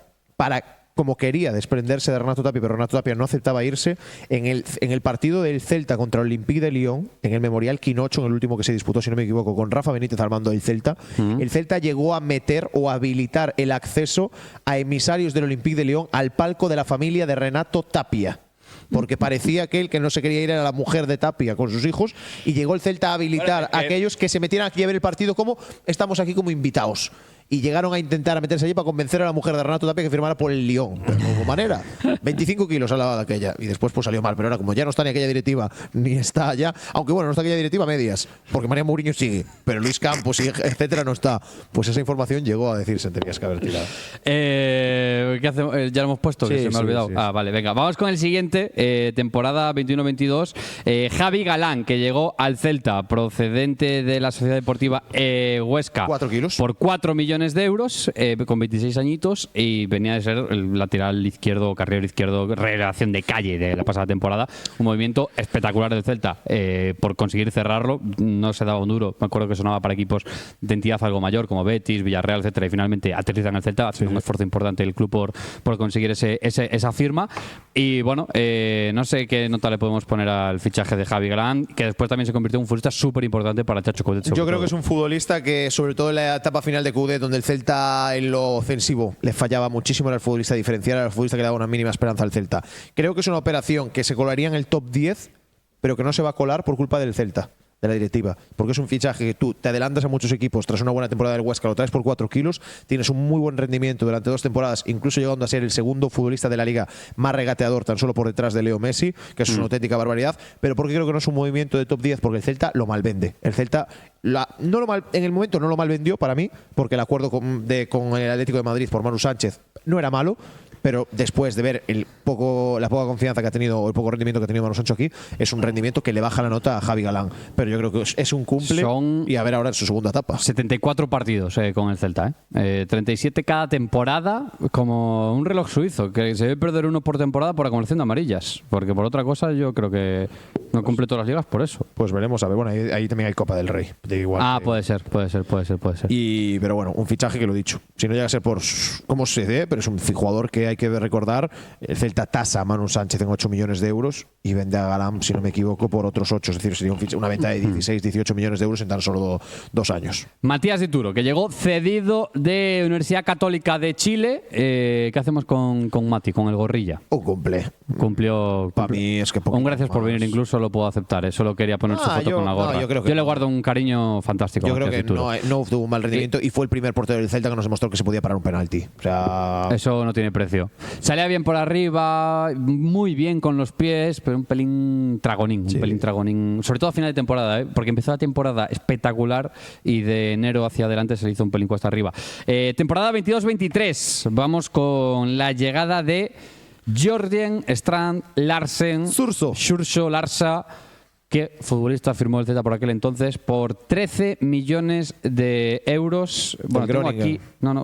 como quería desprenderse de Renato Tapia, pero Renato Tapia no aceptaba irse, en el partido del Celta contra el Olympique de Lyon, en el Memorial Quinocho, en el último que se disputó, si no me equivoco, con Rafa Benítez al mando del Celta, el Celta llegó a meter o habilitar el acceso a emisarios del Olympique de Lyon al palco de la familia de Renato Tapia. Porque parecía que él que no se quería ir a la mujer de Tapia con sus hijos, y llegó el Celta a habilitar a aquellos que se metieran aquí a ver el partido como estamos aquí como invitados. Y llegaron a intentar meterse allí para convencer a la mujer de Renato Tapia que firmara por el Lyon. Pero no hubo manera. 25 kilos a la de aquella. Y después pues salió mal. Pero ahora, como ya no está ni aquella directiva, ni está allá. Aunque bueno, no está aquella directiva a medias. Porque María Mourinho sigue. Pero Luis Campos, etcétera, no está. Pues esa información llegó a decirse, tenías que haber tirado. ¿Qué hacemos? Ya lo hemos puesto, que se me ha olvidado. Sí. Vale, venga. Vamos con el siguiente. Temporada 21-22. Javi Galán, que llegó al Celta, procedente de la Sociedad Deportiva Huesca. 4 kilos. Por 4 millones de euros, con 26 añitos, y venía de ser el lateral izquierdo, carrilero izquierdo, relación de calle de la pasada temporada. Un movimiento espectacular del Celta por conseguir cerrarlo. No se daba un duro. Me acuerdo que sonaba para equipos de entidad algo mayor, como Betis, Villarreal, etcétera, y finalmente aterrizan el Celta, haciendo un esfuerzo importante el club por conseguir esa firma. Y bueno, no sé qué nota le podemos poner al fichaje de Javi Galán, que después también se convirtió en un futbolista súper importante para Chacho Coudet. Yo creo que es un futbolista que, sobre todo en la etapa final de Coudet, donde el Celta en lo ofensivo le fallaba muchísimo, era el futbolista diferencial, era el futbolista que le daba una mínima esperanza al Celta. Creo que es una operación que se colaría en el top 10, pero que no se va a colar por culpa del Celta, de la directiva, porque es un fichaje que tú te adelantas a muchos equipos tras una buena temporada del Huesca, lo traes por 4 kilos, tienes un muy buen rendimiento durante 2 temporadas, incluso llegando a ser el segundo futbolista de la liga más regateador, tan solo por detrás de Leo Messi, que eso es una auténtica barbaridad. Pero porque creo que no es un movimiento de top 10, porque el Celta lo malvende. El Celta en el momento no lo malvendió para mí, porque el acuerdo con el Atlético de Madrid por Manu Sánchez no era malo, pero después de ver la poca confianza que ha tenido o el poco rendimiento que ha tenido Manu Sancho aquí, es un rendimiento que le baja la nota a Javi Galán. Pero yo creo que es un cumple y a ver ahora en su segunda etapa. 74 partidos con el Celta, 37 cada temporada, como un reloj suizo, que se debe perder uno por temporada por acumulación de amarillas, porque por otra cosa yo creo que no cumple todas las ligas por eso. Pues veremos, a ver, bueno, ahí también hay Copa del Rey. Puede ser. Pero bueno, un fichaje que lo he dicho. Si no llega a ser por cómo se dé, pero es un jugador que hay que recordar. El Celta tasa a Manu Sánchez en 8 millones de euros y vende a Galán, si no me equivoco, por otros 8. Es decir, sería una venta de 16, 18 millones de euros en tan solo 2 años. Matías Dituro, que llegó cedido de Universidad Católica de Chile. ¿Qué hacemos con Mati, con el gorrilla? Cumplió. Para mí es que poco. Un gracias por venir, incluso lo puedo aceptar. Solo quería poner su foto con la gorra. Yo le guardo un cariño fantástico. Yo creo que no tuvo un mal rendimiento y fue el primer portero del Celta que nos demostró que se podía parar un penalti. O sea, eso no tiene precio. Salía bien por arriba, muy bien con los pies, pero un pelín tragonín. Sobre todo a final de temporada, porque empezó la temporada espectacular y de enero hacia adelante se le hizo un pelín cuesta arriba. Temporada 22-23. Vamos con la llegada de Jørgen Strand Larsen. Xurxo Larsa. ¿Qué futbolista firmó el Celta por aquel entonces? Por 13 millones de euros. Bueno,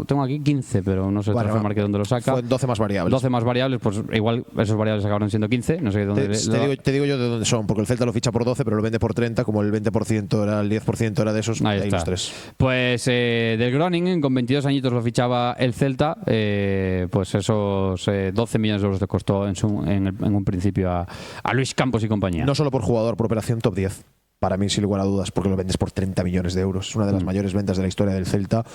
tengo aquí 15, pero no sé Transfermarkt dónde lo saca. Fue 12 más variables. 12 más variables, pues igual esos variables acabaron siendo 15. No sé dónde. Te digo yo de dónde son, porque el Celta lo ficha por 12, pero lo vende por 30, como el 20% era el 10% era de esos. Ahí está. Los 3. Pues del Groningen, con 22 añitos lo fichaba el Celta, pues esos 12 millones de euros le costó en un principio a Luis Campos y compañía. No solo por jugador, por operación top 10. Para mí, sin lugar a dudas, porque lo vendes por 30 millones de euros. Es una de las mayores ventas de la historia del Celta.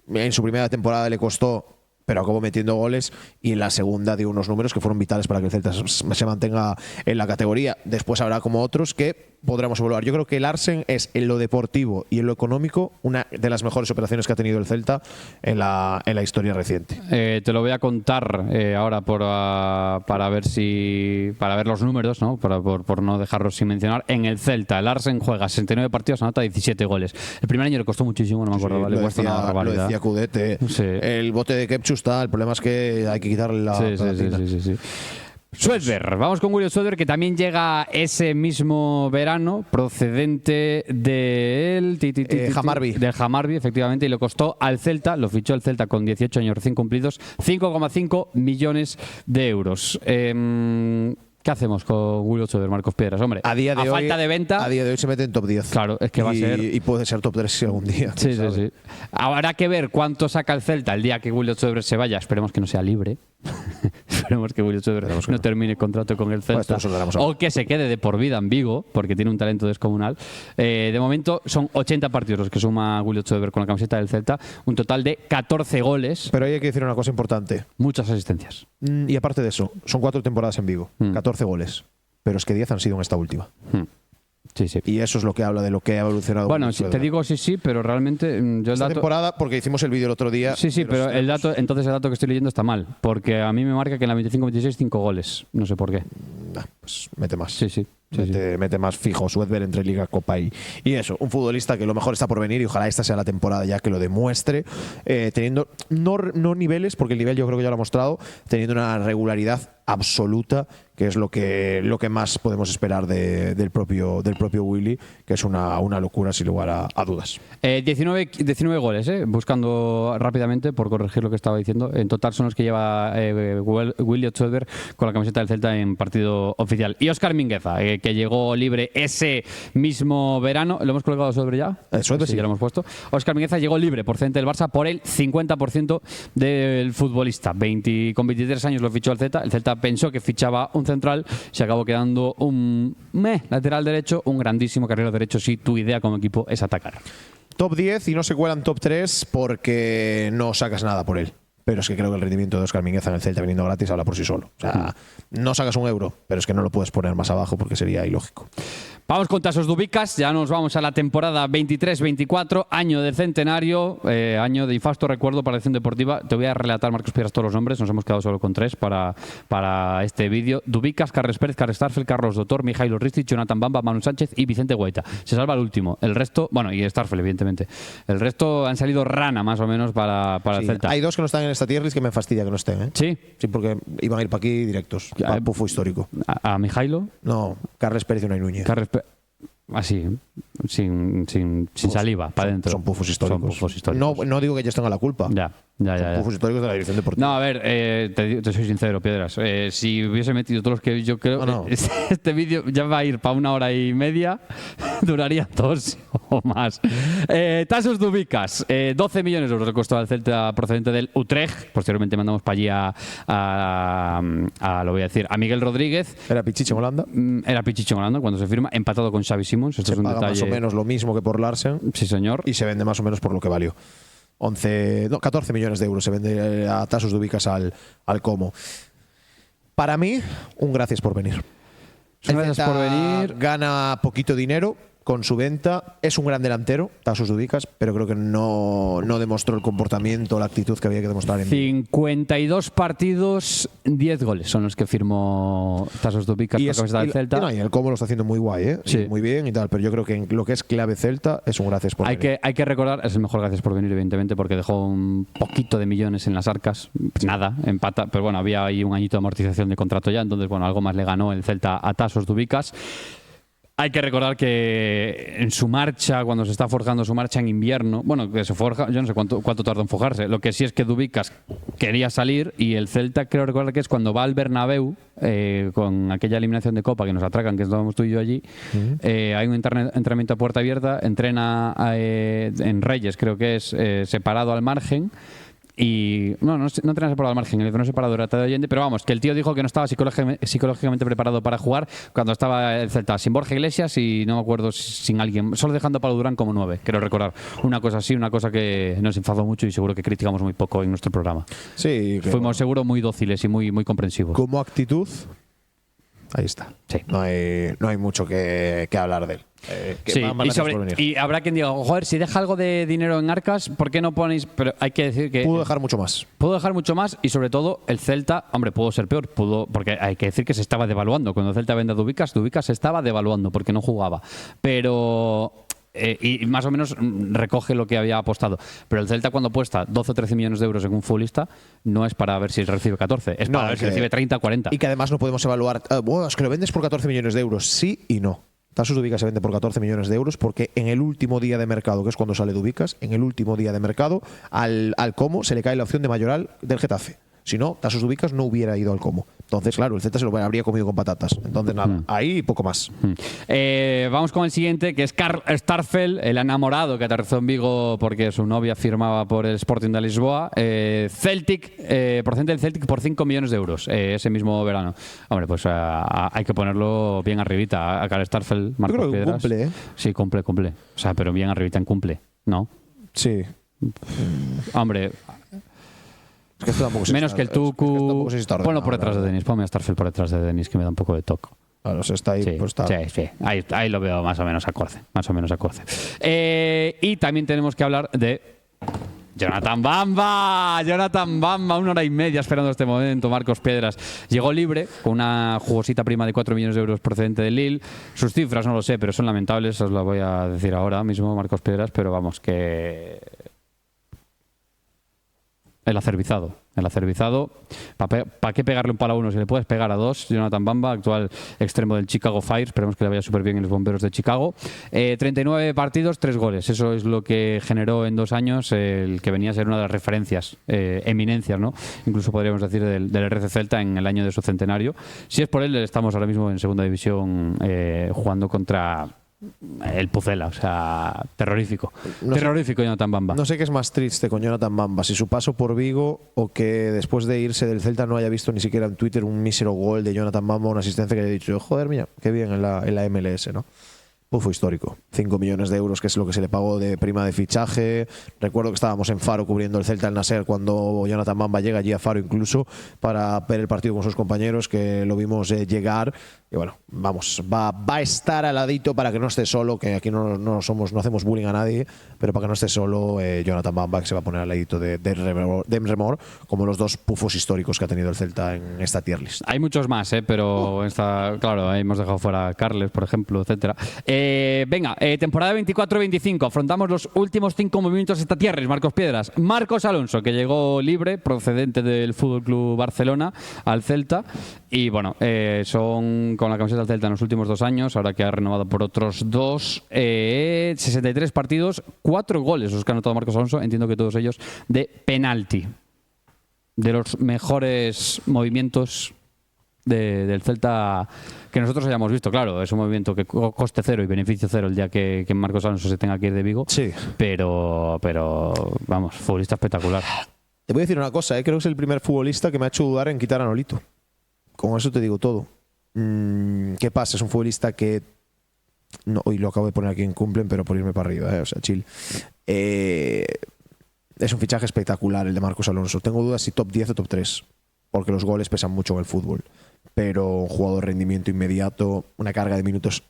En su primera temporada le costó, pero acabó metiendo goles, y en la segunda dio unos números que fueron vitales para que el Celta se mantenga en la categoría. Después habrá como otros que podremos evaluar. Yo creo que Larsen es, en lo deportivo y en lo económico, una de las mejores operaciones que ha tenido el Celta en la historia reciente. Te lo voy a contar ahora para ver los números, ¿no? Por no dejarlos sin mencionar. En el Celta, Larsen juega 69 partidos, anota 17 goles. El primer año le costó muchísimo, no me acuerdo, le cuesta una barbaridad. Lo decía Cudete. Sí. El bote de Kepchu está, el problema es que hay que quitarle la Sí. Swedberg, vamos con William Swedberg, que también llega ese mismo verano, procedente del Hammarby, efectivamente, y le costó al Celta, lo fichó el Celta con 18 años recién cumplidos, 5,5 millones de euros. ¿Qué hacemos con William Swedberg, Marcos Piedras? Hombre, a falta de venta. A día de hoy se mete en top 10. Claro, es que va a ser. Y puede ser top 3 algún día. Sí. Habrá que ver cuánto saca el Celta el día que William Swedberg se vaya. Esperemos que no sea libre. Esperemos que William Swedberg no termine contrato con el Celta. O que se quede de por vida en Vigo, porque tiene un talento descomunal. De momento son 80 partidos los que suma William Swedberg con la camiseta del Celta. Un total de 14 goles. Pero hay que decir una cosa importante. Muchas asistencias. Y aparte de eso, son 4 temporadas en Vigo. 14 goles. Pero es que 10 han sido en esta última. Sí. Y eso es lo que habla de lo que ha evolucionado. Bueno, te digo sí, pero realmente yo esta temporada, porque hicimos el vídeo el otro día. Sí, pero el dato que estoy leyendo está mal, porque a mí me marca que en la 25-26 5 goles. No sé por qué. Pues mete más. Sí. Mete más fijo Swedberg entre Liga, Copa y eso. Un futbolista que lo mejor está por venir y ojalá esta sea la temporada ya que lo demuestre, teniendo no niveles, porque el nivel yo creo que ya lo ha mostrado, teniendo una regularidad absoluta, que es lo que más podemos esperar del propio Willy, que es una locura sin lugar a dudas. 19 goles, buscando rápidamente por corregir lo que estaba diciendo. En total son los que lleva Willy Swedberg con la camiseta del Celta en partido oficial. Y Óscar Mingueza, que llegó libre ese mismo verano. ¿Lo hemos colgado sobre ya? Sí, ya lo hemos puesto. Óscar Mingueza llegó libre procedente del Barça por el 50% del futbolista. Con 23 años lo fichó el Celta. El Celta pensó que fichaba un central, se acabó quedando un lateral derecho, un grandísimo carrilero derecho si tu idea como equipo es atacar. Top 10 y no se cuelan top 3 porque no sacas nada por él. Pero es que creo que el rendimiento de Óscar Mingueza en el Celta viniendo gratis habla por sí solo. O sea, no sacas un euro, pero es que no lo puedes poner más abajo porque sería ilógico. Vamos con Tasos Dubicas, ya nos vamos a la temporada 23-24, año del centenario, año de infausto recuerdo para la acción deportiva. Te voy a relatar, Marcos Piedras, todos los nombres, nos hemos quedado solo con 3 para este vídeo. Dubicas, Carles Pérez, Carles Starfel, Carlos Dotor, Mijailo Ristic, Jonathan Bamba, Manu Sánchez y Vicente Guaita. Se salva el último, el resto, bueno, y Starfel, evidentemente. El resto han salido rana, más o menos, para el Celta. Hay 2 que no están en esta tier list que me fastidia que no estén, ¿eh? ¿Sí? Sí, porque iban a ir para aquí directos, para Pufo histórico. ¿A Mijailo? No, Carles Pérez y Unai Núñez. Así, sin saliva, para adentro. Son pufos históricos. Son pufos históricos. No digo que ellos tengan la culpa. Ya. Son pufos históricos de la dirección deportiva. No, a ver, te soy sincero, Piedras. Si hubiese metido todos los que yo creo, No. este vídeo ya va a ir para 1 hora y media, duraría 2 o más. Tasos Dubicas, 12 millones de euros le costó al Celta procedente del Utrecht. Posteriormente mandamos para allí lo voy a decir, a Miguel Rodríguez. Era Pichichi en Holanda. Era Pichichi en Holanda cuando se firma, empatado con Xavi Simons. Esto Se es un paga detalle. más o menos lo mismo que por Larsen. Sí, señor. Y se vende más o menos por lo que valió. 14 millones de euros se vende a Tasos Dubicas al Como. Para mí, un gracias por venir. Gracias Celta por venir. Gana poquito dinero con su venta. Es un gran delantero, Tasos Dubicas, pero creo que no demostró el comportamiento, la actitud que había que demostrar en 52 partidos, 10 goles son los que firmó Tasos Dubicas con la camiseta del Celta. Y el Como lo está haciendo muy guay, ¿eh? Sí. Muy bien y tal, pero yo creo que en lo que es clave Celta es un gracias por venir. Hay que recordar, es el mejor gracias por venir, evidentemente, porque dejó un poquito de millones en las arcas. Nada, empata, pero bueno, había ahí un añito de amortización de contrato ya, entonces bueno, algo más le ganó el Celta a Tasos Dubicas. Hay que recordar que en su marcha, cuando se está forjando su marcha en invierno, bueno, que se forja, yo no sé cuánto tarda en forjarse. Lo que sí es que Dubicas quería salir y el Celta, creo recordar que es cuando va al Bernabéu, con aquella eliminación de Copa que nos atracan, que estábamos tú y yo allí, hay un entrenamiento a puerta abierta, entrena en Reyes, creo que es, separado al margen. Y no entrena separado al margen, el no separado era de Allende, pero vamos, que el tío dijo que no estaba psicológicamente preparado para jugar cuando estaba el Celta sin Borja Iglesias y no me acuerdo sin alguien, solo dejando a Pablo Durán como 9, quiero recordar. Una cosa así, una cosa que nos enfadó mucho y seguro que criticamos muy poco en nuestro programa. Sí, fuimos seguro muy dóciles y muy comprensivos. Como actitud, ahí está. Sí. No hay mucho que hablar de él. Sí, y habrá quien diga, joder, si deja algo de dinero en arcas, ¿por qué no ponéis? Pero hay que decir que pudo dejar mucho más. Pudo dejar mucho más y sobre todo el Celta, hombre, pudo ser peor, porque hay que decir que se estaba devaluando. Cuando el Celta vende a Dubicas se estaba devaluando porque no jugaba. Pero y más o menos recoge lo que había apostado. Pero el Celta cuando apuesta 12 o 13 millones de euros en un futbolista no es para ver si recibe 14, es para ver si recibe 30 o 40. Y que además no podemos evaluar, es que lo vendes por 14 millones de euros, sí y no. Tasos Dubicas se vende por 14 millones de euros porque en el último día de mercado, que es cuando sale Dubicas, en el último día de mercado, al Como se le cae la opción de Mayoral del Getafe. Si no, Tasos Dubicas no hubiera ido al Como. Entonces, claro, el Celta se lo habría comido con patatas. Entonces, nada, ahí poco más. Vamos con el siguiente, que es Carl Starfel, el enamorado que aterrizó en Vigo porque su novia firmaba por el Sporting de Lisboa. Celtic, procedente del Celtic por 5 millones de euros ese mismo verano. Hombre, pues hay que ponerlo bien arribita a Carl Starfel, Marcos Yo creo que Piedras. cumple, ¿eh? Sí, cumple. O sea, pero bien arribita en cumple, ¿no? Sí. Hombre, es que esto tampoco se menos está, que el Tucu. Ponlo por detrás de Denis. Denis, ponme a Starfel por detrás de Denis, que me da un poco de toque. Claro, se está ahí. Sí, pues está. sí. Ahí lo veo más o menos acorde. Y también tenemos que hablar de Jonathan Bamba, 1 hora y media esperando este momento. Marcos Piedras llegó libre con una jugosita prima de 4 millones de euros procedente de Lille. Sus cifras no lo sé, pero son lamentables, os lo voy a decir ahora mismo, Marcos Piedras, pero vamos, que el acervizado, ¿para qué pegarle un palo a uno si le puedes pegar a 2? Jonathan Bamba, actual extremo del Chicago Fire, esperemos que le vaya súper bien en los Bomberos de Chicago. 39 partidos, 3 goles, eso es lo que generó en 2 años el que venía a ser una de las referencias, eminencias, ¿no? Incluso podríamos decir del RC Celta en el año de su centenario. Si es por él, estamos ahora mismo en segunda división jugando contra el Pucela, o sea, terrorífico. Terrorífico Jonathan Bamba. No sé qué es más triste con Jonathan Bamba, si su paso por Vigo o que después de irse del Celta no haya visto ni siquiera en Twitter un mísero gol de Jonathan Bamba, una asistencia que haya dicho, joder, mira, qué bien en la MLS, ¿no? Pufo histórico. 5 millones de euros, que es lo que se le pagó de prima de fichaje. Recuerdo que estábamos en Faro cubriendo el Celta al Nasser cuando Jonathan Bamba llega allí a Faro incluso para ver el partido con sus compañeros, que lo vimos llegar. Y bueno, vamos, va a estar al ladito para que no esté solo, que aquí no hacemos bullying a nadie, pero para que no esté solo Jonathan Bamba, que se va a poner al ladito de Remor, como los dos pufos históricos que ha tenido el Celta en esta tier list. Hay muchos más, pero claro, ahí hemos dejado fuera a Carles, por ejemplo, etcétera. Venga, temporada 24-25. Afrontamos los últimos 5 movimientos de esta tierra. Marcos Piedras. Marcos Alonso, que llegó libre, procedente del Fútbol Club Barcelona, al Celta. Y bueno, son con la camiseta del Celta en los últimos 2 años, ahora que ha renovado por otros 2. 63 partidos, 4 goles los que ha anotado Marcos Alonso. Entiendo que todos ellos de penalti. De los mejores movimientos del Celta que nosotros hayamos visto. Claro, es un movimiento que coste cero y beneficio cero el día que Marcos Alonso se tenga que ir de Vigo. Sí. Pero vamos, futbolista espectacular. Te voy a decir una cosa, creo que es el primer futbolista que me ha hecho dudar en quitar a Nolito. Con eso te digo todo. ¿Qué pasa? Es un futbolista que no, hoy lo acabo de poner aquí en Cumplen, pero por irme para arriba, o sea, chill. Es un fichaje espectacular el de Marcos Alonso. Tengo dudas si top 10 o top 3, porque los goles pesan mucho en el fútbol. Pero un jugador de rendimiento inmediato, una carga de minutos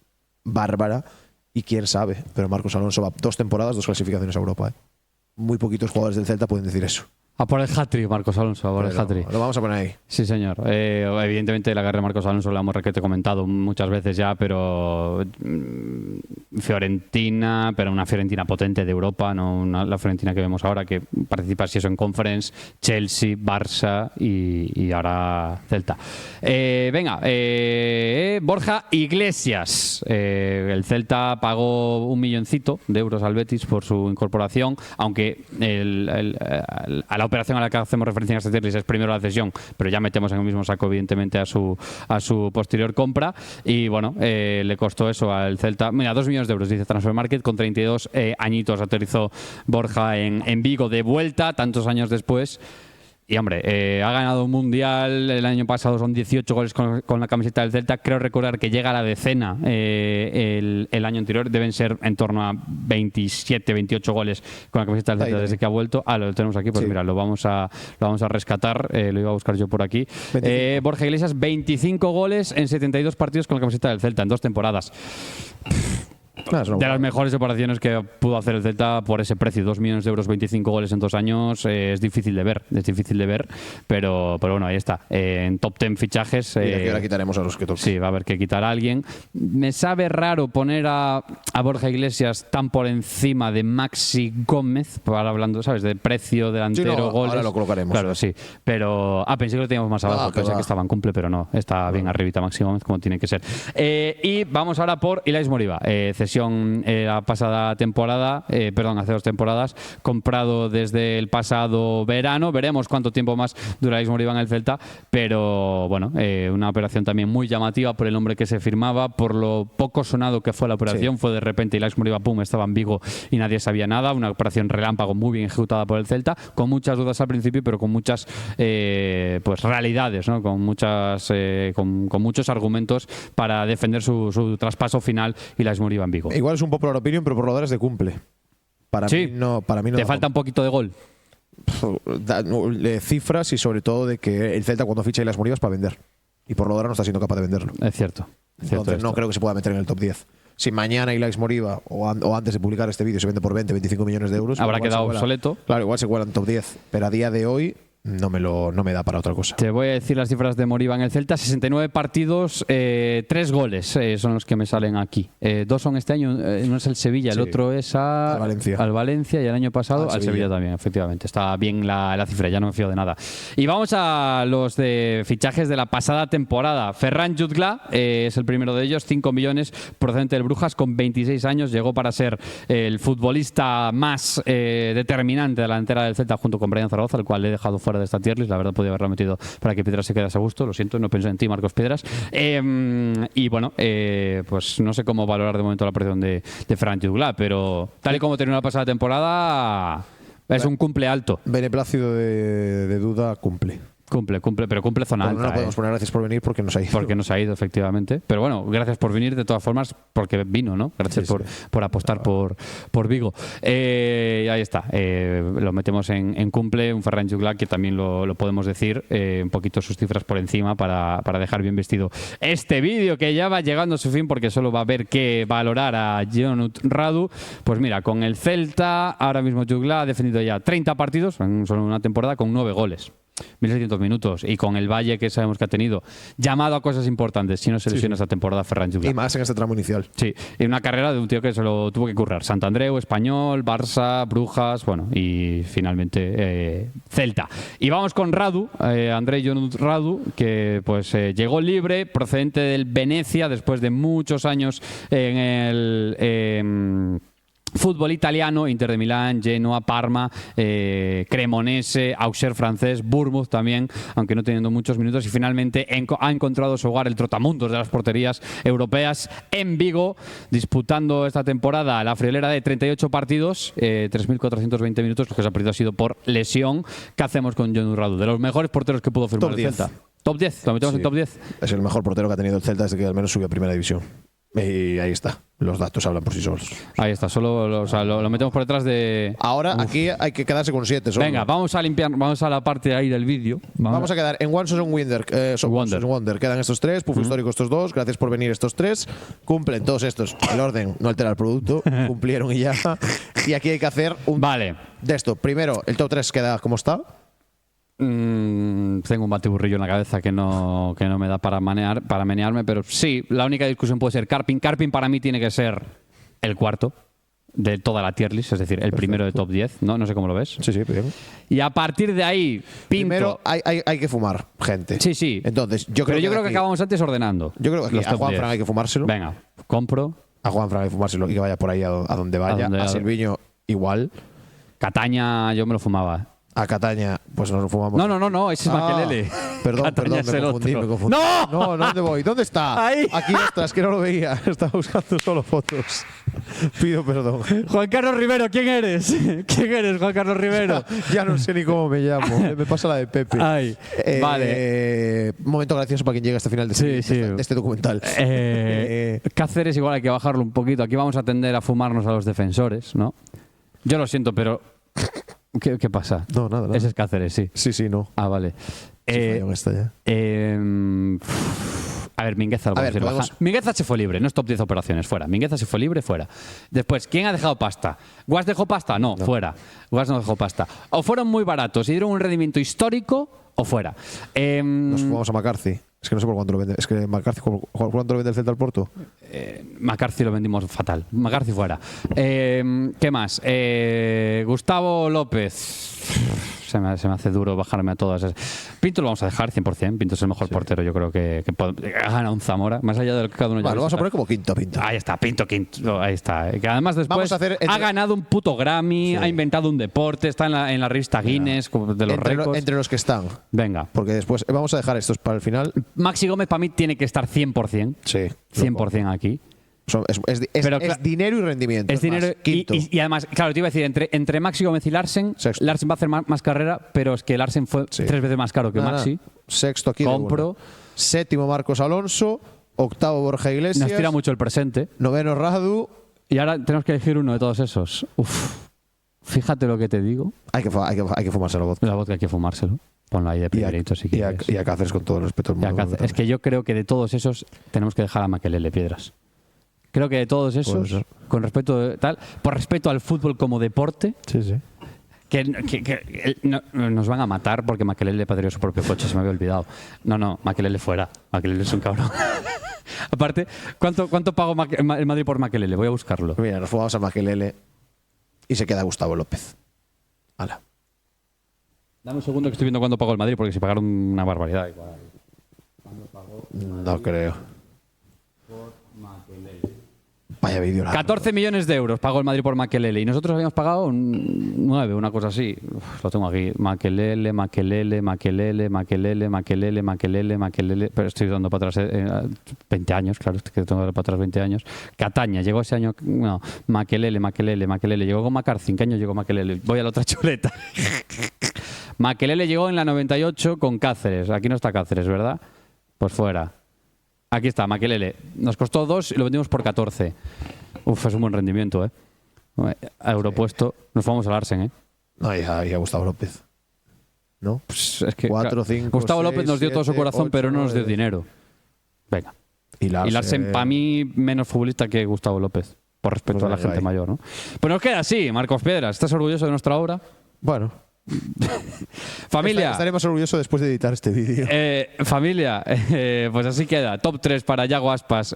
bárbara, y quién sabe, pero Marcos Alonso va 2 temporadas, 2 clasificaciones a Europa. Muy poquitos jugadores del Celta pueden decir eso. A por el hat-trick, Marcos Alonso, a por el hat-trick. Lo vamos a poner ahí. Sí, señor. Evidentemente la carrera de Marcos Alonso la hemos comentado muchas veces ya, pero Fiorentina, pero una Fiorentina potente de Europa, no la Fiorentina que vemos ahora, que participa si eso en Conference, Chelsea, Barça y ahora Celta. Venga, Borja Iglesias. El Celta pagó 1 milloncito de euros al Betis por su incorporación, aunque a la operación a la que hacemos referencia en este tier list es primero la cesión, pero ya metemos en el mismo saco evidentemente a su posterior compra. Y bueno, le costó eso al Celta, mira, 2 millones de euros, dice Transfermarkt. Con 32 añitos aterrizó Borja en Vigo de vuelta, tantos años después. Y hombre, ha ganado un mundial, el año pasado son 18 goles con la camiseta del Celta. Creo recordar que llega a la decena el año anterior. Deben ser en torno a 27, 28 goles con la camiseta del Celta desde que ha vuelto. Lo tenemos aquí, pues sí. Mira, lo vamos a rescatar. Lo iba a buscar yo por aquí. Borja Iglesias, 25 goles en 72 partidos con la camiseta del Celta en 2 temporadas. De las mejores operaciones que pudo hacer el Celta por ese precio, 2 millones de euros, 25 goles en 2 años, es difícil de ver, pero bueno, ahí está. En top 10 fichajes. Y aquí ahora quitaremos a los que tocan. Sí, va a haber que quitar a alguien. Me sabe raro poner a Borja Iglesias tan por encima de Maxi Gómez, ahora hablando, ¿sabes? De precio, delantero, sí, no, goles. Ahora lo colocaremos. Claro, sí. Pero pensé que lo teníamos más abajo, pensé que estaba en cumple, pero no, está bien arribita Maxi Gómez, como tiene que ser. Y vamos ahora por Ilais Moriba. Cesión la pasada temporada, hace 2 temporadas, comprado desde el pasado verano. Veremos cuánto tiempo más dura Ilais Moriba en el Celta, pero bueno, una operación también muy llamativa por el nombre que se firmaba, por lo poco sonado que fue la operación. Sí. Fue de repente Ilais Moriba, pum, estaba en Vigo y nadie sabía nada. Una operación relámpago muy bien ejecutada por el Celta, con muchas dudas al principio, pero con muchas pues realidades, ¿no? Con muchos argumentos para defender su traspaso final. Ilais Moriba en Vigo. Igual es un popular opinion, pero por lo de cumple. Para mí no. Te falta un poquito de gol. Cifras y sobre todo de que el Celta cuando ficha Ilais Moriba es para vender. Y por lo de ahora no está siendo capaz de venderlo. Es cierto. Entonces no creo que se pueda meter en el top 10. Si mañana Ilais Moriba o antes de publicar este vídeo se vende por 20, 25 millones de euros, habrá quedado obsoleto. Claro, igual se cuela en top 10. Pero a día de hoy no me da para otra cosa. Te voy a decir las cifras de Moriba en el Celta: 69 partidos, 3 goles son los que me salen aquí. 2 son este año, uno es el Sevilla, el otro es al Valencia, y el año pasado al Sevilla también, efectivamente. Está bien la cifra, ya no me fío de nada. Y vamos a los de fichajes de la pasada temporada. Ferran Jutgla es el primero de ellos, 5 millones, procedente del Brujas, con 26 años. Llegó para ser el futbolista más determinante de la delantera del Celta, junto con Brian Zaragoza, el cual le he dejado fuera de esta tier list. La verdad podía haberlo metido para que Piedras se quedase a gusto. Lo siento, no pensé en ti, Marcos Piedras. Y bueno, pues no sé cómo valorar de momento la aparición de Ferran Jutgla, pero tal y como terminó la pasada temporada, es un cumple alto. Beneplácido de duda, cumple. Cumple, pero cumple zona Bueno, alta. no podemos poner gracias por venir porque nos ha ido. Porque nos ha ido, efectivamente. Pero bueno, gracias por venir de todas formas, porque vino, ¿no? Gracias por apostar por Vigo. Y ahí está. Lo metemos en cumple, un Ferran Juglar que también lo podemos decir, un poquito sus cifras por encima para dejar bien vestido este vídeo que ya va llegando a su fin porque solo va a haber que valorar a Jonut Radu. Pues mira, con el Celta, ahora mismo Juglar ha defendido ya 30 partidos en solo una temporada con 9 goles. 1.600 minutos y con el Valle que sabemos que ha tenido llamado a cosas importantes si no se lesiona esta temporada Ferran Juglar. Y más en este tramo inicial. Sí, y una carrera de un tío que se lo tuvo que currar. Santandreu, Español, Barça, Brujas, bueno, y finalmente Celta. Y vamos con Radu, Andrei Jonut Radu, que pues llegó libre, procedente del Venecia, después de muchos años en el fútbol italiano, Inter de Milán, Genoa, Parma, Cremonese, Auxerre francés, Bournemouth también, aunque no teniendo muchos minutos, y finalmente ha encontrado su hogar, el trotamundos de las porterías europeas, en Vigo, disputando esta temporada la friolera de 38 partidos, 3.420 minutos. Lo que se ha perdido ha sido por lesión. ¿Qué hacemos con Jonut Radu? De los mejores porteros que pudo firmar Top el 10. Celta. Top 10, lo metemos en top 10. Es el mejor portero que ha tenido el Celta desde que al menos subió a Primera División. Y ahí está. Los datos hablan por sí solos. Ahí está, solo lo metemos por detrás de... Ahora aquí hay que quedarse con 7. Venga, vamos a limpiar, vamos a la parte ahí del vídeo. Vamos a quedar en One Season Wonder. Wonder. Quedan estos 3, Pufo Histórico estos 2. Gracias por venir estos 3. Cumplen todos estos. El orden no altera el producto. Cumplieron y ya. Y aquí hay que hacer un... Vale. De esto. Primero, el top 3 queda como está. Tengo un batiburrillo en la cabeza que no me da para menearme, pero sí, la única discusión puede ser Karpin. Karpin para mí tiene que ser el cuarto de toda la tier list, es decir, el primero de top 10, ¿no? No sé cómo lo ves. Sí, bien. Y a partir de ahí, Pinto. Primero hay que fumar, gente. Sí. Entonces, yo creo que aquí acabamos antes ordenando. Yo creo que los a top Juanfran 10. hay que fumárselo. Venga, compro. A Juanfran hay que fumárselo y que vaya por ahí a donde vaya. A Silviño igual. Cataña yo me lo fumaba. A Cataña, pues nos lo fumamos. No, ese es Makelele. Perdón, me confundí. No, ¿dónde voy? ¿Dónde está? Ahí. Aquí, ostras, que no lo veía. Estaba buscando solo fotos. Pido perdón. Juan Carlos Rivero, ¿quién eres? ¿Quién eres, Juan Carlos Rivero? Ya no sé ni cómo me llamo. Me pasa la de Pepe. Ay, vale. Momento gracioso para quien llegue hasta el final de este documental. Cáceres igual hay que bajarlo un poquito. Aquí vamos a tender a fumarnos a los defensores, ¿no? Yo lo siento, pero... ¿Qué pasa? No, nada. Ese es Cáceres, sí. Sí, no. Ah, vale. Ya. A ver, Mingueza Mingueza se fue libre, no es top 10 operaciones, fuera. Mingueza se fue libre, fuera. Después, ¿quién ha dejado pasta? ¿Guas dejó pasta? No, fuera. Guas no dejó pasta. O fueron muy baratos y dieron un rendimiento histórico o fuera. Nos fumamos a McCarthy. Es que no sé por cuánto lo vende. Es que McCarthy, ¿cuánto lo vende el Celta al Porto? McCarthy lo vendimos fatal. McCarthy fuera. ¿Qué más? Gustavo López. Se me hace duro bajarme a todas. Pinto lo vamos a dejar 100%. Pinto es el mejor portero, yo creo que ha ganado un Zamora, más allá de lo que cada uno ya lo vamos a poner como quinto. Ahí está, Pinto quinto. Ahí está. Que además después ha ganado un puto Grammy, ha inventado un deporte, está en la revista Guinness de los récords. Entre los que están. Venga. Porque después vamos a dejar estos para el final. Maxi Gómez para mí tiene que estar 100%. Sí. 100% aquí. Es dinero y rendimiento. Es dinero y además, claro, te iba a decir, entre Maxi Gómez y Larsen, Sexto. Larsen va a hacer más carrera, pero es que Larsen fue 3 veces más caro que Maxi. Sexto aquí. Compro. Séptimo Marcos Alonso. Octavo Borja Iglesias. Nos tira mucho el presente. Noveno Radu. Y ahora tenemos que elegir uno de todos esos. Uf. Fíjate lo que te digo. Hay que fumárselo vodka. La vodka hay que fumárselo. Ponlo ahí de primerito si quieres. Y a Cáceres con todo el respeto del mundo. Es que yo creo que de todos esos tenemos que dejar a Makelele Piedras. Creo que de todos esos, con respecto por respeto al fútbol como deporte, que nos van a matar porque Makelele patrió su propio coche, se me había olvidado. No, Makelele fuera. Makelele es un cabrón. Aparte, ¿cuánto pagó el Madrid por Makelele? Voy a buscarlo. Mira, nos fugamos a Makelele y se queda Gustavo López. Hala. Dame un segundo que estoy viendo cuánto pagó el Madrid, porque si pagaron una barbaridad igual. No creo. Vaya vídeo. 14 millones de euros pagó el Madrid por Makelele y nosotros habíamos pagado 9, una cosa así. Lo tengo aquí. Makelele. Pero estoy dando para atrás 20 años, claro, que tengo que dar para atrás 20 años. Cataña, llegó ese año. No, Makelele. Llegó con McCarthy. ¿En qué año llegó Makelele? Voy a la otra chuleta. Makelele llegó en la 98 con Cáceres. Aquí no está Cáceres, ¿verdad? Pues fuera. Aquí está, Makelele. Nos costó 2 y lo vendimos por 14. Uf, es un buen rendimiento, ¿eh? A Europuesto. Nos vamos al Arsen, ¿eh? No, ya Gustavo López. ¿No? Pues es que 4, 5, Gustavo 6, López nos dio todo su 7, corazón, 8, pero no nos dio 9. dinero. Venga. Y Larsen, para mí, menos futbolista que Gustavo López. Por respeto Pues a la venga, gente ahí. mayor, ¿no? Pues nos queda así, Marcos Piedras. ¿Estás orgulloso de nuestra obra? Bueno. Familia. Estaré más orgulloso después de editar este vídeo. Familia, pues así queda. Top 3 para Yago Aspas,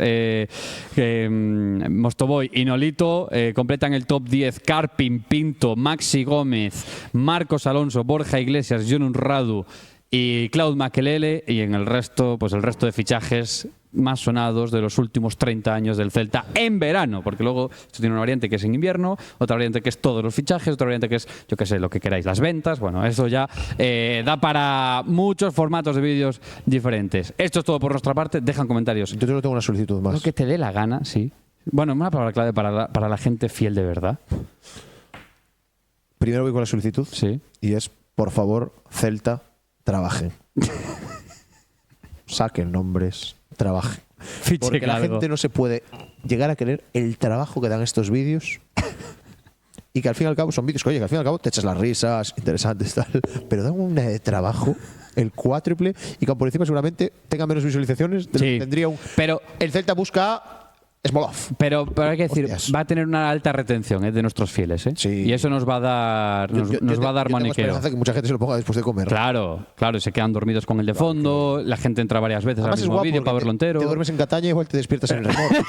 Mostovoy y Nolito. Completan el top 10 Carpin, Pinto, Maxi Gómez, Marcos Alonso, Borja Iglesias, Jonun Radu y Claude Makelele. Y en el resto, pues el resto de fichajes más sonados de los últimos 30 años del Celta en verano, porque luego esto tiene una variante que es en invierno, otra variante que es todos los fichajes, otra variante que es, yo qué sé, lo que queráis, las ventas. Bueno, eso ya da para muchos formatos de vídeos diferentes. Esto es todo por nuestra parte. Dejan comentarios. Yo solo tengo una solicitud más. Lo que te dé la gana, sí. Bueno, una palabra clave para la gente fiel de verdad. Primero voy con la solicitud. Sí. Y es, por favor, Celta, trabajen. Saquen nombres, trabajen. Porque la gente no se puede llegar a querer el trabajo que dan estos vídeos. Y que al fin y al cabo son vídeos que, oye, que al fin y al cabo te echas las risas, interesantes, tal. Pero dan un trabajo, el cuádruple, y que por encima seguramente tenga menos visualizaciones de lo que tendría un. Pero el Celta busca Smolov. Pero hay que decir, Hostias. va a tener una alta retención de nuestros fieles, ¿eh? Sí. Y eso nos va a dar, nos va a dar Yo tengo maniqueo. esperanza que mucha gente se lo ponga después de comer. Claro, y se quedan dormidos con el de fondo, la gente entra varias veces Además al es mismo guapo vídeo porque para verlo entero. Te duermes en Cataña y igual te despiertas en el remolque.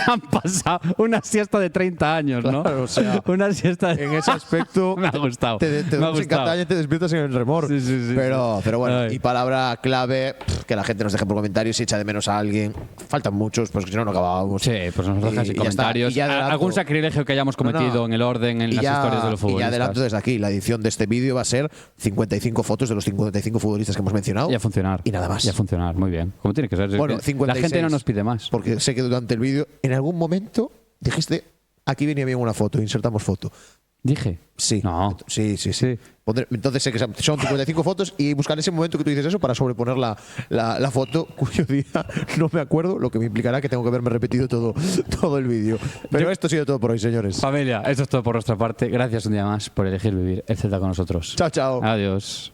Han pasado una siesta de 30 años, ¿no? Claro, o sea, una siesta en ese aspecto me ha gustado. te me ha duermes en gustado. Cataña y te despiertas en el remolque. Sí. Pero bueno, Ay. y palabra clave, que la gente nos deje por comentarios si echa de menos a alguien. Faltan muchos, pues que si no, no acabábamos. Sí, pues nos dejas en Y ya está. comentarios. Y ya adelanto. Algún sacrilegio que hayamos cometido No. en el orden, en las historias de los Y ya futbolistas. adelanto desde aquí, la edición de este vídeo va a ser 55 fotos de los 55 futbolistas que hemos mencionado. Y a funcionar. Y nada más. Y a funcionar, muy bien. Como tiene que ser. Bueno, La 56. gente no nos pide más. Porque sé que durante el vídeo, en algún momento, dijiste, aquí venía bien una foto, insertamos foto. Dije. Sí. No. Sí. Sí. Entonces sé que son 55 fotos y buscar ese momento que tú dices eso para sobreponer la foto, cuyo día no me acuerdo, lo que me implicará que tengo que haberme repetido todo el vídeo. Pero esto ha sido todo por hoy, señores. Familia, esto es todo por nuestra parte. Gracias un día más por elegir vivir el Celta con nosotros. Chao, chao. Adiós.